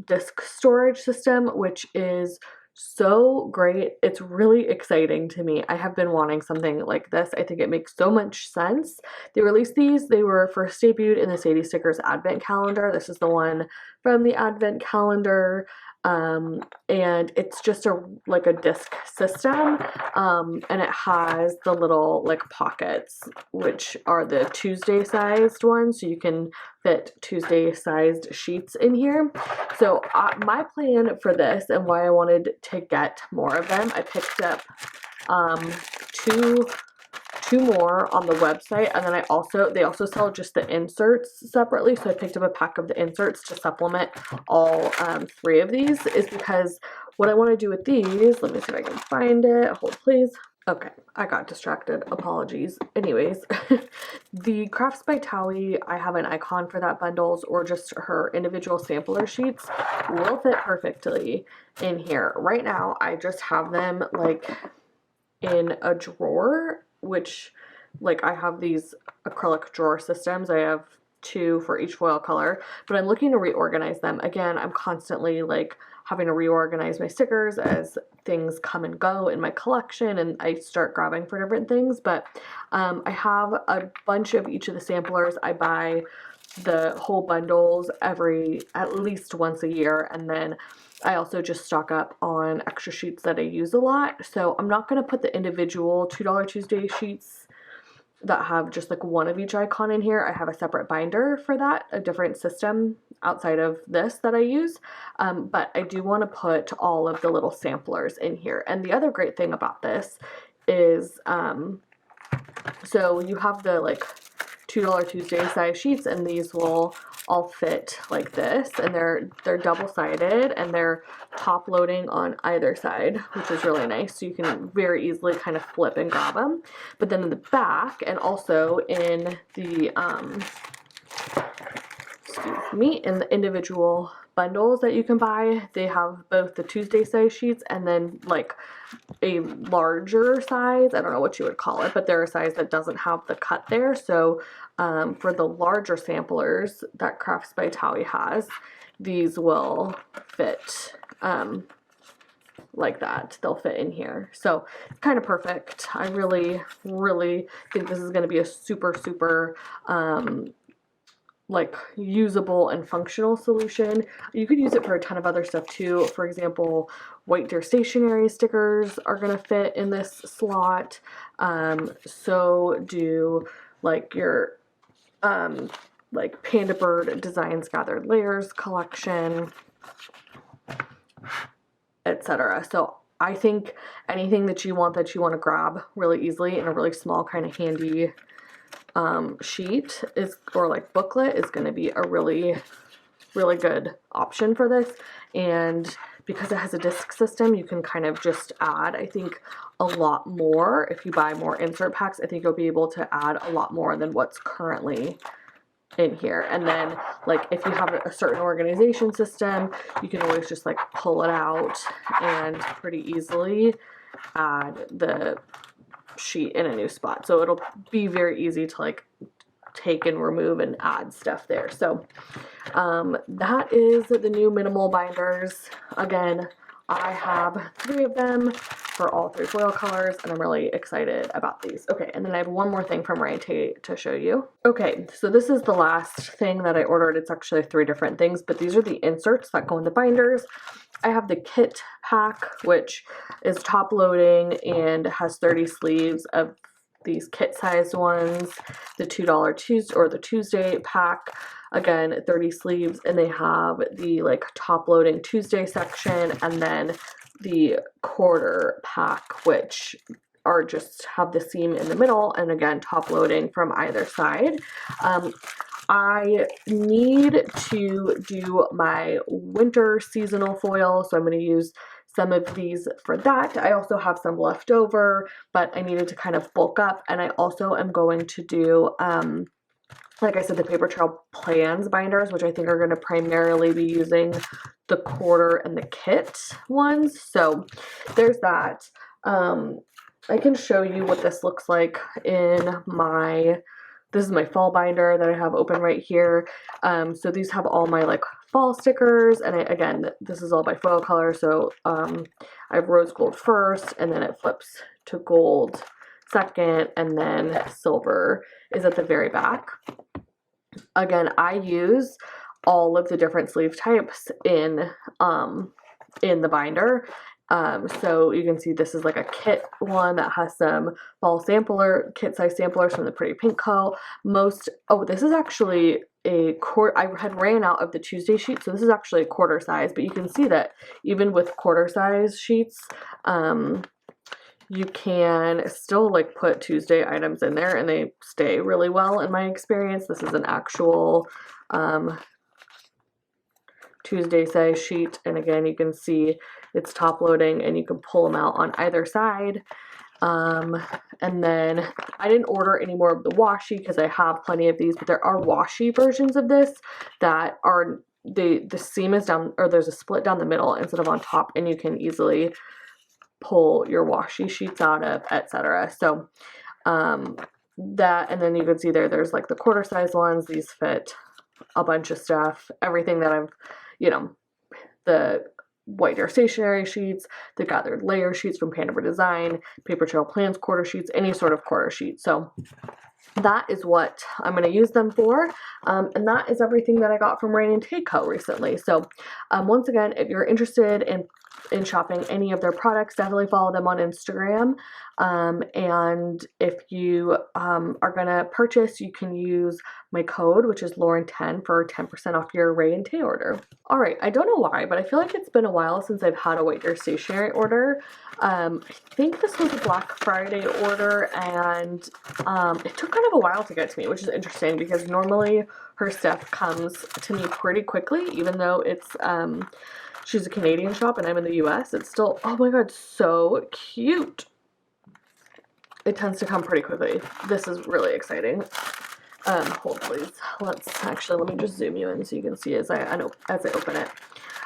disk storage system, which is so great. It's really exciting to me. I have been wanting something like this. I think it makes so much sense. They released these. They were first debuted in the Sadie Stickers Advent Calendar. This is the one from the Advent Calendar. And it's just like a disc system, and it has the little like pockets, which are the Tuesday sized ones, so you can fit Tuesday sized sheets in here. So my plan for this and why I wanted to get more of them, I picked up 2 more on the website, and then they also sell just the inserts separately, so I picked up a pack of the inserts to supplement all 3 of these, is because what I want to do with these, let me see if I can find it, hold please. Okay, I got distracted, apologies. Anyways, the Crafts by Thaowie, I have an icon for that bundles, or just her individual sampler sheets will fit perfectly in here. Right now, I just have them like in a drawer, which like I have these acrylic drawer systems. I have 2 for each foil color, but I'm looking to reorganize them. Again, I'm constantly like having to reorganize my stickers as things come and go in my collection and I start grabbing for different things, but I have a bunch of each of the samplers. I buy the whole bundles at least once a year, and then I also just stock up on extra sheets that I use a lot. So I'm not going to put the individual $2 Tuesday sheets that have just like one of each icon in here. I have a separate binder for that, a different system outside of this that I use, but I do want to put all of the little samplers in here. And the other great thing about this is so you have the like $2 Tuesday size sheets, and these will all fit like this, and they're double-sided, and they're top loading on either side, which is really nice, so you can very easily kind of flip and grab them. But then in the back, and also in the in the individual bundles that you can buy, they have both the Tuesday size sheets and then like a larger size, I don't know what you would call it, but they're a size that doesn't have the cut there. So for the larger samplers that Crafts by Thaowie has, these will fit like that. They'll fit in here. So it's kind of perfect. I really, really think this is going to be a super, super like usable and functional solution. You could use it for a ton of other stuff too. For example, White Deer Stationery stickers are gonna fit in this slot. So do like your like Pandabird Designs Gathered Layers collection, etc. So I think anything that you want to grab really easily in a really small kind of handy sheet or like booklet is going to be a really, really good option for this. And because it has a disc system, you can kind of just add, I think, a lot more. If you buy more insert packs, I think you'll be able to add a lot more than what's currently in here. And then like if you have a certain organization system, you can always just like pull it out and pretty easily add the sheet in a new spot. So it'll be very easy to like take and remove and add stuff there. So that is the new minimal binders. Again, I have 3 of them for all 3 foil colors, and I'm really excited about these. Okay, and then I have one more thing from Rae Tay to show you. Okay, so this is the last thing that I ordered. It's actually 3 different things, but these are the inserts that go in the binders. I have the kit pack, which is top loading and has 30 sleeves of these kit sized ones. The $2 Tuesday or the Tuesday pack, again 30 sleeves, and they have the like top loading Tuesday section, and then the quarter pack, which are just have the seam in the middle, and again top loading from either side. I need to do my winter seasonal foil, so I'm going to use some of these for that. I also have some left over, but I needed to kind of bulk up, and I also am going to do, like I said, the Paper Trail Plans binders, which I think are going to primarily be using the quarter and the kit ones. So there's that. I can show you what this looks like in my... This is my fall binder that I have open right here. So these have all my like fall stickers, and again, this is all by foil color. So I have rose gold first, and then it flips to gold second, and then silver is at the very back. Again, I use all of the different sleeve types in the binder. So you can see this is like a kit one that has some fall sampler, kit size samplers from the Pretty Pink Co. This is actually a quarter. I had ran out of the Tuesday sheet, so this is actually a quarter size, but you can see that even with quarter size sheets, you can still like put Tuesday items in there and they stay really well in my experience. This is an actual Tuesday size sheet, and again you can see it's top loading and you can pull them out on either side. And then I didn't order any more of the washi because I have plenty of these, but there are washi versions of this that are the seam is down, or there's a split down the middle instead of on top, and you can easily pull your washi sheets out of, etc. So that, and then you can see there's like the quarter size ones. These fit a bunch of stuff, everything that I've, you know, the white deer stationery sheets, the gathered layer sheets from Pandabird Design, paper trail plans quarter sheets, any sort of quarter sheet. So that is what I'm going to use them for. And that is everything that I got from Rae Tay Co recently. So once again, if you're interested in shopping any of their products, definitely follow them on Instagram. And if you are going to purchase, you can use my code, which is Lauren10 for 10% off your Rae Tay order. All right, I don't know why, but I feel like it's been a while since I've had a white deer stationery order. I think this was a Black Friday order, and it took kind of a while to get to me, which is interesting because normally her stuff comes to me pretty quickly, even though it's she's a Canadian shop and I'm in the US. It's still, oh my god, so cute. It tends to come pretty quickly. This is really exciting. Hold please. Let me just zoom you in so you can see as I open it.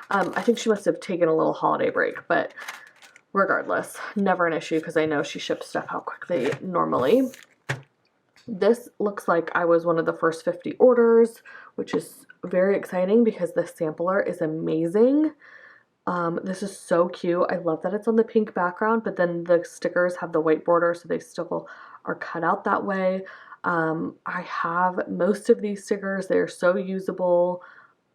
I think she must have taken a little holiday break, but regardless, never an issue because I know she ships stuff out quickly normally. This looks like I was one of the first 50 orders, which is very exciting because the sampler is amazing. This is so cute. I love that it's on the pink background, but then the stickers have the white border, so they still are cut out that way. I have most of these stickers. They're so usable.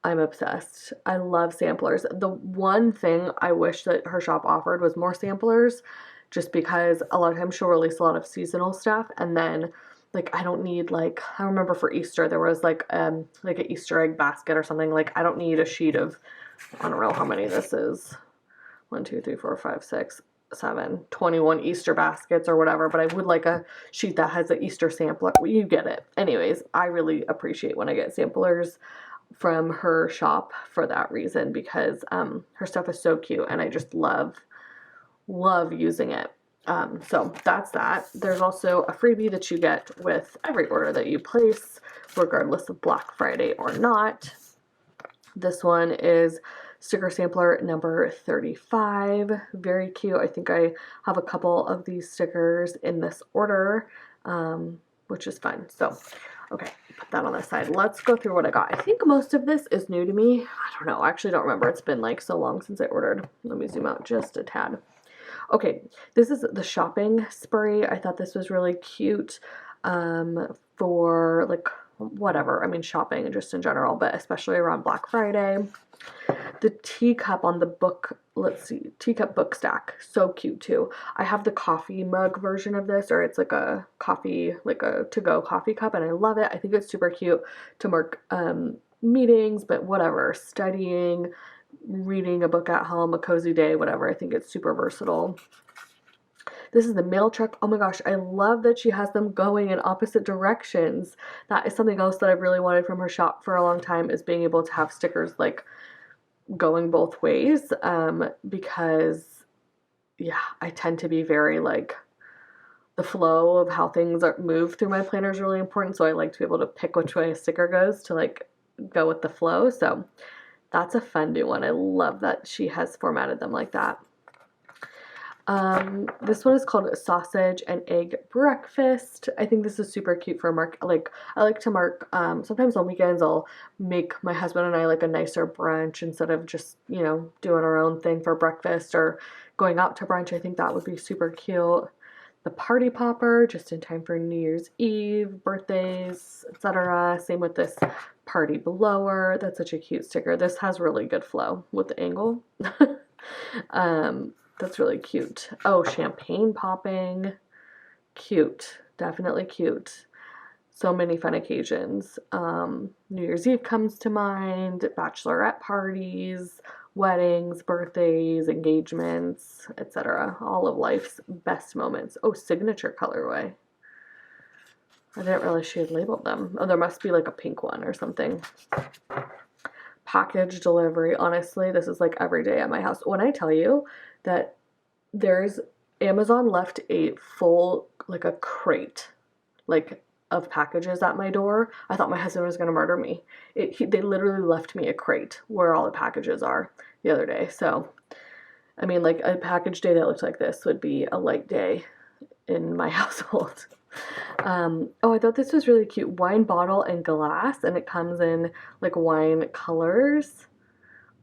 I'm obsessed. I love samplers. The one thing I wish that her shop offered was more samplers, just because a lot of times she'll release a lot of seasonal stuff, and then like I don't need, like, I remember for Easter there was like an Easter egg basket or something. Like I don't need a sheet of, I don't know how many this is, 1 2 3 4 5 6 7 21 Easter baskets or whatever, but I would like a sheet that has an Easter sampler. You get it. Anyways, I really appreciate when I get samplers from her shop for that reason, because her stuff is so cute and I just love using it. So that's that. There's also a freebie that you get with every order that you place, regardless of Black Friday or not. This one is sticker sampler number 35. Very cute. I think I have a couple of these stickers in this order, which is fun. So, okay, put that on the side. Let's go through what I got. I think most of this is new to me. I don't know. I actually don't remember. It's been like so long since I ordered. Let me zoom out just a tad. Okay, this is the shopping spree. I thought this was really cute for like whatever. I mean, shopping just in general, but especially around Black Friday. The teacup on the book, let's see, teacup book stack. So cute too. I have the coffee mug version of this, or it's like a coffee, like a to-go coffee cup, and I love it. I think it's super cute to mark meetings, but whatever, studying, reading a book at home, a cozy day, whatever. I think it's super versatile. This is the mail truck. Oh my gosh, I love that she has them going in opposite directions. That is something else that I've really wanted from her shop for a long time, is being able to have stickers like going both ways, because yeah, I tend to be very like, the flow of how things are move through my planner is really important, so I like to be able to pick which way a sticker goes to like go with the flow. So that's a fun new one. I love that she has formatted them like that. This one is called Sausage and Egg Breakfast. I think this is super cute for mark. Like I like to mark, sometimes on weekends I'll make my husband and I like a nicer brunch instead of just, you know, doing our own thing for breakfast or going out to brunch. I think that would be super cute. The party popper, just in time for New Year's Eve, birthdays, etc. Same with this party blower. That's such a cute sticker. This has really good flow with the angle. That's really cute. Oh, champagne popping. Cute. Definitely cute. so many fun occasions. New Year's Eve comes to mind, bachelorette parties, weddings, birthdays, engagements, etc. All of life's best moments. Oh, signature colorway. I didn't realize she had labeled them. Oh, there must be like a pink one or something. Package delivery. Honestly, this is like every day at my house. When I tell you that there's Amazon left a full, like a crate, like of packages at my door, I thought my husband was going to murder me. They literally left me a crate where all the packages are the other day. So, I mean, like a package day that looks like this would be a light day in my household. Oh, I thought this was really cute. Wine bottle and glass, and it comes in like wine colors.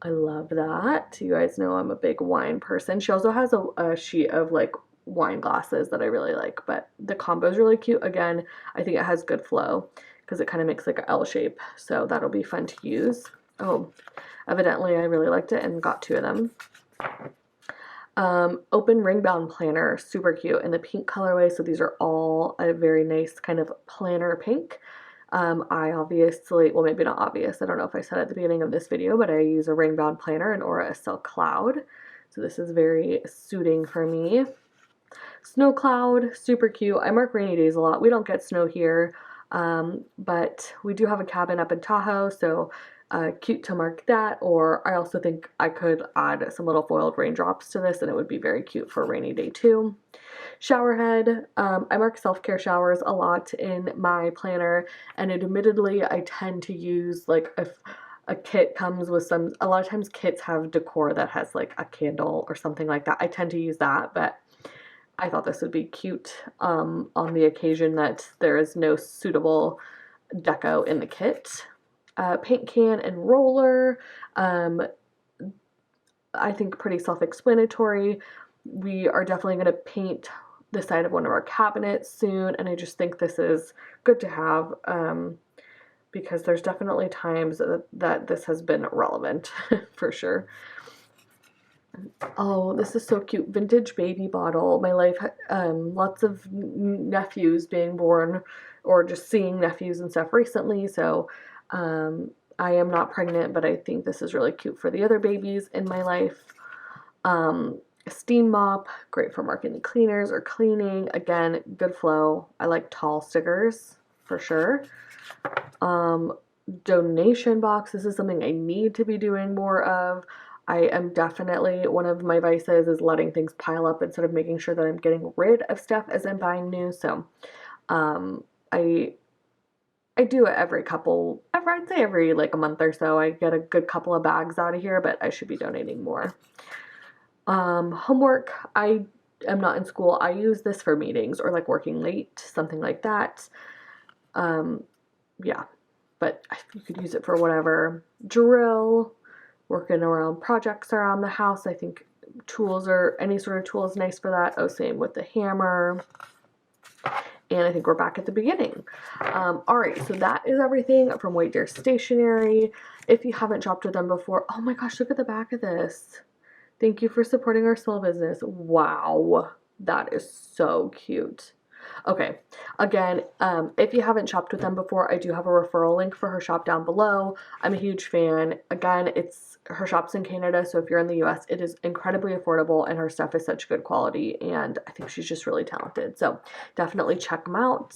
I love that. You guys know I'm a big wine person. She also has a sheet of like wine glasses that I really like, but the combo is really cute. Again, I think it has good flow because it kind of makes like an L shape, so that'll be fun to use. Oh, evidently I really liked it and got 2 of them. Open ring bound planner, super cute in the pink colorway. So these are all a very nice kind of planner pink. I obviously, well, maybe not obvious, I don't know if I said at the beginning of this video, but I use a ring bound planner in Aura Silk Cloud. So this is very suiting for me. Snow cloud, super cute. I mark rainy days a lot. We don't get snow here, but we do have a cabin up in Tahoe, so cute to mark that. Or I also think I could add some little foiled raindrops to this and it would be very cute for a rainy day too. Shower head. I mark self-care showers a lot in my planner, and admittedly I tend to use like if a kit comes with some, a lot of times kits have decor that has like a candle or something like that. I tend to use that, but I thought this would be cute on the occasion that there is no suitable deco in the kit. Paint can and roller. I think pretty self-explanatory. We are definitely going to paint the side of one of our cabinets soon, and I just think this is good to have because there's definitely times that this has been relevant for sure. Oh, this is so cute. Vintage baby bottle. My life, lots of nephews being born or just seeing nephews and stuff recently, so I am not pregnant, but I think this is really cute for the other babies in my life. Steam mop, great for marking the cleaners or cleaning. Again, good flow. I like tall stickers for sure. Donation box. This is something I need to be doing more of. I am definitely, one of my vices is letting things pile up instead of making sure that I'm getting rid of stuff as I'm buying new. So I do it I'd say every like a month or so. I get a good couple of bags out of here, but I should be donating more. Homework, I am not in school. I use this for meetings or like working late, something like that. Yeah, but you could use it for whatever. Drill, working around projects around the house. I think tools or any sort of tool is nice for that. Oh, same with the hammer. And I think we're back at the beginning. All right, so that is everything from White Deer Stationery. If you haven't shopped with them before, oh my gosh, look at the back of this. Thank you for supporting our small business. Wow, that is so cute. Okay, again, if you haven't shopped with them before, I do have a referral link for her shop down below. I'm a huge fan. Again, her shop's in Canada, so if you're in the US, it is incredibly affordable and her stuff is such good quality, and I think she's just really talented. So definitely check them out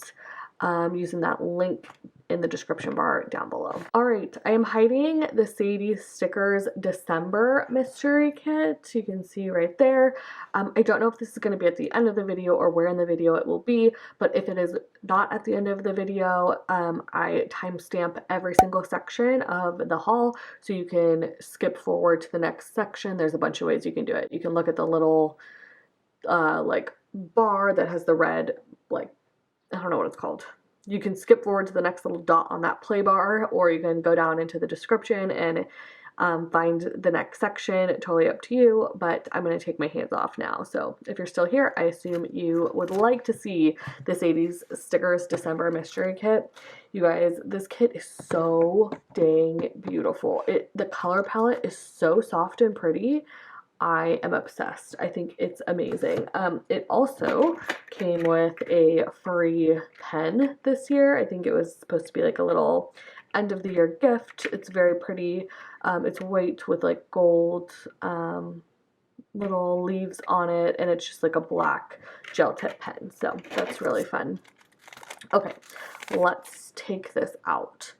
using that link in the description bar down below. All right, I am hiding the Sadie Stickers December mystery kit. You can see right there. I don't know if this is going to be at the end of the video or where in the video it will be, but if it is not at the end of the video, I timestamp every single section of the haul, so you can skip forward to the next section. There's a bunch of ways you can do it. You can look at the little like bar that has the red, like, I don't know what it's called. You can skip forward to the next little dot on that play bar, or you can go down into the description and find the next section. Totally up to you, but I'm going to take my hands off now. So if you're still here, I assume you would like to see the Sadie's Stickers December Mystery Kit. You guys, this kit is so dang beautiful. The color palette is so soft and pretty. I am obsessed. I think it's amazing. It also came with a free pen this year. I think it was supposed to be like a little end of the year gift. It's very pretty. It's white with like gold little leaves on it, and it's just like a black gel tip pen. So that's really fun. Okay, let's take this out.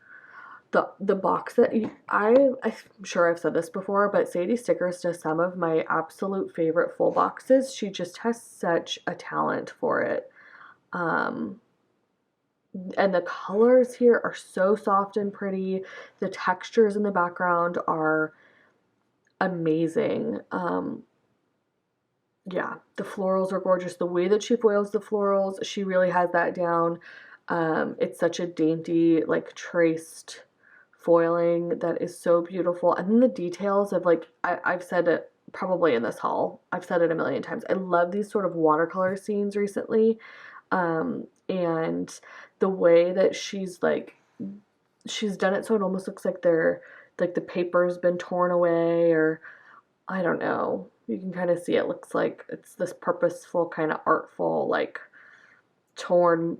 The box that I'm sure I've said this before, but Sadie Stickers does some of my absolute favorite full boxes. She just has such a talent for it. And the colors here are so soft and pretty. The textures in the background are amazing. Yeah, the florals are gorgeous. The way that she foils the florals, she really has that down. It's such a dainty, like traced foiling that is so beautiful. And then the details of like, I've said it probably in this haul, I've said it a million times. I love these sort of watercolor scenes recently. And the way that she's done it so it almost looks like like the paper's been torn away, or I don't know. You can kind of see it looks like it's this purposeful, kind of artful, like torn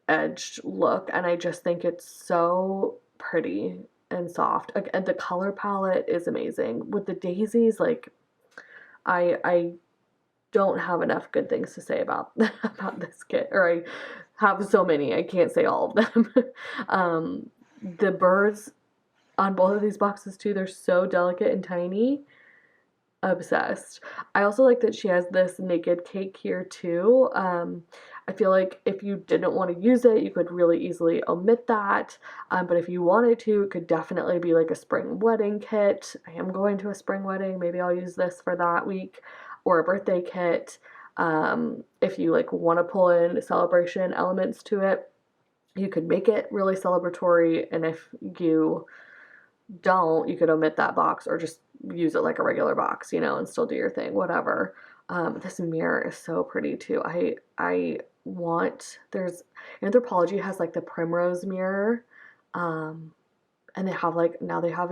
edged look. And I just think it's so pretty and soft. And the color palette is amazing. With the daisies, like I don't have enough good things to say about about this kit, or I have so many, I can't say all of them. The birds on both of these boxes too, they're so delicate and tiny. Obsessed. I also like that she has this naked cake here too. I feel like if you didn't want to use it, you could really easily omit that. But if you wanted to, it could definitely be like a spring wedding kit. I am going to a spring wedding. Maybe I'll use this for that week, or a birthday kit. If you like want to pull in celebration elements to it, you could make it really celebratory. And if you don't, you could omit that box or just use it like a regular box, you know, and still do your thing, whatever. This mirror is so pretty too. I want, there's, Anthropologie has like the primrose mirror, and they have like, now they have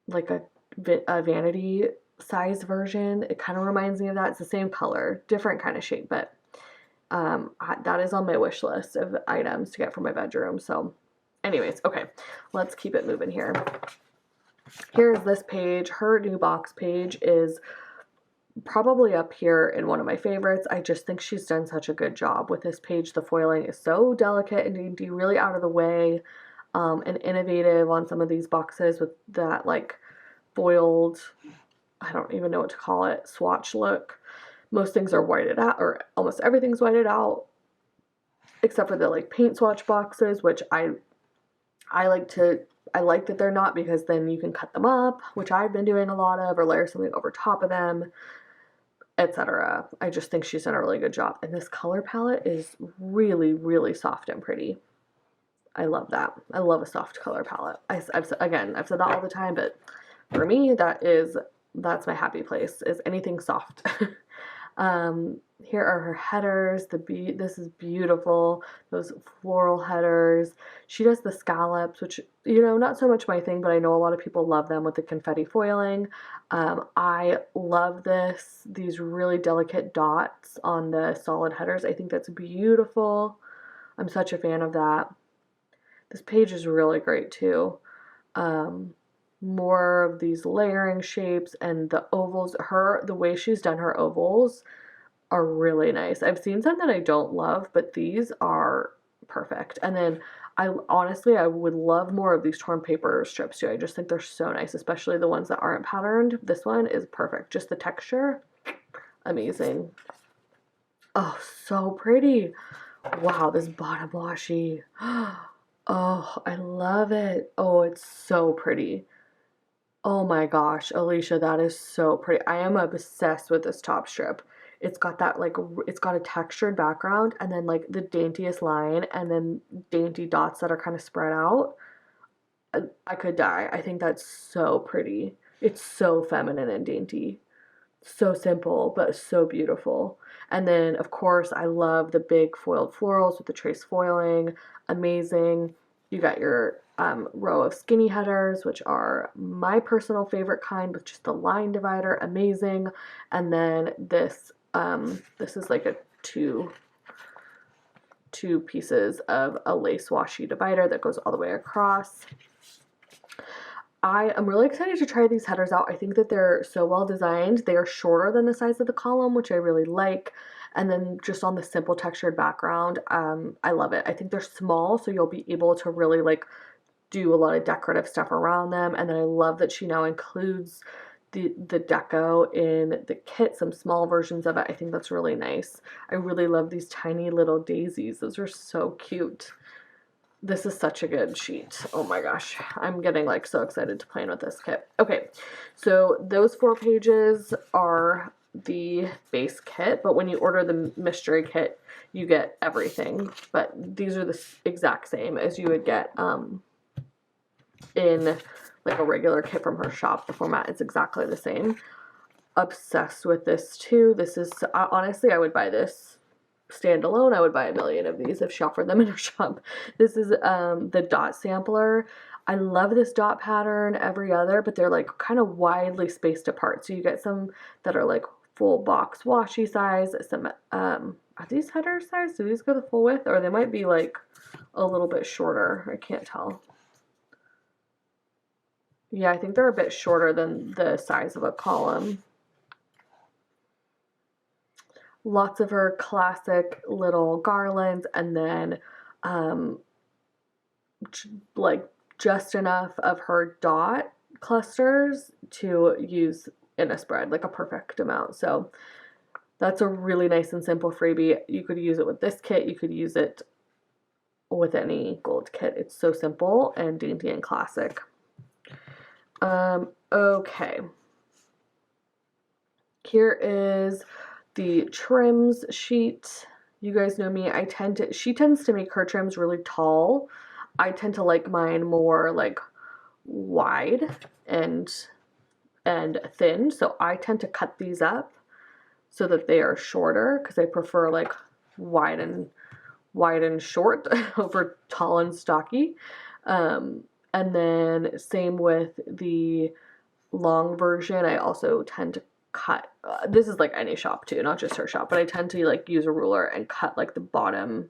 like a vanity size version. It kind of reminds me of that. It's the same color, different kind of shape, but that is on my wish list of items to get for my bedroom. So anyways, okay, let's keep it moving here. Here's this page. Her new box page is probably up here in one of my favorites. I just think she's done such a good job with this page. The foiling is so delicate and dainty, really out of the way, and innovative on some of these boxes with that like foiled, I don't even know what to call it, swatch look. Most things are whited out, or almost everything's whited out, except for the like paint swatch boxes, which I like that they're not, because then you can cut them up, which I've been doing a lot of, or layer something over top of them, etc. I just think she's done a really good job. And this color palette is really, really soft and pretty. I love that. I love a soft color palette. I've said that all the time, but for me, that's my happy place, is anything soft. Here are her headers. This is beautiful. Those floral headers. She does the scallops, which, you know, not so much my thing, but I know a lot of people love them with the confetti foiling. I love these really delicate dots on the solid headers. I think that's beautiful. I'm such a fan of that. This page is really great too. More of these layering shapes and the ovals. The way she's done her ovals are really nice. I've seen some that I don't love, but these are perfect. And then I would love more of these torn paper strips too. I just think they're so nice, especially the ones that aren't patterned. This one is perfect. Just the texture, amazing. Oh, so pretty. Wow, this bottom washi. Oh, I love it. Oh, it's so pretty. Oh my gosh, Alicia, that is so pretty. I am obsessed with this top strip. It's got that it's got a textured background, and then like the daintiest line, and then dainty dots that are kind of spread out. I could die. I think that's so pretty. It's so feminine and dainty. So simple, but so beautiful. And then, of course, I love the big foiled florals with the trace foiling. Amazing. You got your row of skinny headers, which are my personal favorite kind with just the line divider, amazing. And then this is like a two pieces of a lace washi divider that goes all the way across. I am really excited to try these headers out. I think that they're so well designed. They are shorter than the size of the column, which I really like. And then just on the simple textured background, I love it. I think they're small, so you'll be able to really like do a lot of decorative stuff around them. And then I love that she now includes the deco in the kit, some small versions of it. I think that's really nice. I really love these tiny little daisies. Those are so cute. This is such a good sheet. Oh my gosh. I'm getting like so excited to plan with this kit. Okay, so those 4 pages are the base kit, but when you order the mystery kit, you get everything. But these are the exact same as you would get in like a regular kit from her shop. The format is exactly the same. Obsessed with this too. This is, honestly, I would buy this standalone. I would buy a million of these if she offered them in her shop. This is the dot sampler. I love this dot pattern, every other, but they're like kind of widely spaced apart. So you get some that are like full box washi size, some are these header size? Do these go the full width? Or they might be like a little bit shorter. I can't tell. Yeah, I think they're a bit shorter than the size of a column. Lots of her classic little garlands, and then like just enough of her dot clusters to use in a spread, like a perfect amount. So that's a really nice and simple freebie. You could use it with this kit. You could use it with any gold kit. It's so simple and dainty and classic. Okay. Here is the trims sheet. You guys know me. She tends to make her trims really tall. I tend to like mine more like wide and thin. So I tend to cut these up so that they are shorter, because I prefer like wide and short over tall and stocky. And then same with the long version. I also tend to cut, this is like any shop too, not just her shop, but I tend to like use a ruler and cut like the bottom,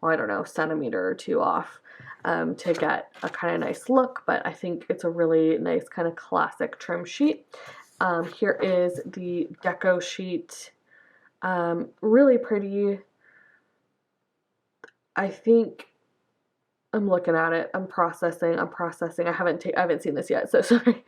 well, I don't know, centimeter or 2 off to get a kind of nice look. But I think it's a really nice kind of classic trim sheet. Here is the deco sheet. Really pretty. I think I'm looking at it. I'm processing. I haven't seen this yet, so sorry.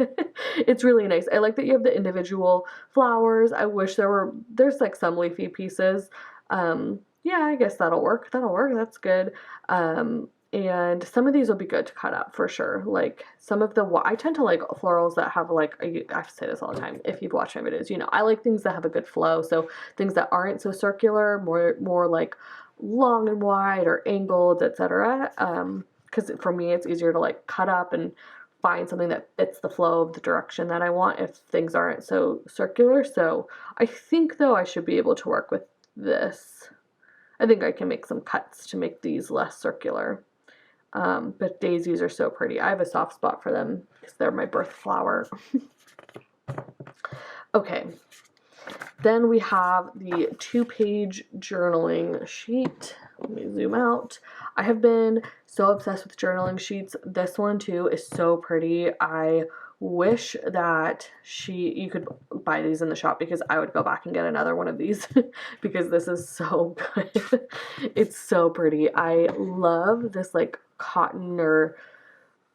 It's really nice. I like that you have the individual flowers. I wish there's like some leafy pieces. Yeah, I guess that'll work. That's good. And some of these will be good to cut up for sure. Like some of I tend to like florals that have like, I have to say this all the time. If you've watched my videos, you know, I like things that have a good flow. So things that aren't so circular, more like long and wide or angled, etc. Because for me, it's easier to like cut up and find something that fits the flow of the direction that I want if things aren't so circular. So I think though I should be able to work with this. I think I can make some cuts to make these less circular. But daisies are so pretty. I have a soft spot for them because they're my birth flower. Okay. Then we have the 2-page journaling sheet. Let me zoom out. I have been so obsessed with journaling sheets. This one too is so pretty. I wish that you could buy these in the shop, because I would go back and get another one of these because this is so good. It's so pretty. I love this like cotton, or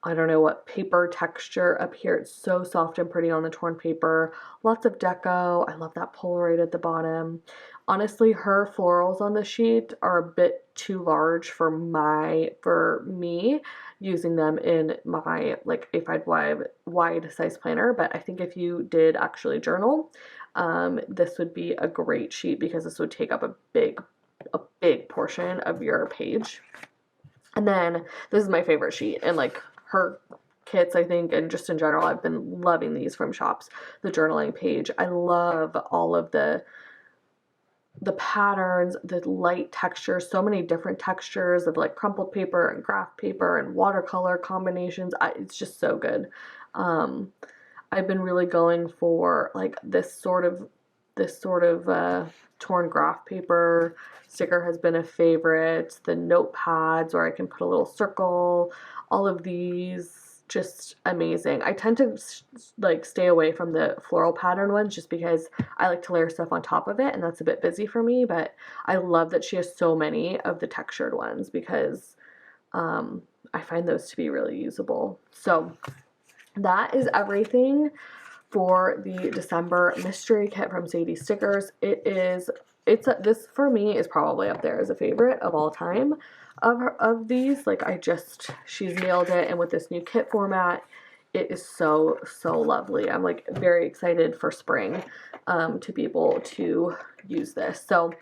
I don't know what paper texture up here. It's so soft and pretty on the torn paper. Lots of deco. I love that Polaroid at the bottom. Honestly, her florals on the sheet are a bit too large for me using them in my like A5 wide size planner. But I think if you did actually journal, this would be a great sheet, because this would take up a big portion of your page. And then this is my favorite sheet, and like her kits, I think, and just in general, I've been loving these from shops. The journaling page. I love all of the the patterns, the light textures, so many different textures of like crumpled paper and graph paper and watercolor combinations. It's just so good. Um, I've been really going for like this sort of torn graph paper sticker has been a favorite. The notepads where I can put a little circle, all of these just amazing. I tend to like stay away from the floral pattern ones just because I like to layer stuff on top of it and that's a bit busy for me, but I love that she has so many of the textured ones because I find those to be really usable. So that is everything for the December mystery kit from Sadie Stickers. This for me is probably up there as a favorite of all time of these. Like she's nailed it, and with this new kit format, it is so lovely. I'm like very excited for spring to be able to use this. So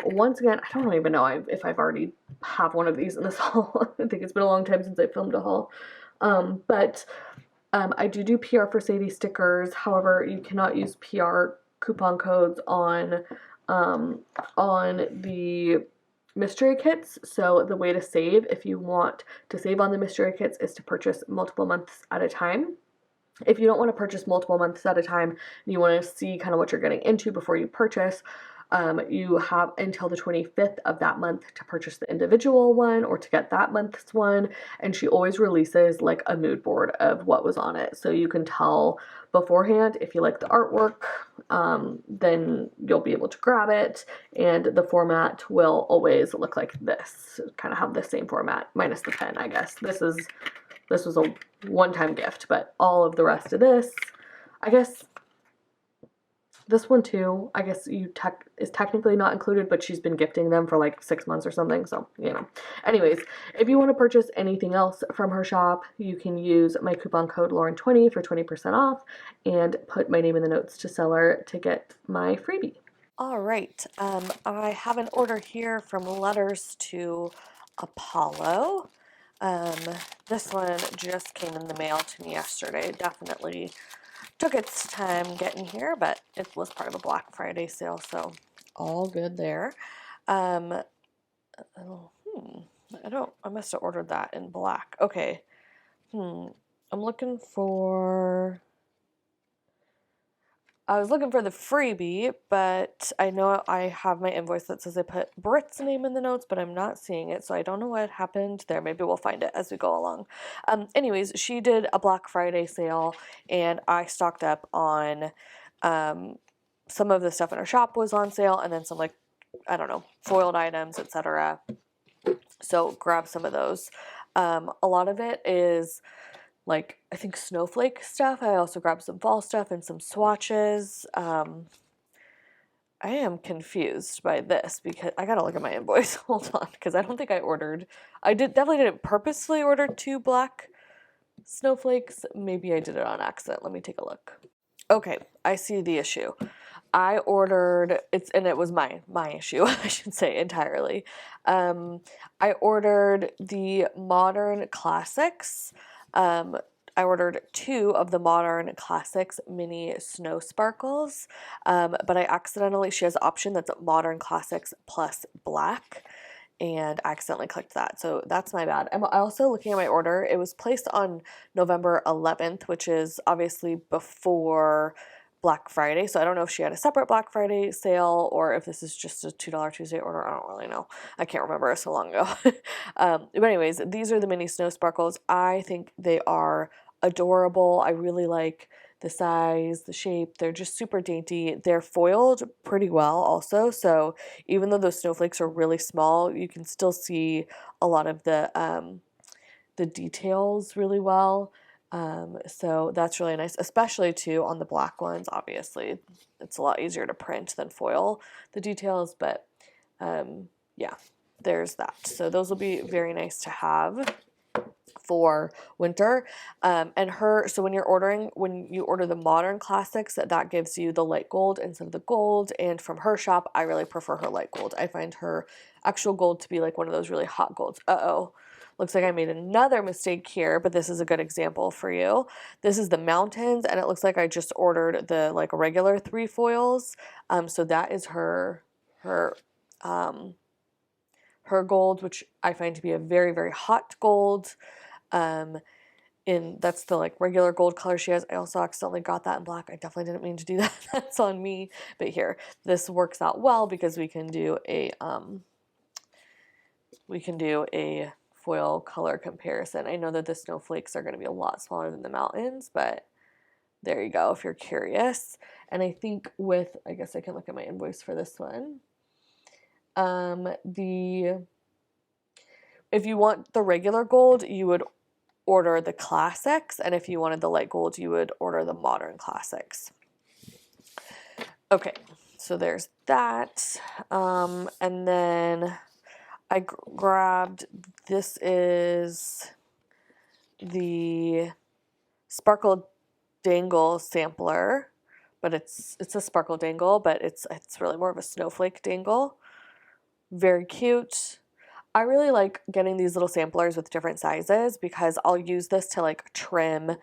once again, I don't even know if I've already have one of these in this haul. I think it's been a long time since I filmed a haul. But I do PR for Sadie stickers. However, you cannot use PR coupon codes on the mystery kits. So the way to save, if you want to save on the mystery kits, is to purchase multiple months at a time. If you don't want to purchase multiple months at a time and you want to see kind of what you're getting into before you purchase, you have until the 25th of that month to purchase the individual one or to get that month's one. And she always releases like a mood board of what was on it. So you can tell beforehand if you like the artwork, then you'll be able to grab it. And the format will always look like this, kind of have the same format, minus the pen, I guess. This was a one-time gift, but all of the rest of this, I guess this one too, I guess is technically not included, but she's been gifting them for like 6 months or something, so, you know. Anyways, if you want to purchase anything else from her shop, you can use my coupon code Lauren20 for 20% off and put my name in the notes to seller to get my freebie. All right, I have an order here from Letters to Apollo. This one just came in the mail to me yesterday. Definitely took its time getting here, but it was part of a Black Friday sale, so all good there. I must have ordered that in black. Okay. I'm looking for I was looking for the freebie, but I know I have my invoice that says I put Britt's name in the notes, but I'm not seeing it, so I don't know what happened there. Maybe we'll find it as we go along. Anyways, she did a Black Friday sale, and I stocked up on some of the stuff in her shop was on sale, and then some, like, I don't know, foiled items, etc. So grab some of those. A lot of it is like, I think snowflake stuff. I also grabbed some fall stuff and some swatches. I am confused by this because I gotta look at my invoice. Hold on, because I don't think I definitely didn't purposely order 2 black snowflakes. Maybe I did it on accident. Let me take a look. Okay, I see the issue. I ordered and it was my issue, I should say, entirely. I ordered the Modern Classics. I ordered 2 of the Modern Classics mini snow sparkles, but she has an option that's Modern Classics plus black, and I accidentally clicked that, so that's my bad. I'm also looking at my order. It was placed on November 11th, which is obviously before Black Friday, so I don't know if she had a separate Black Friday sale or if this is just a $2 Tuesday order. I don't really know. I can't remember. It's so long ago. But anyways, these are the mini snow sparkles. I think they are adorable. I really like the size, the shape. They're just super dainty. They're foiled pretty well also, so even though those snowflakes are really small, you can still see a lot of the details really well. So that's really nice, especially too on the black ones. Obviously, it's a lot easier to print than foil the details, but yeah, there's that. So those will be very nice to have for winter. So when you order the Modern Classics, that gives you the light gold instead of the gold. And from her shop, I really prefer her light gold. I find her actual gold to be like one of those really hot golds. Looks like I made another mistake here, but this is a good example for you. This is the Mountains, and it looks like I just ordered the like regular 3 foils. So that is her her her gold, which I find to be a very, very hot gold. That's the like regular gold color she has. I also accidentally got that in black. I definitely didn't mean to do that. That's on me. But here, this works out well because we can do a foil color comparison. I know that the snowflakes are going to be a lot smaller than the mountains, but there you go if you're curious. And I think I guess I can look at my invoice for this one. If you want the regular gold, you would order the classics, and if you wanted the light gold, you would order the modern classics. Okay, so there's that. And then I grabbed, this is the Sparkle Dangle sampler, but it's a sparkle dangle, but it's really more of a snowflake dangle. Very cute. I really like getting these little samplers with different sizes because I'll use this to like trim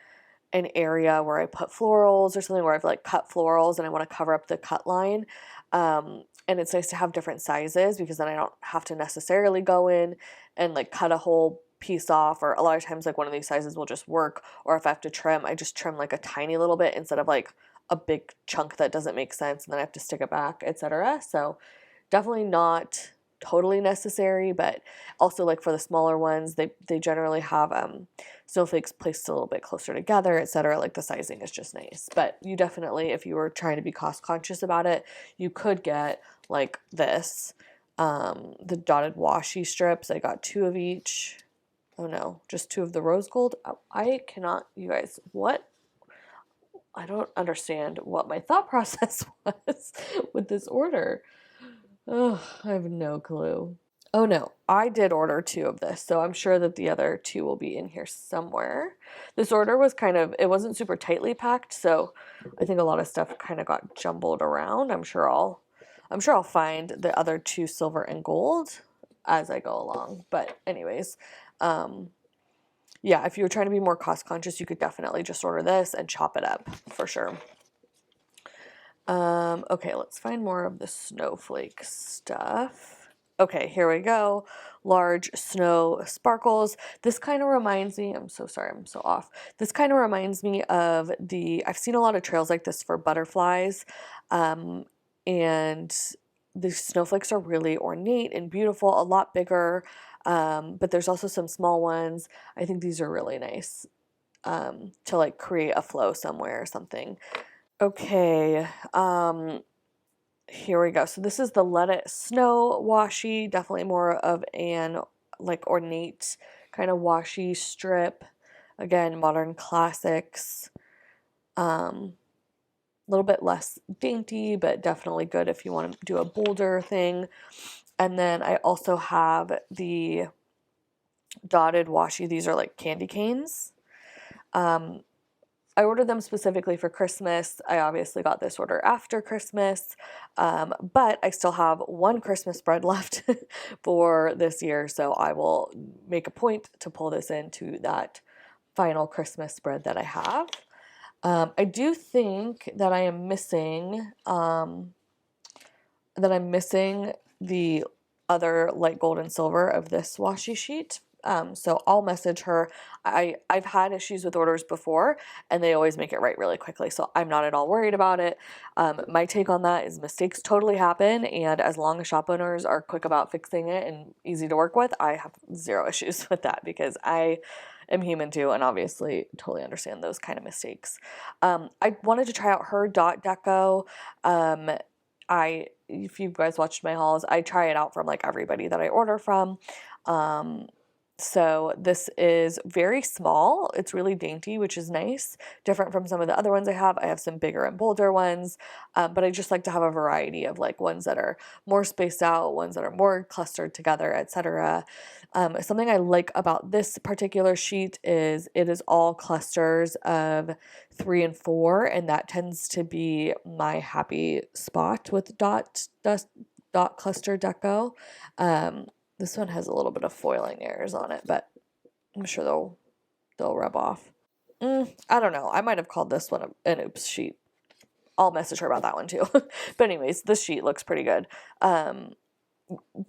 an area where I put florals or something where I've like cut florals and I want to cover up the cut line. And it's nice to have different sizes because then I don't have to necessarily go in and like cut a whole piece off, or a lot of times like one of these sizes will just work, or if I have to trim, I just trim like a tiny little bit instead of like a big chunk that doesn't make sense and then I have to stick it back, etc. So definitely not totally necessary, but also like for the smaller ones, they generally have snowflakes placed a little bit closer together, etc. Like the sizing is just nice. But you definitely, if you were trying to be cost conscious about it, you could get like this, the dotted washi strips. I got 2 of each. Oh no, just 2 of the rose gold. I cannot, you guys, what? I don't understand what my thought process was with this order. Oh, I have no clue. Oh no, I did order 2 of this, so I'm sure that the other 2 will be in here somewhere. This order was it wasn't super tightly packed, so I think a lot of stuff kind of got jumbled around. I'm sure I'll find the other 2 silver and gold as I go along. But anyways, yeah, if you were trying to be more cost conscious, you could definitely just order this and chop it up for sure. Okay, let's find more of the snowflake stuff. Okay, here we go. Large snow sparkles. This kind of reminds me, I'm so sorry, I'm so off. This kind of reminds me of I've seen a lot of trails like this for butterflies, and the snowflakes are really ornate and beautiful, a lot bigger, but there's also some small ones. I think these are really nice to like create a flow somewhere or something. Okay, here we go. So this is the Let It Snow washi, definitely more of an like ornate kind of washi strip. Again, modern classics. A little bit less dainty, but definitely good if you want to do a bolder thing. And then I also have the dotted washi. These are like candy canes. I ordered them specifically for Christmas. I obviously got this order after Christmas, but I still have 1 Christmas spread left for this year, so I will make a point to pull this into that final Christmas spread that I have. I do think that I am missing the other light gold and silver of this washi sheet. So I'll message her. I've had issues with orders before and they always make it right really quickly, so I'm not at all worried about it. My take on that is mistakes totally happen, and as long as shop owners are quick about fixing it and easy to work with, I have 0 issues with that because I am human too and obviously totally understand those kind of mistakes. I wanted to try out her dot deco. If you guys watched my hauls, I try it out from like everybody that I order from. So this is very small. It's really dainty, which is nice. Different from some of the other ones I have. I have some bigger and bolder ones, but I just like to have a variety of like ones that are more spaced out, ones that are more clustered together, etc. Something I like about this particular sheet is it is all clusters of 3 and 4, and that tends to be my happy spot with dot cluster deco. This one has a little bit of foiling errors on it, but I'm sure they'll rub off. I don't know. I might have called this one an oops sheet. I'll message her about that one too. But anyways, this sheet looks pretty good.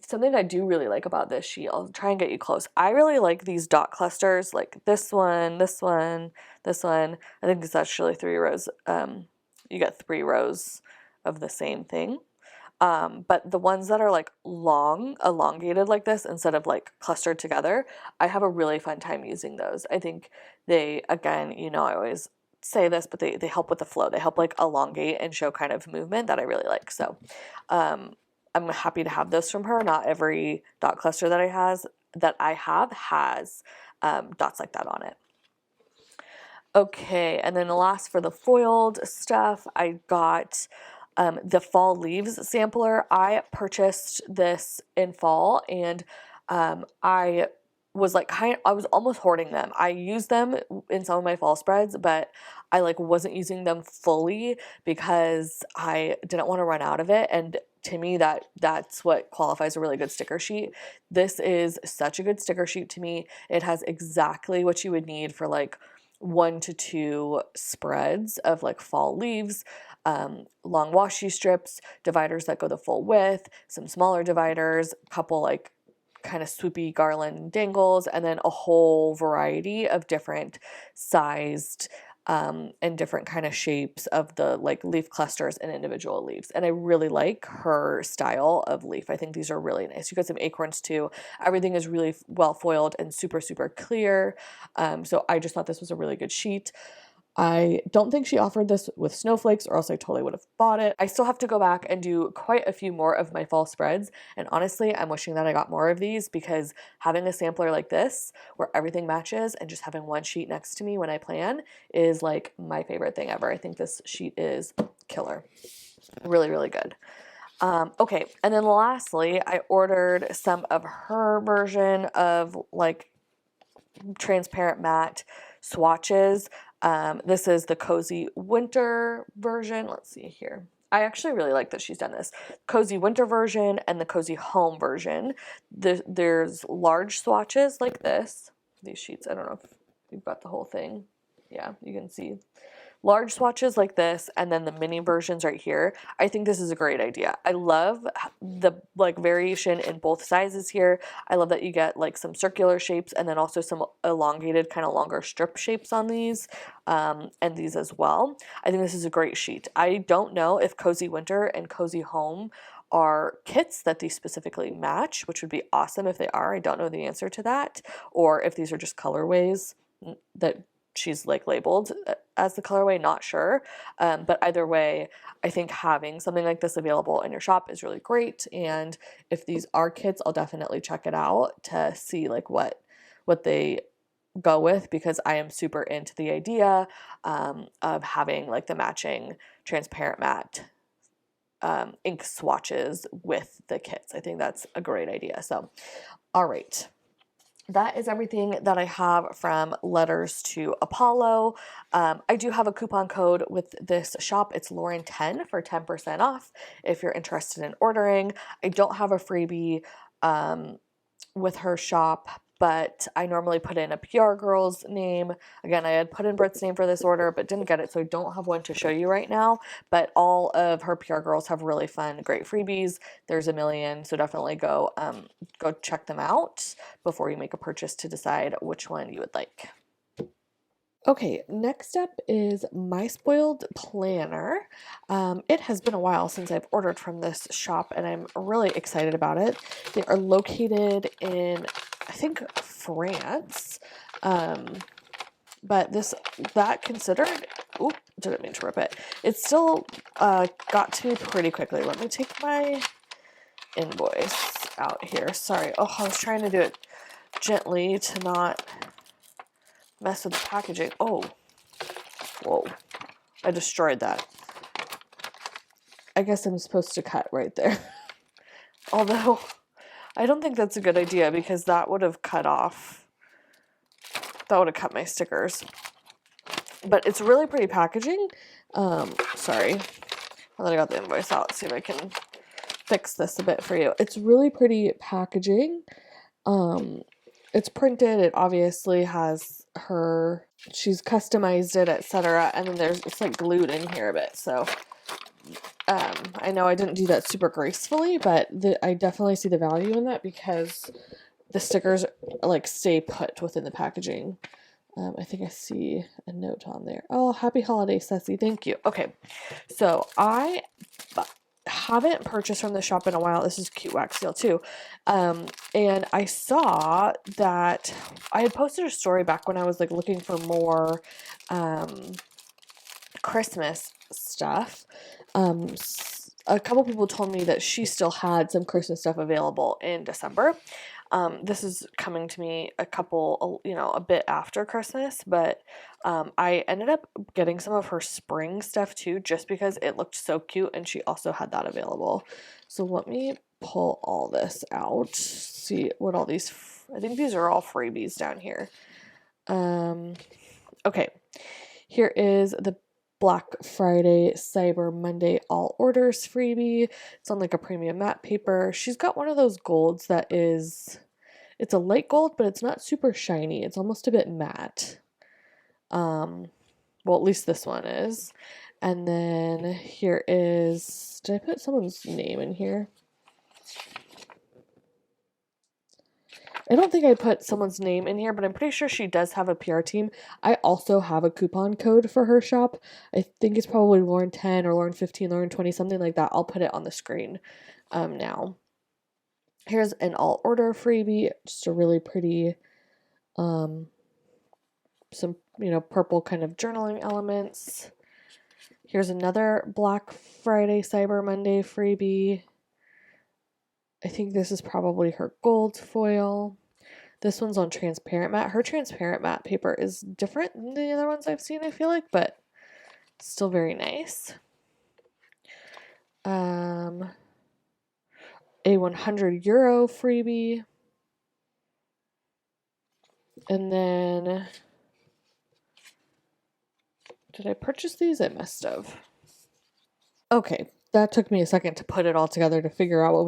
Something I do really like about this sheet, I'll try and get you close. I really like these dot clusters, like this one, this one, this one. I think it's actually 3 rows. You get 3 rows of the same thing. But the ones that are like elongated like this instead of like clustered together, I have a really fun time using those. I think they, again, you know, I always say this, but they help with the flow. They help like elongate and show kind of movement that I really like. So, I'm happy to have this from her. Not every dot cluster that I have has dots like that on it. Okay, and then last for the foiled stuff, I got the fall leaves sampler. I purchased this in fall, and I was like I was almost hoarding them. I used them in some of my fall spreads, but I like wasn't using them fully because I didn't want to run out of it. And to me, that's what qualifies a really good sticker sheet. This is such a good sticker sheet to me. It has exactly what you would need for like 1 to 2 spreads of like fall leaves, long washi strips, dividers that go the full width, some smaller dividers, a couple like kind of swoopy garland dangles, and then a whole variety of different sized and different kind of shapes of the like leaf clusters and individual leaves. And I really like her style of leaf. I think these are really nice. You got some acorns too. Everything is really well foiled and super, super clear. So I just thought this was a really good sheet. I don't think she offered this with snowflakes, or else I totally would have bought it. I still have to go back and do quite a few more of my fall spreads, and honestly, I'm wishing that I got more of these, because having a sampler like this where everything matches and just having one sheet next to me when I plan is like my favorite thing ever. I think this sheet is killer. Really, really good. Okay, and then lastly, I ordered some of her version of like transparent matte swatches. This is the Cozy Winter version. Let's see here. I actually really like that she's done this. Cozy Winter version and the Cozy Home version. There's large swatches like this. These sheets, I don't know if you've got the whole thing. Yeah, you can see. Large swatches like this, and then the mini versions right here. I think this is a great idea. I love the like variation in both sizes here. I love that you get like some circular shapes and then also some elongated kind of longer strip shapes on these, and these as well. I think this is a great sheet. I don't know if Cozy Winter and Cozy Home are kits that these specifically match, which would be awesome if they are. I don't know the answer to that, or if these are just colorways that she's like labeled as the colorway, not sure. But either way, I think having something like this available in your shop is really great. And if these are kits, I'll definitely check it out to see like what they go with, because I am super into the idea of having like the matching transparent matte ink swatches with the kits. I think that's a great idea. So, all right. That is everything that I have from Letters to Apollo. I do have a coupon code with this shop. It's Lauren10 for 10% off if you're interested in ordering. I don't have a freebie with her shop, but I normally put in a PR girl's name. Again, I had put in Britt's name for this order, but didn't get it, so I don't have one to show you right now. But all of her PR girls have really fun, great freebies. There's a million, so definitely go check them out before you make a purchase to decide which one you would like. Okay, next up is My Spoiled Planner. It has been a while since I've ordered from this shop, and I'm really excited about it. They are located in, I think, France. But that considered, oop, didn't mean to rip it. It still got to me pretty quickly. Let me take my invoice out here. Sorry. Oh, I was trying to do it gently to not mess with the packaging. Oh, whoa, I destroyed that. I guess I'm supposed to cut right there. Although, I don't think that's a good idea, because that would have cut my stickers. But it's really pretty packaging. Sorry. Now that I got the invoice out, let's see if I can fix this a bit for you. It's really pretty packaging. It's printed. It obviously has she's customized it, etc. And then it's like glued in here a bit. So I know I didn't do that super gracefully, but I definitely see the value in that because the stickers like stay put within the packaging. I think I see a note on there. Oh, happy holiday, Ceci. Thank you. Okay, so I haven't purchased from the shop in a while. This is a cute wax seal too. And I saw that I had posted a story back when I was like looking for more Christmas stuff. A couple people told me that she still had some Christmas stuff available in December. This is coming to me a bit after Christmas, but I ended up getting some of her spring stuff too, just because it looked so cute and she also had that available. So let me pull all this out, see what all these, I think these are all freebies down here. Okay, here is the Black Friday, Cyber Monday all orders freebie. It's on like a premium matte paper. She's got one of those golds that is, it's a light gold, but it's not super shiny. It's almost a bit matte. Well, at least this one is. And then here is, did I put someone's name in here? I don't think I put someone's name in here, but I'm pretty sure she does have a PR team. I also have a coupon code for her shop. I think it's probably Lauren 10 or Lauren 15, Lauren 20, something like that. I'll put it on the screen now. Here's an all order freebie, just a really pretty, some, purple kind of journaling elements. Here's another Black Friday, Cyber Monday freebie. I think this is probably her gold foil. This one's on transparent matte. Her transparent matte paper is different than the other ones I've seen, I feel like, but still very nice. A 100 euro freebie. And then, did I purchase these? I must have. Okay, that took me a second to put it all together to figure out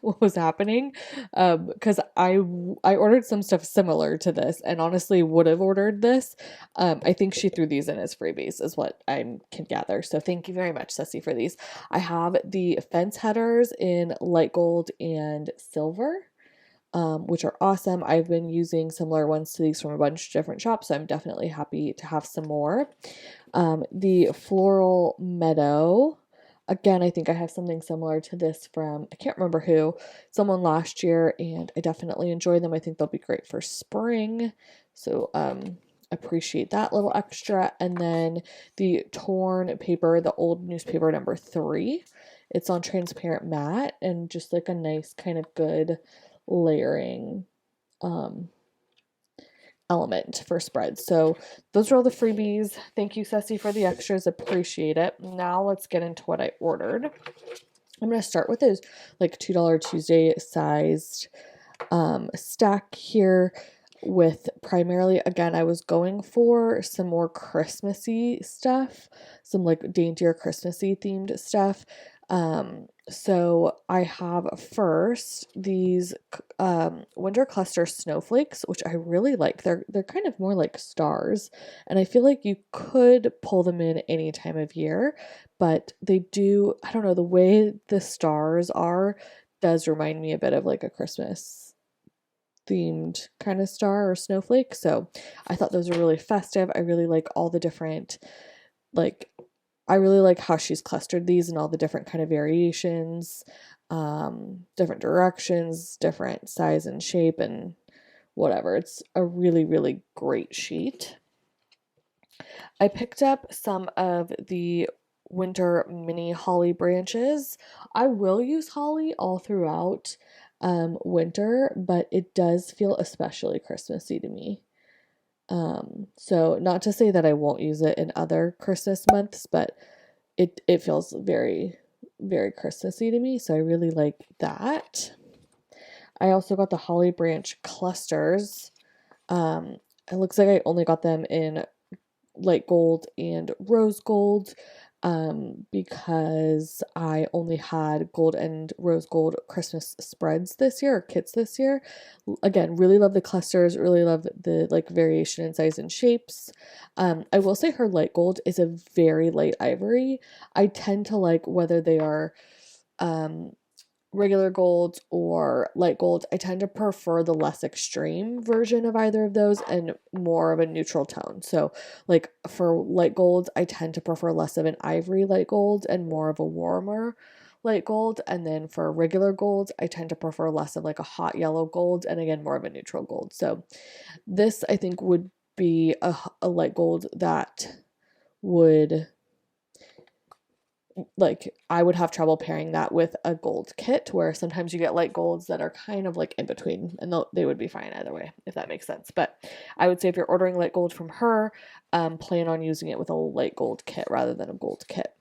what was happening, because I ordered some stuff similar to this, and honestly would have ordered this. I think she threw these in as freebies, is what I can gather. So thank you very much, Ceci, for these. I have the fence headers in light gold and silver, which are awesome. I've been using similar ones to these from a bunch of different shops, so I'm definitely happy to have some more. The floral meadow. Again, I think I have something similar to this from, I can't remember who, someone last year, and I definitely enjoy them. I think they'll be great for spring. So, appreciate that little extra. And then the torn paper, the old newspaper number 3. It's on transparent matte and just like a nice kind of good layering element for spreads. So those are all the freebies. Thank you, Ceci, for the extras. Appreciate it. Now let's get into what I ordered. I'm going to start with this like $2 Tuesday sized stack here with primarily, again, I was going for some more Christmassy stuff, some like daintier Christmassy themed stuff. So I have first these winter cluster snowflakes, which I really like. They're kind of more like stars, and I feel like you could pull them in any time of year, but they do, I don't know, the way the stars are does remind me a bit of like a Christmas themed kind of star or snowflake. So I thought those were really festive. I really like all the different, like, I really like how she's clustered these and all the different kind of variations, different directions, different size and shape and whatever. It's a really, really great sheet. I picked up some of the winter mini holly branches. I will use holly all throughout winter, but it does feel especially Christmassy to me. So not to say that I won't use it in other Christmas months, but it feels very, very Christmassy to me. So I really like that. I also got the holly branch clusters. It looks like I only got them in light gold and rose gold. because I only had gold and rose gold Christmas spreads this year, or kits this year. Again, really love the clusters, really love the like variation in size and shapes. I will say her light gold is a very light ivory. I tend to like, whether they are regular golds or light golds, I tend to prefer the less extreme version of either of those and more of a neutral tone. So like for light golds, I tend to prefer less of an ivory light gold and more of a warmer light gold. And then for regular golds, I tend to prefer less of like a hot yellow gold and again more of a neutral gold. So this I think would be a light gold that would, like, I would have trouble pairing that with a gold kit, where sometimes you get light golds that are kind of like in between, and they would be fine either way, if that makes sense. But I would say if you're ordering light gold from her, plan on using it with a light gold kit rather than a gold kit.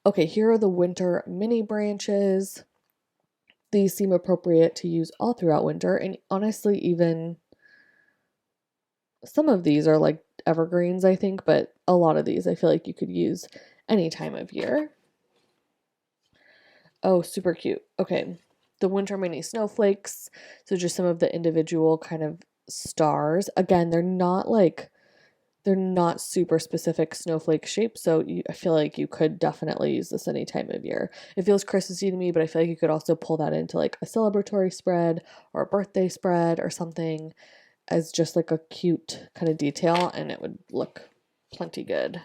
Okay, here are the winter mini branches. These seem appropriate to use all throughout winter, and honestly, even some of these are like evergreens, I think, but a lot of these I feel like you could use any time of year. Oh, super cute. Okay, the winter mini snowflakes. So just some of the individual kind of stars. Again, they're not super specific snowflake shapes, so I feel like you could definitely use this any time of year. It feels Christmassy to me, but I feel like you could also pull that into like a celebratory spread or a birthday spread or something as just like a cute kind of detail, and it would look plenty good.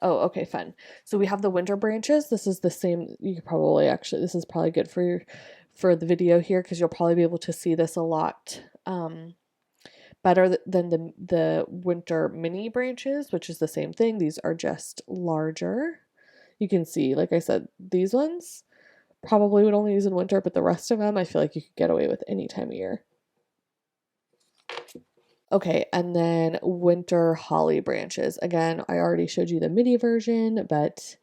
Oh, okay, fun. So we have the winter branches. This is the same. You could probably actually, this is probably good for the video here, because you'll probably be able to see this a lot better than the winter mini branches, which is the same thing. These are just larger. You can see, like I said, these ones probably would only use in winter, but the rest of them I feel like you could get away with any time of year. Okay, and then winter holly branches. Again, I already showed you the mini version, but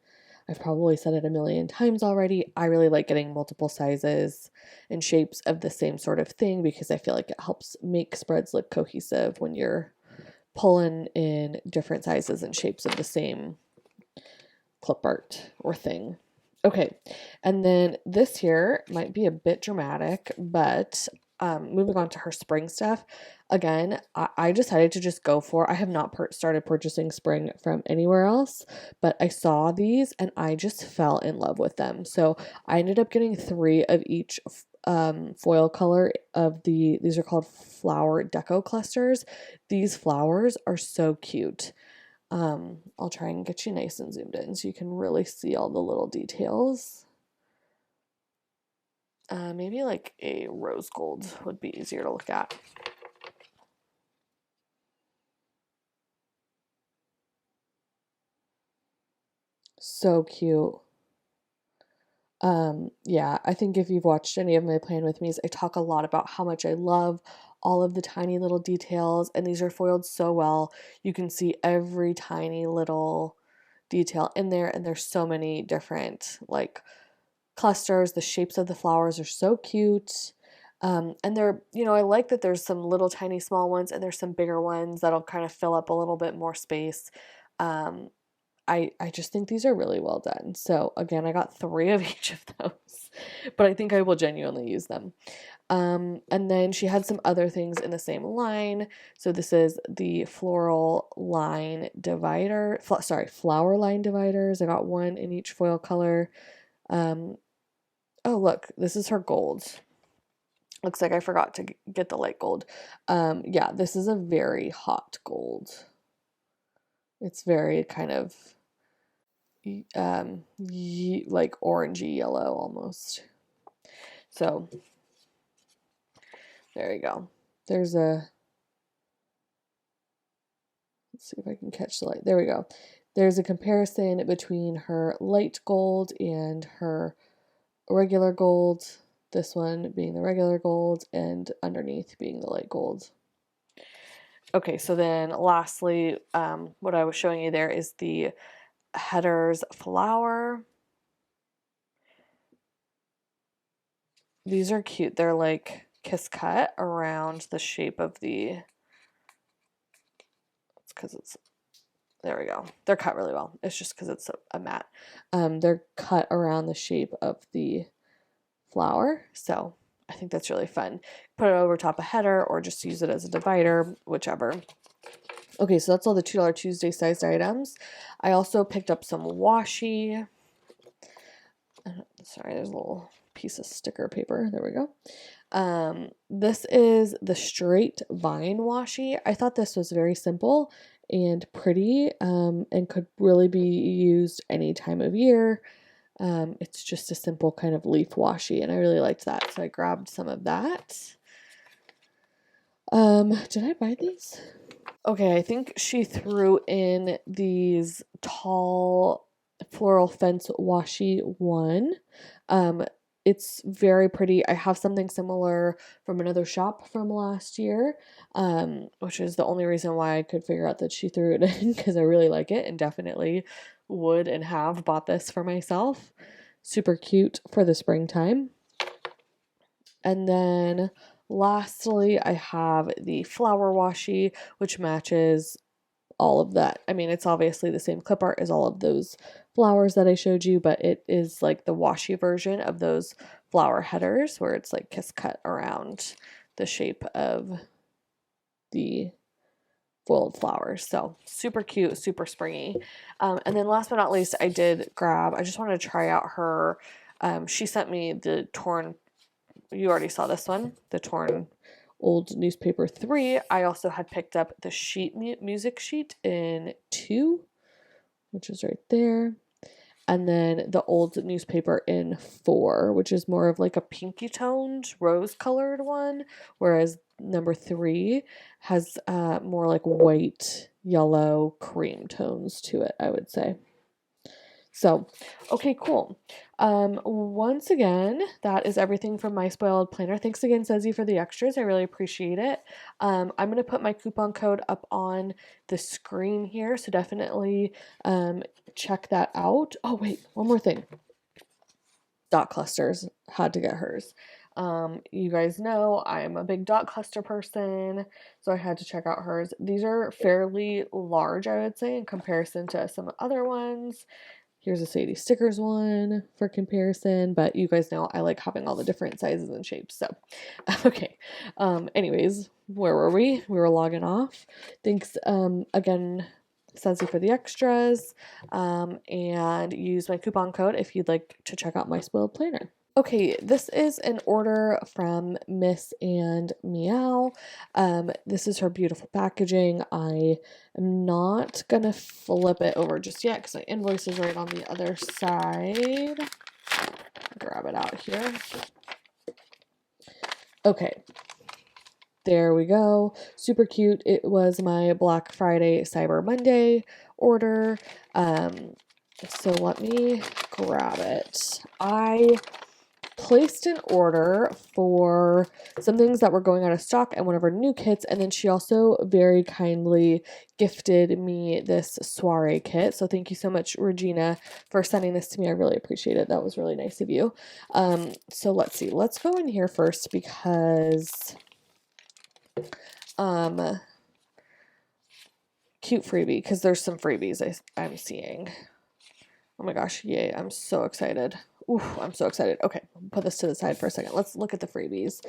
I've probably said it a million times already. I really like getting multiple sizes and shapes of the same sort of thing, because I feel like it helps make spreads look cohesive when you're pulling in different sizes and shapes of the same clip art or thing. Okay, and then this here might be a bit dramatic, but moving on to her spring stuff. Again, I decided to just go for, I have not started purchasing spring from anywhere else, but I saw these and I just fell in love with them. So I ended up getting 3 of each foil color of these are called flower deco clusters. These flowers are so cute. I'll try and get you nice and zoomed in so you can really see all the little details. Maybe like a rose gold would be easier to look at. So cute. Yeah, I think if you've watched any of my Plan With Me's, I talk a lot about how much I love all of the tiny little details, and these are foiled so well. You can see every tiny little detail in there, and there's so many different like clusters. The shapes of the flowers are so cute. And they're, I like that there's some little tiny small ones and there's some bigger ones that'll kind of fill up a little bit more space. I just think these are really well done. So again, I got 3 of each of those, but I think I will genuinely use them. And then she had some other things in the same line. So this is the flower line dividers. I got 1 in each foil color. Oh, look, this is her gold. Looks like I forgot to get the light gold. Yeah, this is a very hot gold. It's very kind of like orangey yellow almost. So there you go. Let's see if I can catch the light. There we go. There's a comparison between her light gold and her regular gold. This one being the regular gold and underneath being the light gold. Okay, so then lastly, what I was showing you there is the headers flower. These are cute. They're like kiss cut around the shape of it's because it's there we go. They're cut really well. It's just because it's a matte. They're cut around the shape of the flower. So I think that's really fun. Put it over top a header or just use it as a divider, whichever. Okay, so that's all the $2 Tuesday sized items. I also picked up some washi. Sorry, there's a little piece of sticker paper. There we go. This is the straight vine washi. I thought this was very simple and pretty, and could really be used any time of year. It's just a simple kind of leaf washi, and I really liked that, so I grabbed some of that. Did I buy these? Okay, I think she threw in these tall floral fence washi one. It's very pretty. I have something similar from another shop from last year, which is the only reason why I could figure out that she threw it in, because I really like it and definitely would and have bought this for myself. Super cute for the springtime. And then lastly, I have the flower washi, which matches all of that. I mean, it's obviously the same clip art as all of those flowers that I showed you, but it is like the washi version of those flower headers where it's like kiss cut around the shape of the foiled flowers. So super cute, super springy. And then last but not least, I just wanted to try out her, she sent me the torn, you already saw this one, the torn old newspaper 3. I also had picked up the sheet music sheet in 2, which is right there, and then the old newspaper in 4, which is more of like a pinky toned rose colored one, whereas number 3 has more like white, yellow, cream tones to it, I would say. So, okay, cool. Once again, that is everything from my spoiled planner. Thanks again, Sadie, for the extras. I really appreciate it. I'm going to put my coupon code up on the screen here, so definitely check that out. Oh, wait, one more thing. Dot clusters, had to get hers. You guys know I'm a big dot cluster person, so I had to check out hers. These are fairly large, I would say, in comparison to some other ones. Here's a Sadie stickers one for comparison, but you guys know I like having all the different sizes and shapes. So, okay. Anyways, where were we? We were logging off. Thanks again, Sensi, for the extras, and use my coupon code if you'd like to check out my spoiled planner. Okay, this is an order from Miss and Meow. This is her beautiful packaging. I am not gonna flip it over just yet because my invoice is right on the other side. Grab it out here. Okay, there we go. Super cute. It was my Black Friday, Cyber Monday order. So let me grab it. I placed an order for some things that were going out of stock and one of our new kits, and then she also very kindly gifted me this soiree kit. So thank you so much, Regina, for sending this to me. I really appreciate it. That was really nice of you. So let's see. Let's go in here first because cute freebie, because there's some freebies I'm seeing. Oh my gosh, yay, I'm so excited. Ooh, I'm so excited. Okay, put this to the side for a second. Let's look at the freebies.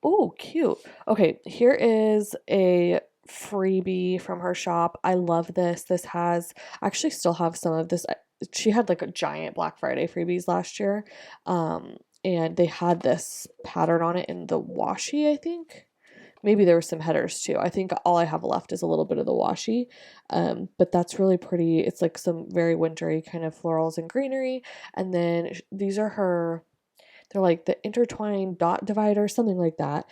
Oh, cute. Okay, here is a freebie from her shop. I love this. I actually still have some of this. She had like a giant Black Friday freebies last year. And they had this pattern on it in the washi, I think. Maybe there were some headers too. I think all I have left is a little bit of the washi, but that's really pretty. It's like some very wintry kind of florals and greenery. And then these are they're like the intertwined dot divider, something like that.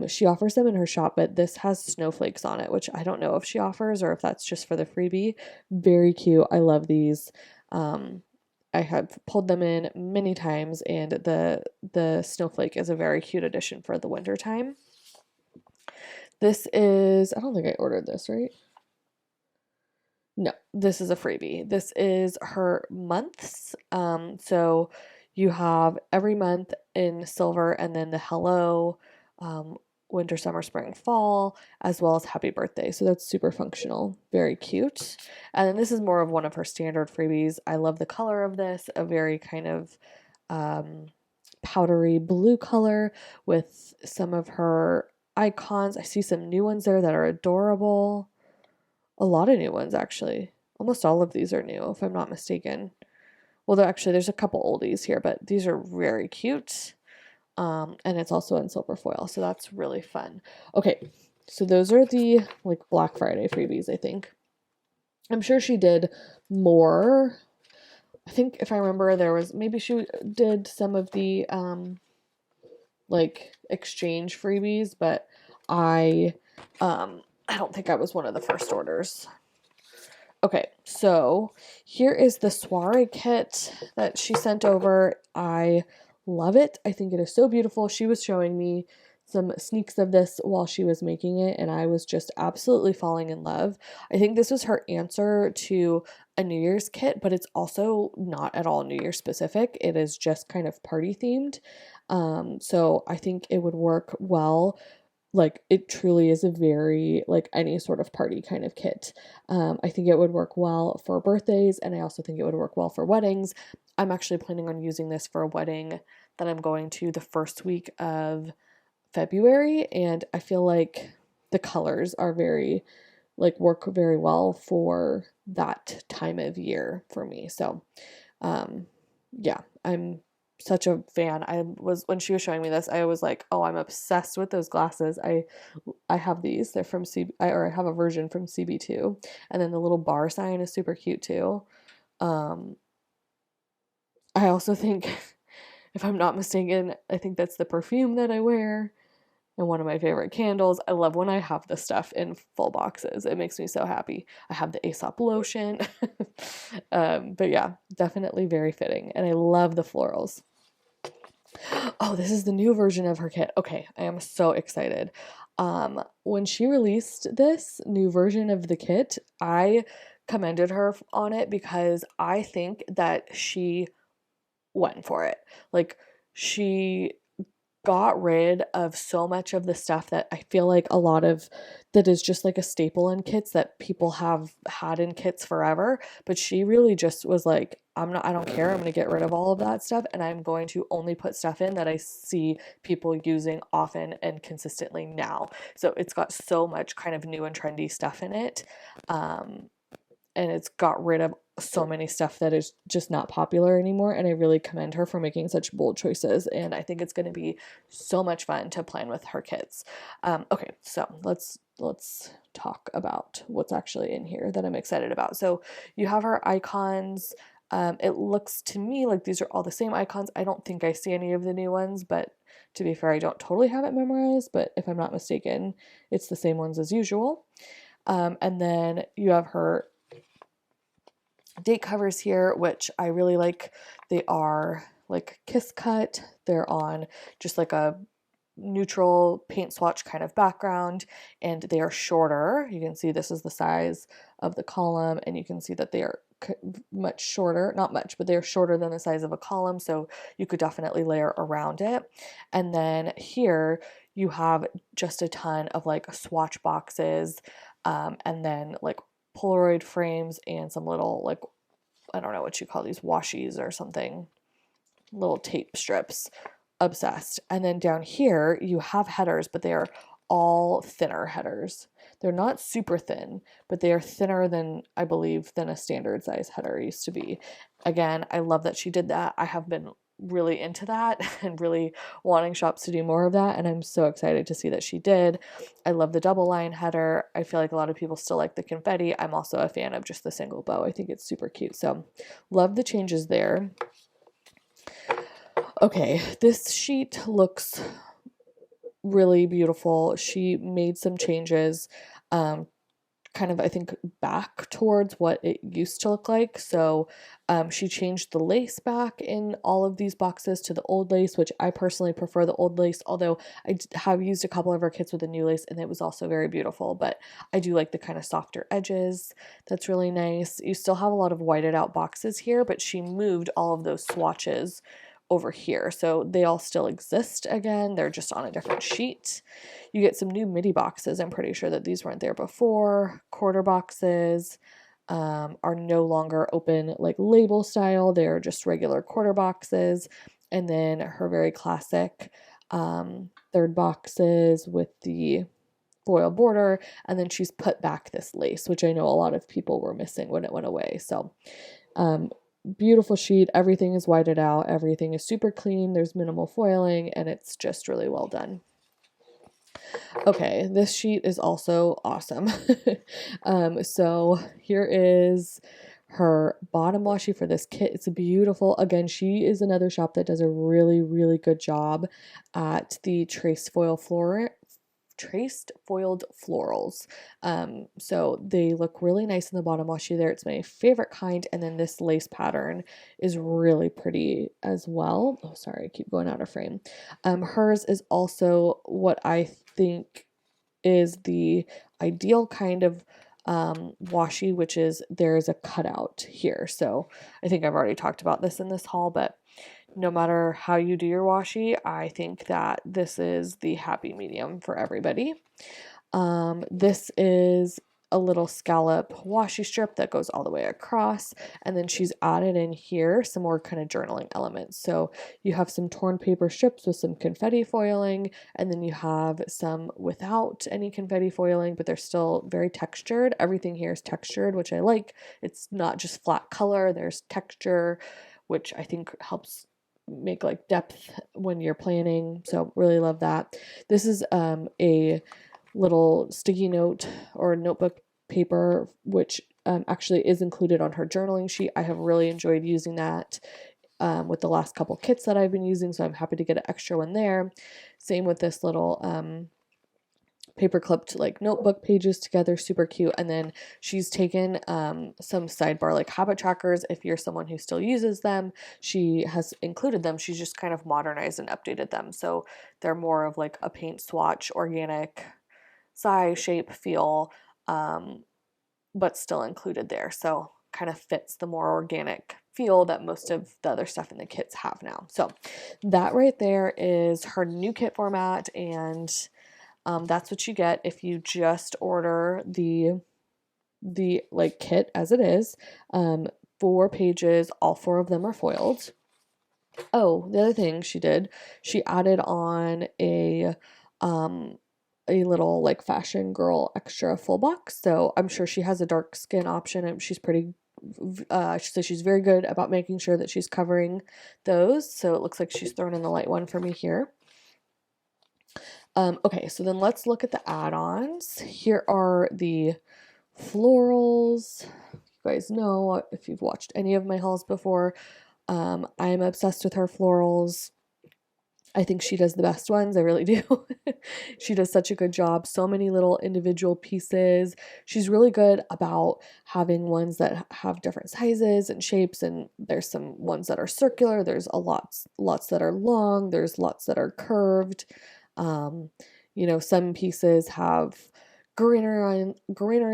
She offers them in her shop, but this has snowflakes on it, which I don't know if she offers or if that's just for the freebie. Very cute. I love these. I have pulled them in many times, and the snowflake is a very cute addition for the winter time. This is, I don't think I ordered this, right? No, this is a freebie. This is her months. So you have every month in silver and then the hello winter, summer, spring, fall, as well as happy birthday. So that's super functional, very cute. And then this is more of one of her standard freebies. I love the color of this, a very kind of powdery blue color with some of her icons. I see some new ones there that are adorable. A lot of new ones, actually. Almost all of these are new, if I'm not mistaken. Well, actually, there's a couple oldies here, but these are very cute. And it's also in silver foil, so that's really fun. Okay, so those are the like Black Friday freebies, I think. I'm sure she did more. I think if I remember, there was maybe she did some of the like exchange freebies, but I don't think I was one of the first orders. Okay, so here is the soiree kit that she sent over. I love it. I think it is so beautiful. She was showing me some sneaks of this while she was making it, and I was just absolutely falling in love. I think this was her answer to a New Year's kit, but it's also not at all New Year specific. It is just kind of party themed. So I think it would work well. Like, it truly is a very, like, any sort of party kind of kit. I think it would work well for birthdays, and I also think it would work well for weddings. I'm actually planning on using this for a wedding that I'm going to the first week of February, and I feel like the colors are very, like, work very well for that time of year for me. So, yeah, I'm such a fan. When she was showing me this, I was like, oh, I'm obsessed with those glasses. I have these. They're from I have a version from CB2, and then the little bar sign is super cute too. I also think, if I'm not mistaken, I think that's the perfume that I wear, and one of my favorite candles. I love when I have this stuff in full boxes. It makes me so happy. I have the Aesop lotion. But yeah, definitely very fitting, and I love the florals. Oh, this is the new version of her kit. Okay, I am so excited. When she released this new version of the kit, I commended her on it because I think that she went for it. Like, she got rid of so much of the stuff that I feel like a lot of that is just like a staple in kits that people have had in kits forever, but she really just was like, I don't care, I'm going to get rid of all of that stuff, and I'm going to only put stuff in that I see people using often and consistently now. So it's got so much kind of new and trendy stuff in it. And it's got rid of so many stuff that is just not popular anymore, and I really commend her for making such bold choices, and I think it's going to be so much fun to plan with her kids. Okay, so let's talk about what's actually in here that I'm excited about. So you have her icons. It looks to me like these are all the same icons. I don't think I see any of the new ones, but to be fair, I don't totally have it memorized, but if I'm not mistaken, it's the same ones as usual. And then you have her date covers here, which I really like. They are like kiss cut. They're on just like a neutral paint swatch kind of background, and they are shorter. You can see this is the size of the column, and you can see that they are much shorter, not much, but they're shorter than the size of a column, so you could definitely layer around it. And then here you have just a ton of like swatch boxes, and then like Polaroid frames and some little, like, I don't know what you call these, washies or something, little tape strips. Obsessed. And then down here you have headers, but they are all thinner headers. They're not super thin, but they are thinner than, I believe, than a standard size header used to be. Again, I love that she did that. I have been really into that and really wanting shops to do more of that, and I'm so excited to see that she did. I love the double line header. I feel like a lot of people still like the confetti. I'm also a fan of just the single bow. I think it's super cute. So love the changes there. Okay, this sheet looks really beautiful. She made some changes, kind of, I think, back towards what it used to look like. So she changed the lace back in all of these boxes to the old lace, which I personally prefer the old lace, although I have used a couple of her kits with the new lace, and it was also very beautiful. But I do like the kind of softer edges. That's really nice. You still have a lot of whited out boxes here, but she moved all of those swatches over here. So they all still exist again. They're just on a different sheet. You get some new midi boxes. I'm pretty sure that these weren't there before. Quarter boxes are no longer open like label style. They're just regular quarter boxes. And then her very classic third boxes with the foil border, and then she's put back this lace, which I know a lot of people were missing when it went away. So beautiful sheet. Everything is whited out. Everything is super clean. There's minimal foiling, and it's just really well done. Okay, this sheet is also awesome. So here is her bottom washi for this kit. It's beautiful. Again, she is another shop that does a really, really good job at the traced foiled florals. So they look really nice in the bottom washi there. It's my favorite kind. And then this lace pattern is really pretty as well. Oh, sorry, I keep going out of frame. Hers is also what I think is the ideal kind of washi, which is there's a cutout here. So I think I've already talked about this in this haul, but no matter how you do your washi, I think that this is the happy medium for everybody. This is a little scallop washi strip that goes all the way across, and then she's added in here some more kind of journaling elements. So you have some torn paper strips with some confetti foiling, and then you have some without any confetti foiling, but they're still very textured. Everything here is textured, which I like. It's not just flat color, there's texture, which I think helps make like depth when you're planning. So really love that. This is a little sticky note or notebook paper, which actually is included on her journaling sheet. I have really enjoyed using that with the last couple kits that I've been using, so I'm happy to get an extra one there. Same with this little paper clipped like notebook pages together, super cute. And then she's taken some sidebar like habit trackers. If you're someone who still uses them, she has included them. She's just kind of modernized and updated them, so they're more of like a paint swatch, organic size, shape, feel, but still included there. So kind of fits the more organic feel that most of the other stuff in the kits have now. So that right there is her new kit format, and that's what you get if you just order the like kit as it is. 4 pages, all 4 of them are foiled. Oh, the other thing she did, she added on a little like fashion girl extra full box. So I'm sure she has a dark skin option, and she's pretty so she's very good about making sure that she's covering those. So it looks like she's thrown in the light one for me here. Okay, so then let's look at the add-ons. Here are the florals. You guys know, if you've watched any of my hauls before, I am obsessed with her florals. I think she does the best ones. I really do. She does such a good job. So many little individual pieces. She's really good about having ones that have different sizes and shapes, and there's some ones that are circular. There's lots that are long. There's lots that are curved. You know, some pieces have greenery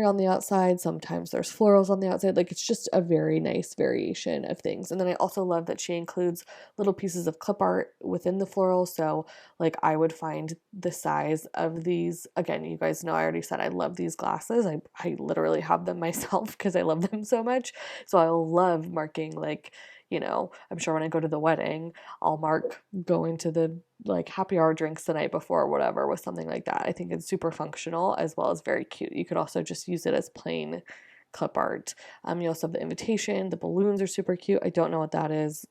on the outside. Sometimes there's florals on the outside. Like, it's just a very nice variation of things. And then I also love that she includes little pieces of clip art within the floral. So like, I would find the size of these, again, you guys know I already said I love these glasses. I literally have them myself because I love them so much. So I love marking, like, you know, I'm sure when I go to the wedding, I'll mark going to the like happy hour drinks the night before or whatever with something like that. I think it's super functional as well as very cute. You could also just use it as plain clip art. You also have the invitation. The balloons are super cute. I don't know what that is,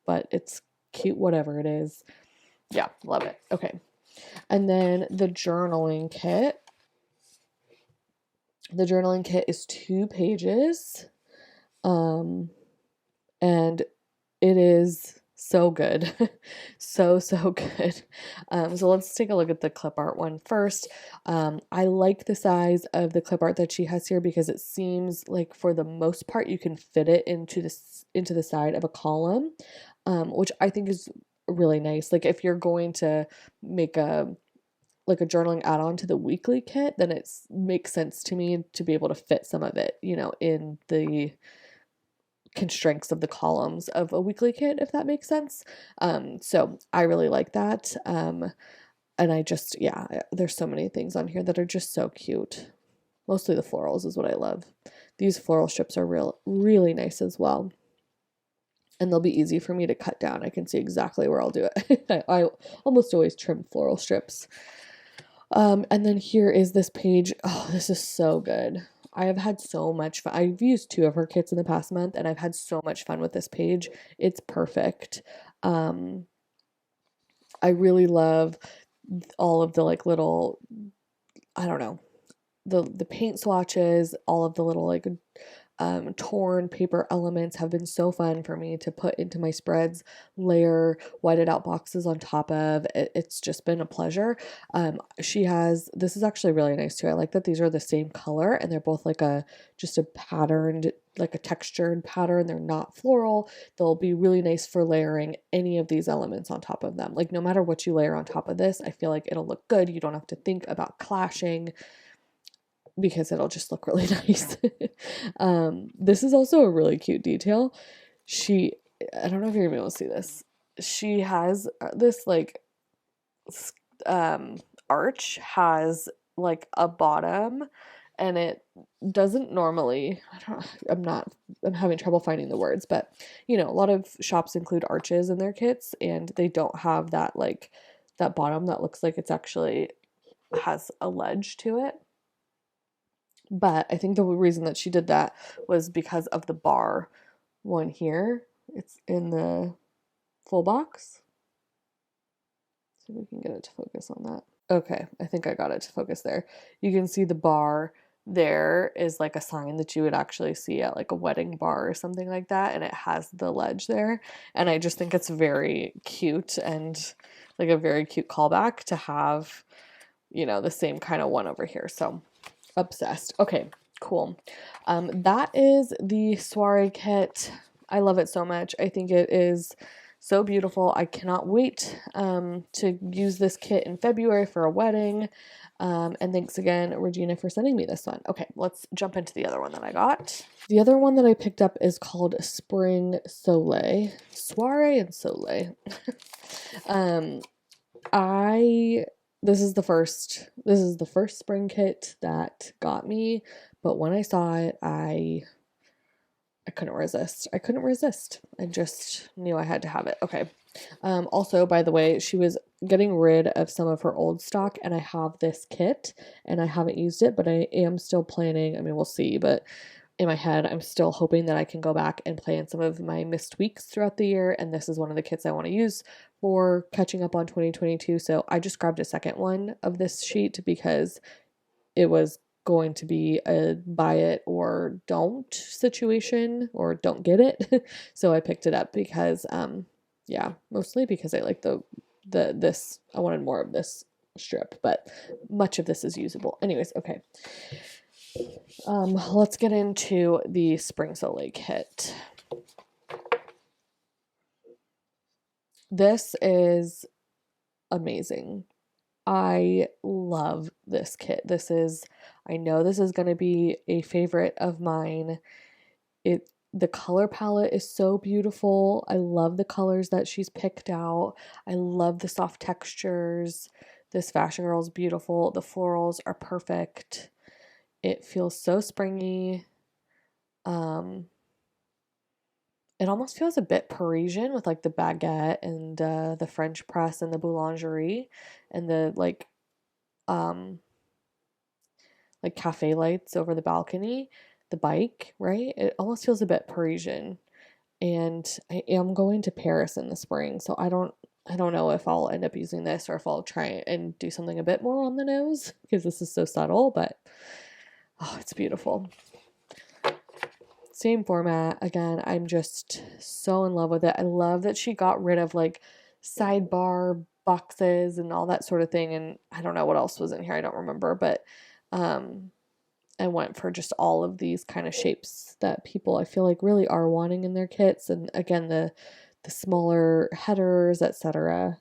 but it's cute, whatever it is. Yeah, love it. Okay. And then the journaling kit. The journaling kit is 2 pages. And it is so good. so good. So let's take a look at the clip art one first. I like the size of the clip art that she has here because it seems like for the most part you can fit it into the side of a column, which I think is really nice. Like, if you're going to make a journaling add-on to the weekly kit, then it makes sense to me to be able to fit some of it, you know, in the constraints of the columns of a weekly kit, if that makes sense. So I really like that. And I just, yeah, there's so many things on here that are just so cute. Mostly the florals is what I love. These floral strips are really nice as well. And they'll be easy for me to cut down. I can see exactly where I'll do it. I almost always trim floral strips. And then here is this page. Oh, this is so good. I have had so much fun. I've used 2 of her kits in the past month, and I've had so much fun with this page. It's perfect. I really love all of the like little, I don't know, the paint swatches, all of the little like torn paper elements have been so fun for me to put into my spreads, layer whited out boxes on top of. It's just been a pleasure. She has, this is actually really nice too. I like that these are the same color and they're both like just a patterned, like a textured pattern. They're not floral. They'll be really nice for layering any of these elements on top of them. Like no matter what you layer on top of this, I feel like it'll look good. You don't have to think about clashing, because it'll just look really nice. This is also a really cute detail. I don't know if you're gonna be able to see this. She has this like arch has like a bottom, and it doesn't normally, I'm having trouble finding the words, but you know, a lot of shops include arches in their kits and they don't have that like that bottom that looks like it's actually has a ledge to it. But I think the reason that she did that was because of the bar one here. It's in the full box. See if we can get it to focus on that. Okay, I think I got it to focus there. You can see the bar there is like a sign that you would actually see at like a wedding bar or something like that, and it has the ledge there. And I just think it's very cute and like a very cute callback to have, you know, the same kind of one over here. So obsessed. Okay, cool. That is the soiree kit. I love it so much. I think it is so beautiful. I cannot wait to use this kit in February for a wedding. And thanks again, Regina, for sending me this one. Okay, let's jump into the other one that I got. The other one that I picked up is called Spring Soleil. Soiree and Soleil. This is the first spring kit that got me, but when I saw it, I couldn't resist. I just knew I had to have it. Okay. Also, by the way, she was getting rid of some of her old stock, and I have this kit, and I haven't used it, but I am still planning. I mean, we'll see, but in my head, I'm still hoping that I can go back and play in some of my missed weeks throughout the year, and this is one of the kits I want to use for catching up on 2022. So I just grabbed a second one of this sheet because it was going to be a buy it or don't situation, or don't get it. So I picked it up because yeah, mostly because I like this. I wanted more of this strip, but much of this is usable. Anyways, okay. Let's get into the Spring Soleil kit. This is amazing. I love this kit. I know this is going to be a favorite of mine. The color palette is so beautiful. I love the colors that she's picked out. I love the soft textures. This Fashion Girl is beautiful. The florals are perfect. It feels so springy. It almost feels a bit Parisian with like the baguette and the French press and the boulangerie and the like cafe lights over the balcony, the bike, right? It almost feels a bit Parisian. And I am going to Paris in the spring, so I don't know if I'll end up using this or if I'll try and do something a bit more on the nose because this is so subtle, but oh, it's beautiful. Same format. Again, I'm just so in love with it. I love that she got rid of like sidebar boxes and all that sort of thing. And I don't know what else was in here. I don't remember, but I went for just all of these kind of shapes that people I feel like really are wanting in their kits. And again, the smaller headers, etc.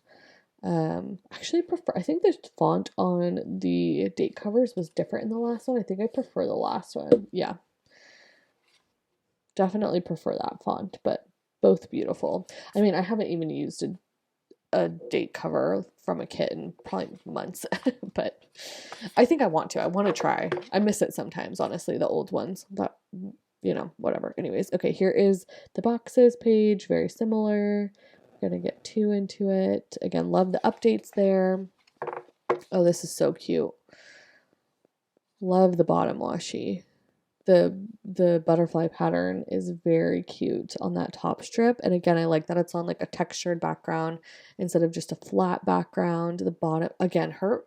Actually I think the font on the date covers was different in the last one. I think I prefer the last one. Yeah. Definitely prefer that font, but both beautiful. I mean, I haven't even used a date cover from a kit in probably months, but I think I want to. I want to try. I miss it sometimes, honestly, the old ones. That, whatever. Anyways, okay, here is the boxes page, very similar. We're gonna get too into it. Again, love the updates there. Oh, this is so cute. Love the bottom washi. The butterfly pattern is very cute on that top strip, and again, I like that it's on like a textured background instead of just a flat background. The bottom, again, her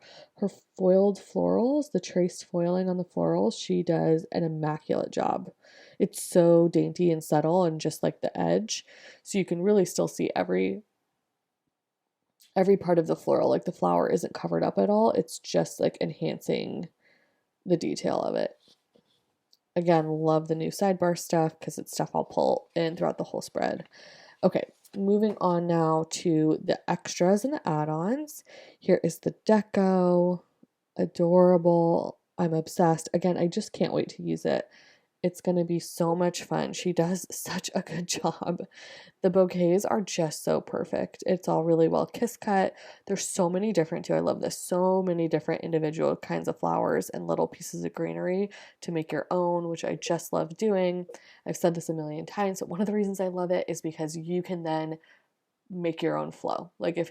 foiled florals, the traced foiling on the florals, she does an immaculate job. It's so dainty and subtle, and just like the edge, so you can really still see every part of the floral. Like the flower isn't covered up at all, it's just like enhancing the detail of it. Again, love the new sidebar stuff because it's stuff I'll pull in throughout the whole spread. Okay, moving on now to the extras and the add-ons. Here is the deco. Adorable. I'm obsessed. Again, I just can't wait to use it. It's going to be so much fun. She does such a good job. The bouquets are just so perfect. It's all really well kiss cut. There's so many different too. I love this. So many different individual kinds of flowers and little pieces of greenery to make your own, which I just love doing. I've said this a million times, but one of the reasons I love it is because you can then make your own flow. Like if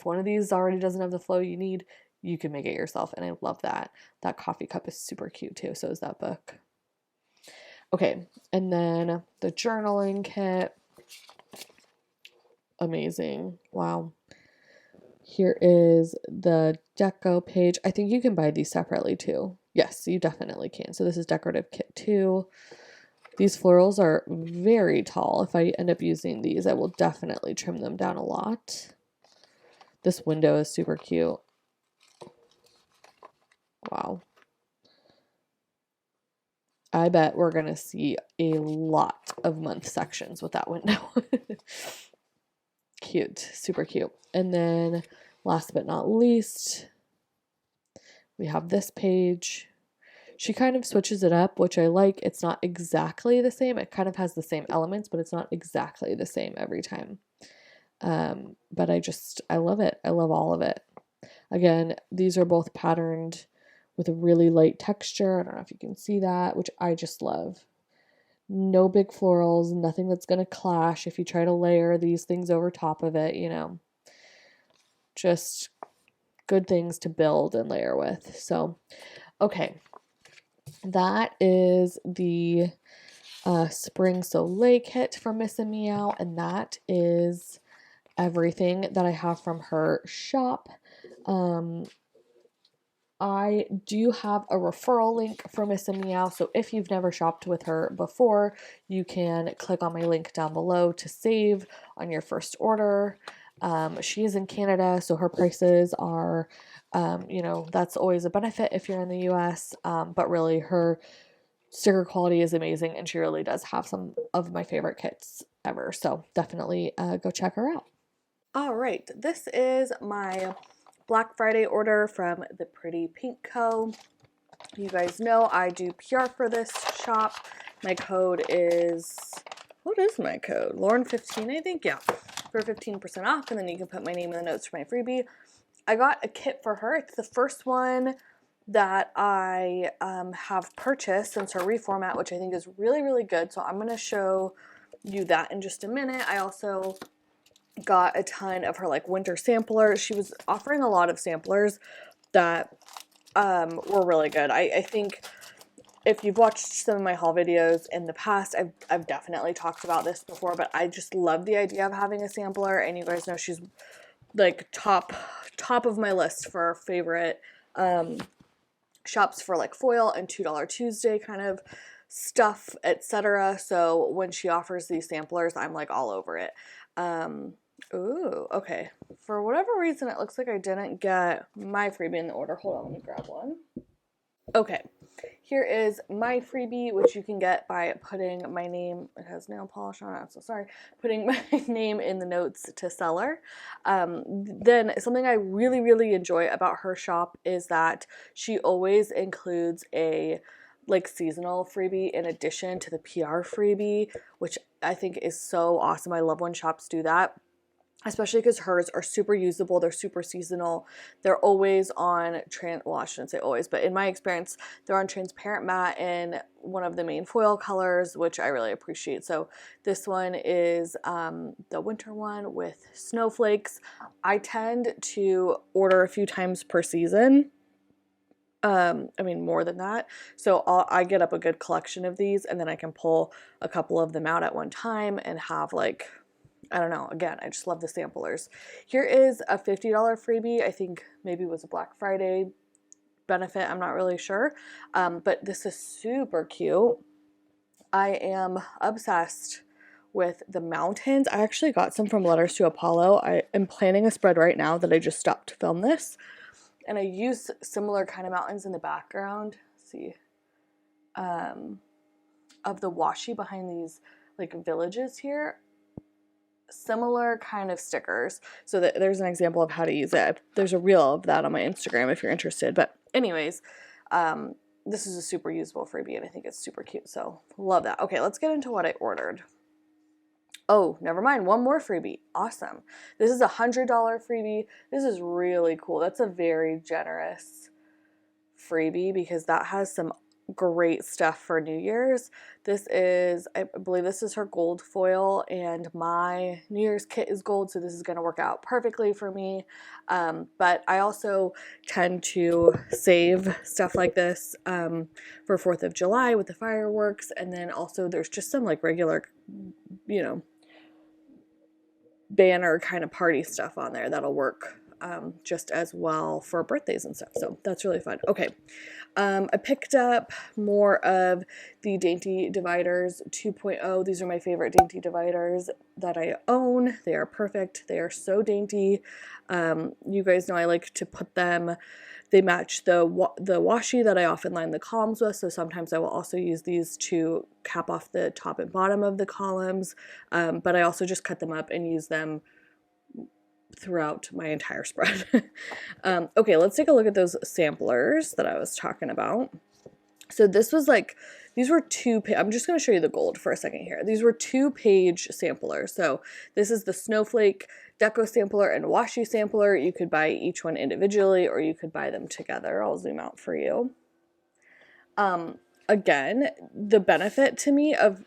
one of these already doesn't have the flow you need, you can make it yourself. And I love that. That coffee cup is super cute too. So is that book. Okay, and then the journaling kit. Amazing. Wow. Here is the deco page. I think you can buy these separately too. Yes, you definitely can. So this is decorative kit 2. These florals are very tall. If I end up using these, I will definitely trim them down a lot. This window is super cute. Wow. I bet we're going to see a lot of month sections with that window. Cute, super cute. And then last but not least, we have this page. She kind of switches it up, which I like. It's not exactly the same. It kind of has the same elements, but it's not exactly the same every time. But I love it. I love all of it. Again, these are both patterned with a really light texture. I don't know if you can see that, which I just love. No big florals, nothing that's going to clash if you try to layer these things over top of it, just good things to build and layer with. So, okay, that is the Spring Soleil kit from Miss and Meow, and that is everything that I have from her shop. I do have a referral link for Miss and Meow, so if you've never shopped with her before, you can click on my link down below to save on your first order. She is in Canada, so her prices are, that's always a benefit if you're in the US, but really her sticker quality is amazing, and she really does have some of my favorite kits ever, so definitely go check her out. All right, this is my Black Friday order from the Petite Co. You guys know I do PR for this shop. My code is, what is my code? Lauren15, I think, yeah, for 15% off, and then you can put my name in the notes for my freebie. I got a kit for her. It's the first one that I have purchased since her reformat, which I think is really, really good. So I'm going to show you that in just a minute. I also got a ton of her like winter samplers. She was offering a lot of samplers that were really good. I think if you've watched some of my haul videos in the past, I've definitely talked about this before, but I just love the idea of having a sampler, and you guys know she's like top of my list for favorite shops for like foil and $2 Tuesday kind of stuff, etc. So when she offers these samplers, I'm like all over it. Ooh, okay. For whatever reason, it looks like I didn't get my freebie in the order. Hold on, let me grab one. Okay, here is my freebie, which you can get by putting my name, it has nail polish on it, I'm so sorry, putting my name in the notes to seller. Then something I really, really enjoy about her shop is that she always includes a like seasonal freebie in addition to the PR freebie, which I think is so awesome. I love when shops do that, especially because hers are super usable. They're super seasonal. They're always on well, I shouldn't say always, but in my experience, they're on transparent matte in one of the main foil colors, which I really appreciate. So this one is the winter one with snowflakes. I tend to order a few times per season. I mean, more than that. So I get up a good collection of these, and then I can pull a couple of them out at one time and have, like, I don't know, again, I just love the samplers. Here is a $50 freebie. I think maybe it was a Black Friday benefit. I'm not really sure. But this is super cute. I am obsessed with the mountains. I actually got some from Letters to Apollo. I am planning a spread right now that I just stopped to film this. And I use similar kind of mountains in the background. Let's see, of the washi behind these like villages here. Similar kind of stickers. So there's an example of how to use it. There's a reel of that on my Instagram if you're interested. But anyways, this is a super usable freebie, and I think it's super cute. So love that. Okay, let's get into what I ordered. Oh, never mind. One more freebie. Awesome. This is a $100 freebie. This is really cool. That's a very generous freebie because that has some great stuff for New Year's. This is, I believe this is her gold foil, and my New Year's kit is gold, so this is going to work out perfectly for me. But I also tend to save stuff like this for 4th of July with the fireworks, and then also there's just some like regular, you know, banner kind of party stuff on there that'll work just as well for birthdays and stuff. So that's really fun. Okay. I picked up more of the Dainty Dividers 2.0. These are my favorite Dainty Dividers that I own. They are perfect. They are so dainty. You guys know I like to put them, they match the washi that I often line the columns with, so sometimes I will also use these to cap off the top and bottom of the columns, but I also just cut them up and use them throughout my entire spread. Okay, let's take a look at those samplers that I was talking about. So this was like, these were I'm just going to show you the gold for a second here. These were 2-page samplers. So this is the Snowflake Deco Sampler and Washi Sampler. You could buy each one individually or you could buy them together. I'll zoom out for you. Again, the benefit to me of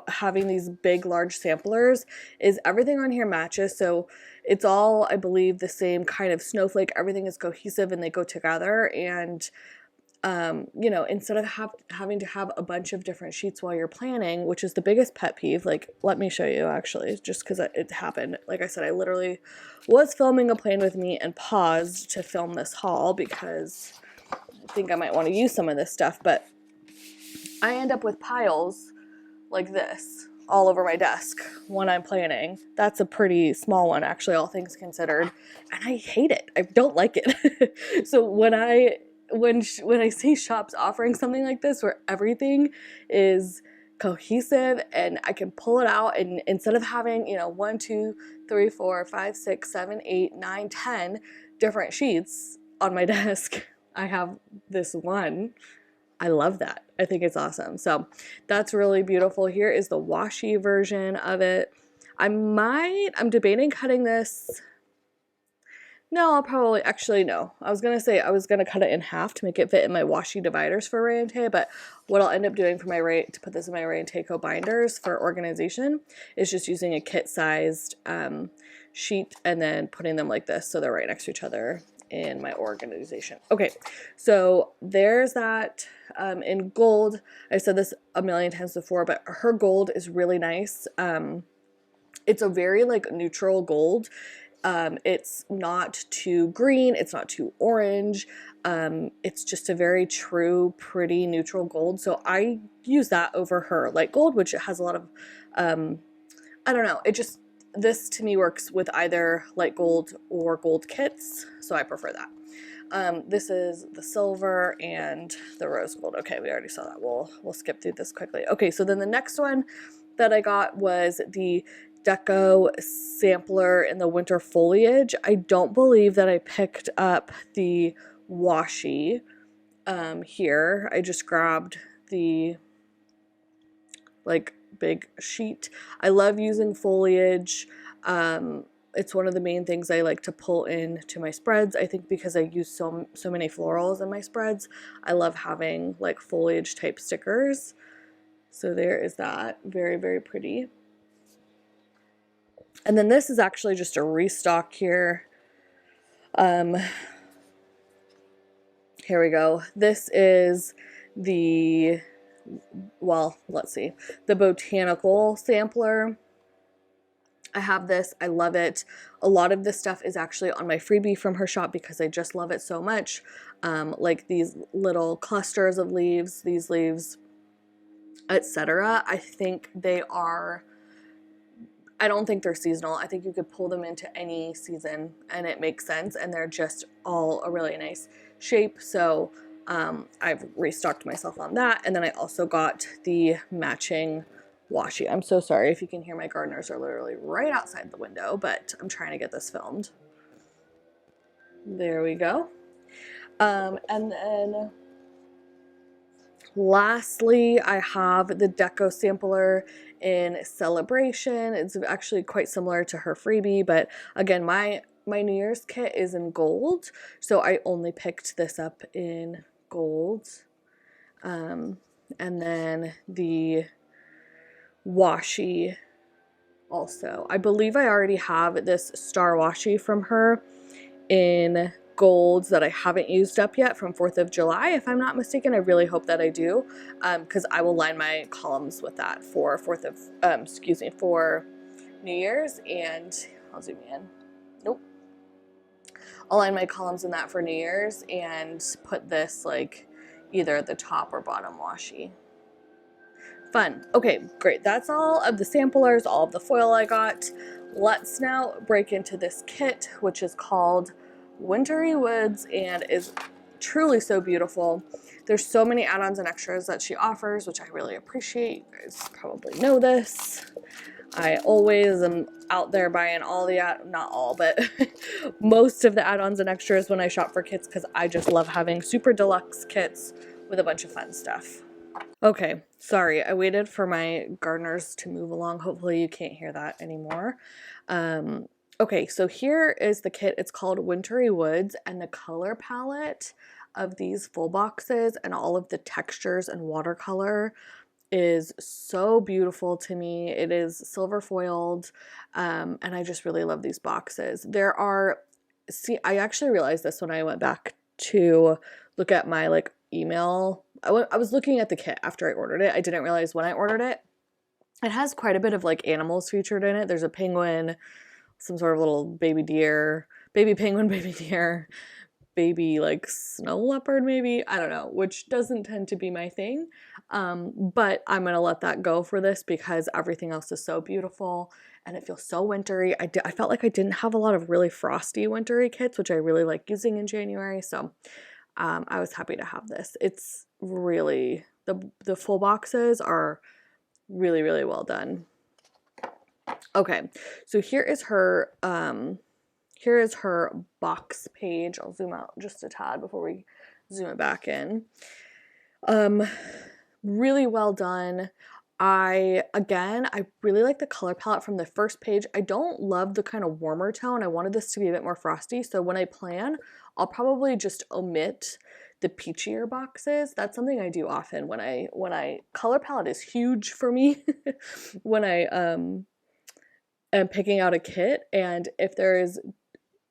having these big, large samplers is everything on here matches. So it's all, I believe, the same kind of snowflake. Everything is cohesive and they go together. And you know, instead of having to have a bunch of different sheets while you're planning, which is the biggest pet peeve, like, let me show you actually, just because it happened. Like I said, I literally was filming a plan with me and paused to film this haul because I think I might want to use some of this stuff, but I end up with piles like this all over my desk when I'm planning. That's a pretty small one, actually, all things considered, and I hate it. I don't like it. So when I see shops offering something like this where everything is cohesive and I can pull it out, and instead of having, you know, 1, 2, 3, 4, 5, 6, 7, 8, 9, 10 different sheets on my desk, I have this one. I love that. I think it's awesome. So that's really beautiful. Here is the washi version of it. I'm debating cutting this. No, I'll probably, actually, no. I was going to say I was going to cut it in half to make it fit in my washi dividers for Rae Tay, but what I'll end up doing for to put this in my Rae Tay Co binders for organization is just using a kit-sized sheet and then putting them like this so they're right next to each other in my organization. Okay, so there's that in gold. I said this a million times before, but her gold is really nice. It's a very like neutral gold. It's not too green, it's not too orange. It's just a very true, pretty neutral gold. So I use that over her light gold, which has a lot of, I don't know, this to me works with either light gold or gold kits, so I prefer that. This is the silver and the rose gold. Okay, we already saw that. We'll skip through this quickly. Okay, so then the next one that I got was the Deco Sampler in the winter foliage. I don't believe that I picked up the washi here. I just grabbed the like big sheet. I love using foliage. It's one of the main things I like to pull into my spreads. I think because I use so many florals in my spreads, I love having like foliage type stickers. So there is that. Very, very pretty. And then this is actually just a restock here. Here we go. This is the, well, let's see, the botanical sampler. I have this. I love it. A lot of this stuff is actually on my freebie from her shop because I just love it so much. Like these little clusters of leaves, these leaves, etc. I think they are, I don't think they're seasonal. I think you could pull them into any season and it makes sense, and they're just all a really nice shape. So I've restocked myself on that. And then I also got the matching washi. I'm so sorry if you can hear, my gardeners are literally right outside the window, but I'm trying to get this filmed. There we go. And then lastly, I have the deco sampler in Celebration. It's actually quite similar to her freebie, but again, my New Year's kit is in gold, so I only picked this up in gold. And then the washi also. I believe I already have this star washi from her in golds that I haven't used up yet from 4th of July, if I'm not mistaken. I really hope that I do, because I will line my columns with that for for New Year's. And I'll zoom in. Nope. I'll line my columns in that for New Year's and put this like either at the top or bottom washi. Fun. Okay, great. That's all of the samplers, all of the foil I got. Let's now break into this kit, which is called Wintry Woods and is truly so beautiful. There's so many add-ons and extras that she offers, which I really appreciate. You guys probably know this. I always am out there buying all the, not all, but most of the add-ons and extras when I shop for kits, because I just love having super deluxe kits with a bunch of fun stuff. Okay, sorry, I waited for my gardeners to move along. Hopefully you can't hear that anymore. Okay, so here is the kit. It's called Wintry Woods, and the color palette of these full boxes and all of the textures and watercolor is so beautiful to me. It is silver foiled, and I just really love these boxes. There are, see, I actually realized this when I went back to look at my like email. I was looking at the kit after I ordered it. I didn't realize when I ordered it. It has quite a bit of like animals featured in it. There's a penguin, some sort of little baby deer, baby penguin, baby deer, baby like snow leopard maybe, I don't know, which doesn't tend to be my thing, but I'm gonna let that go for this because everything else is so beautiful and it feels so wintry. I felt like I didn't have a lot of really frosty wintry kits, which I really like using in January, so I was happy to have this. It's really, the full boxes are really, really well done. Okay, so here is her box page. I'll zoom out just a tad before we zoom it back in. Really well done. I really like the color palette from the first page. I don't love the kind of warmer tone. I wanted this to be a bit more frosty, so when I plan, I'll probably just omit the peachier boxes. That's something I do often when I color palette is huge for me when I am picking out a kit, and if there is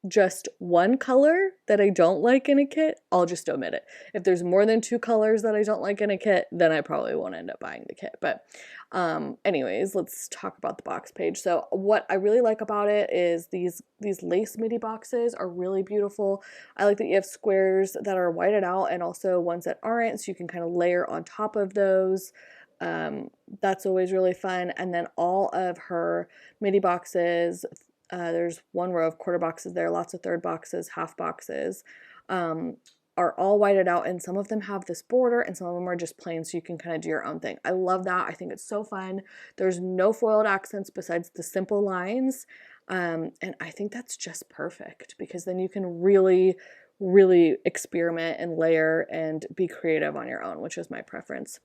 just one color that I don't like in a kit, I'll just omit it. If there's more than 2 colors that I don't like in a kit, then I probably won't end up buying the kit. But anyways, let's talk about the box page. So what I really like about it is these lace midi boxes are really beautiful. I like that you have squares that are whited out and also ones that aren't, so you can kind of layer on top of those. That's always really fun. And then all of her midi boxes, there's one row of quarter boxes there, lots of third boxes, half boxes, are all whited out, and some of them have this border and some of them are just plain, so you can kind of do your own thing. I love that. I think it's so fun. There's no foiled accents besides the simple lines, and I think that's just perfect because then you can really, really experiment and layer and be creative on your own, which is my preference.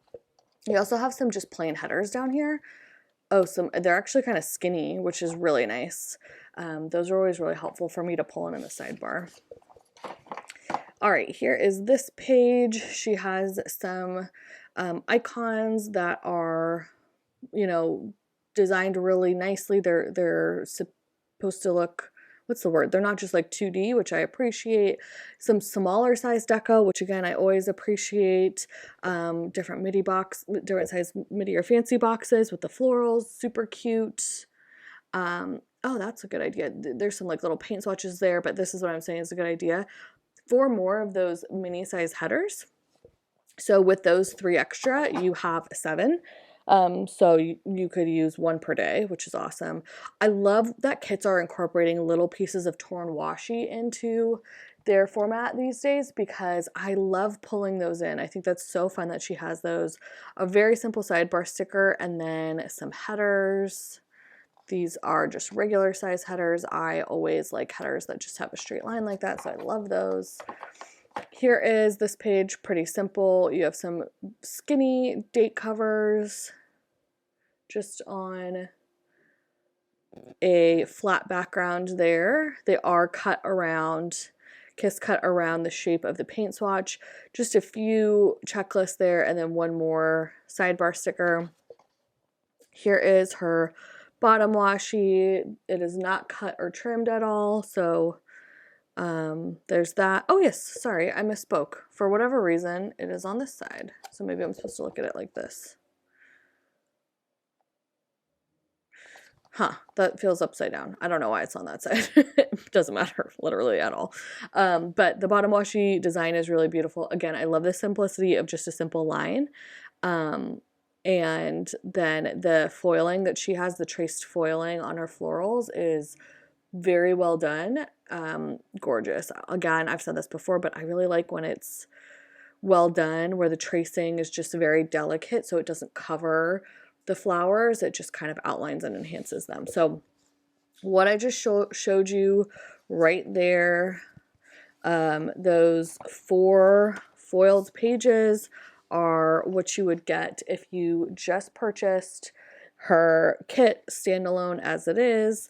You also have some just plain headers down here. Oh, they're actually kind of skinny, which is really nice. Those are always really helpful for me to pull in the sidebar. All right, here is this page. She has some icons that are, you know, designed really nicely. They're supposed to look, what's the word? They're not just like 2D, which I appreciate. Some smaller size deco, which again, I always appreciate. Different size midi or fancy boxes with the florals, super cute. Oh, that's a good idea. There's some like little paint swatches there, but this is what I'm saying is a good idea. 4 more of those mini size headers. So with those 3 extra, you have 7. So you could use 1 per day, which is awesome. I love that kits are incorporating little pieces of torn washi into their format these days because I love pulling those in. I think that's so fun that she has those. A very simple sidebar sticker and then some headers. These are just regular size headers. I always like headers that just have a straight line like that, so I love those. Here is this page, pretty simple. You have some skinny date covers just on a flat background there. They are cut around, cut around the shape of the paint swatch. Just a few checklists there and then 1 more sidebar sticker. Here is her bottom washi. It is not cut or trimmed at all, so there's that. Oh yes, sorry, I misspoke. For whatever reason, it is on this side, so maybe I'm supposed to look at it like this. Huh, that feels upside down. I don't know why it's on that side. It doesn't matter literally at all. But the bottom washi design is really beautiful. Again, I love the simplicity of just a simple line. And then the foiling that she has, the traced foiling on her florals is very well done. Gorgeous. Again, I've said this before, but I really like when it's well done, where the tracing is just very delicate, so it doesn't cover the flowers. It just kind of outlines and enhances them. So what I just showed you right there, those 4 foiled pages are what you would get if you just purchased her kit standalone as it is.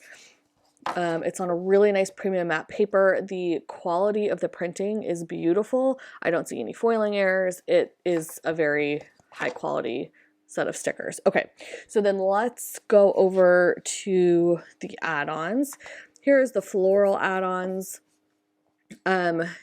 It's on a really nice premium matte paper. The quality of the printing is beautiful. I don't see any foiling errors. It is a very high quality set of stickers. Okay, so then let's go over to the add-ons. Here is the floral add-ons.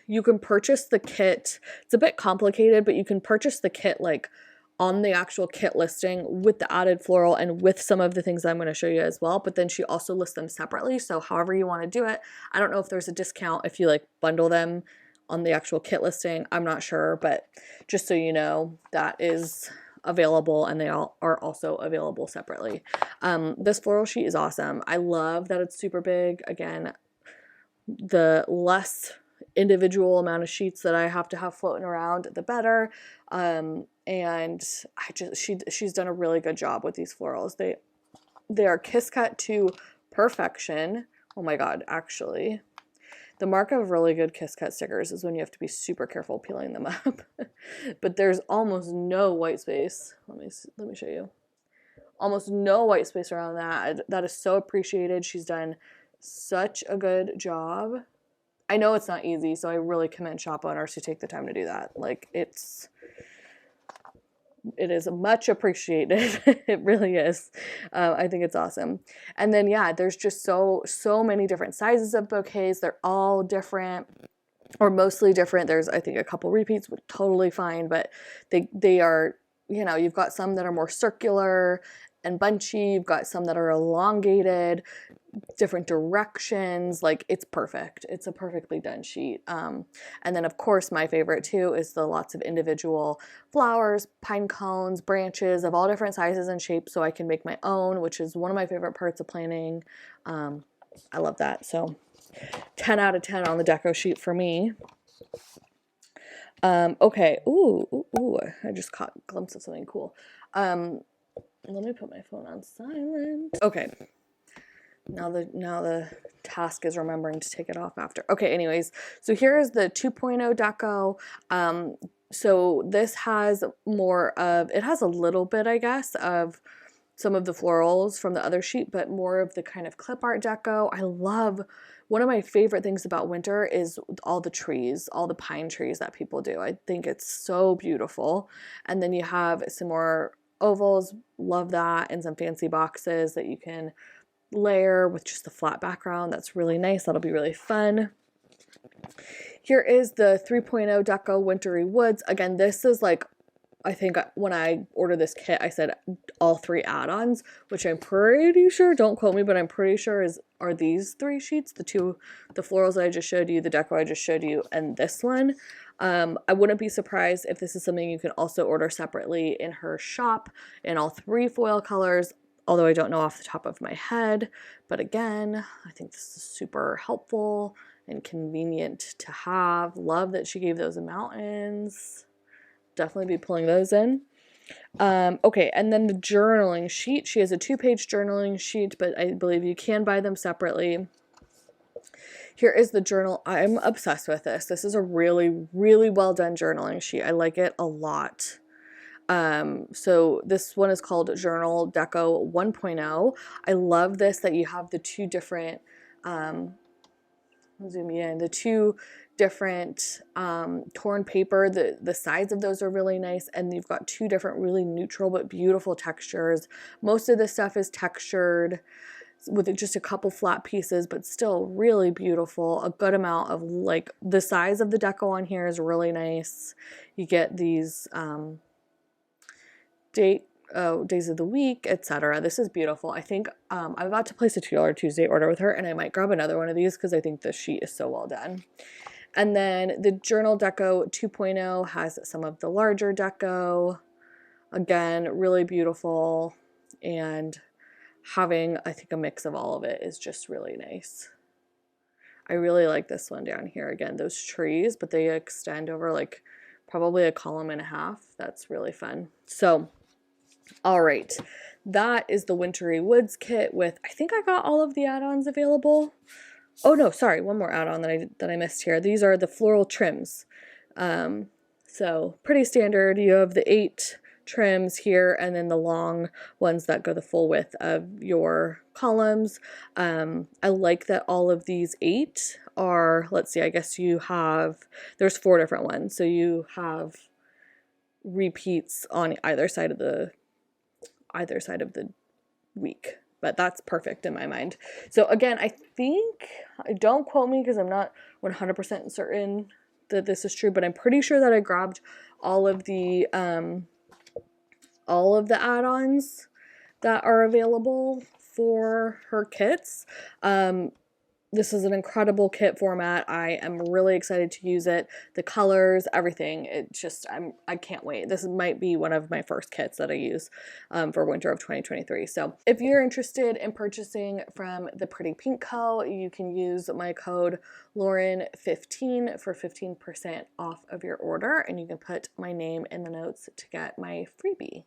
You can purchase the kit. It's a bit complicated, but you can purchase the kit like on the actual kit listing with the added floral and with some of the things I'm going to show you as well. But then she also lists them separately. So however you want to do it, I don't know if there's a discount if you like bundle them on the actual kit listing. I'm not sure, but just so you know, that is available and they all are also available separately. This floral sheet is awesome. I love that it's super big. Again, the less individual amount of sheets that I have to have floating around, the better. And she's done a really good job with these florals. They are kiss cut to perfection. Oh my god, actually. The mark of really good kiss cut stickers is when you have to be super careful peeling them up. But there's almost no white space. Let me show you. Almost no white space around that. That is so appreciated. She's done such a good job. I know it's not easy, so I really commend shop owners who take the time to do that. Like, it is much appreciated. It really is. I think it's awesome. And then, yeah, there's just so many different sizes of bouquets. They're all different, or mostly different. There's, I think, a couple repeats, which totally fine, but they are, you know, you've got some that are more circular and bunchy. You've got some that are elongated, different directions. Like, it's perfect. It's a perfectly done sheet. And then of course my favorite too is the lots of individual flowers, pine cones, branches of all different sizes and shapes, so I can make my own, which is one of my favorite parts of planning. I love that. So 10 out of 10 on the deco sheet for me. Okay. Ooh, I just caught a glimpse of something cool. Let me put my phone on silent. Okay. Now the task is remembering to take it off after. Okay, anyways, so here is the 2.0 deco. So this has more of, it has a little bit, I guess, of some of the florals from the other sheet, but more of the kind of clip art deco. I love, one of my favorite things about winter is all the trees, all the pine trees that people do. I think it's so beautiful. And then you have some more ovals, love that, and some fancy boxes that you can layer with just a flat background. That's really nice. That'll be really fun. Here is the 3.0 Deco Wintry Woods. Again, this is like, I think when I ordered this kit, I said all 3 add-ons, which I'm pretty sure, don't quote me, but I'm pretty sure are these 3 sheets, the florals that I just showed you, the deco I just showed you, and this one. I wouldn't be surprised if this is something you can also order separately in her shop in all 3 foil colors, although I don't know off the top of my head. But again, I think this is super helpful and convenient to have. Love that she gave those mountains. Definitely be pulling those in. Okay, and then the journaling sheet. She has a 2-page journaling sheet, but I believe you can buy them separately. Here is the journal. I'm obsessed with this. This is a really, really well done journaling sheet. I like it a lot. So this one is called Journal Deco 1.0. I love this, that you have the 2 different, zoom in, the 2 different torn paper. The sides of those are really nice, and you've got 2 different really neutral but beautiful textures. Most of this stuff is textured with just a couple flat pieces, but still really beautiful. A good amount of, like, the size of the deco on here is really nice. You get these days of the week, etc. This is beautiful. I think I'm about to place a $2 Tuesday order with her, and I might grab another one of these because I think the sheet is so well done. And then the Journal Deco 2.0 has some of the larger deco. Again, really beautiful, and having, I think, a mix of all of it is just really nice. I really like this one down here. Again, those trees, but they extend over like probably a column and a half. That's really fun. So, all right, that is the Wintry Woods kit with, I think I got all of the add-ons available. Oh no, sorry, one more add-on that I missed here. These are the floral trims. So pretty standard. You have the 8 trims here, and then the long ones that go the full width of your columns. I like that all of these 8 are, let's see, I guess you have, there's 4 different ones. So you have repeats on either side of the week. But that's perfect in my mind. So again, I think, don't quote me because I'm not 100% certain that this is true, but I'm pretty sure that I grabbed all of the add-ons that are available for her kits. This is an incredible kit format. I am really excited to use it. The colors, everything. It just, I can't wait. This might be one of my first kits that I use for winter of 2023. So if you're interested in purchasing from the Pretty Pink Co., you can use my code Lauren15 for 15% off of your order, and you can put my name in the notes to get my freebie.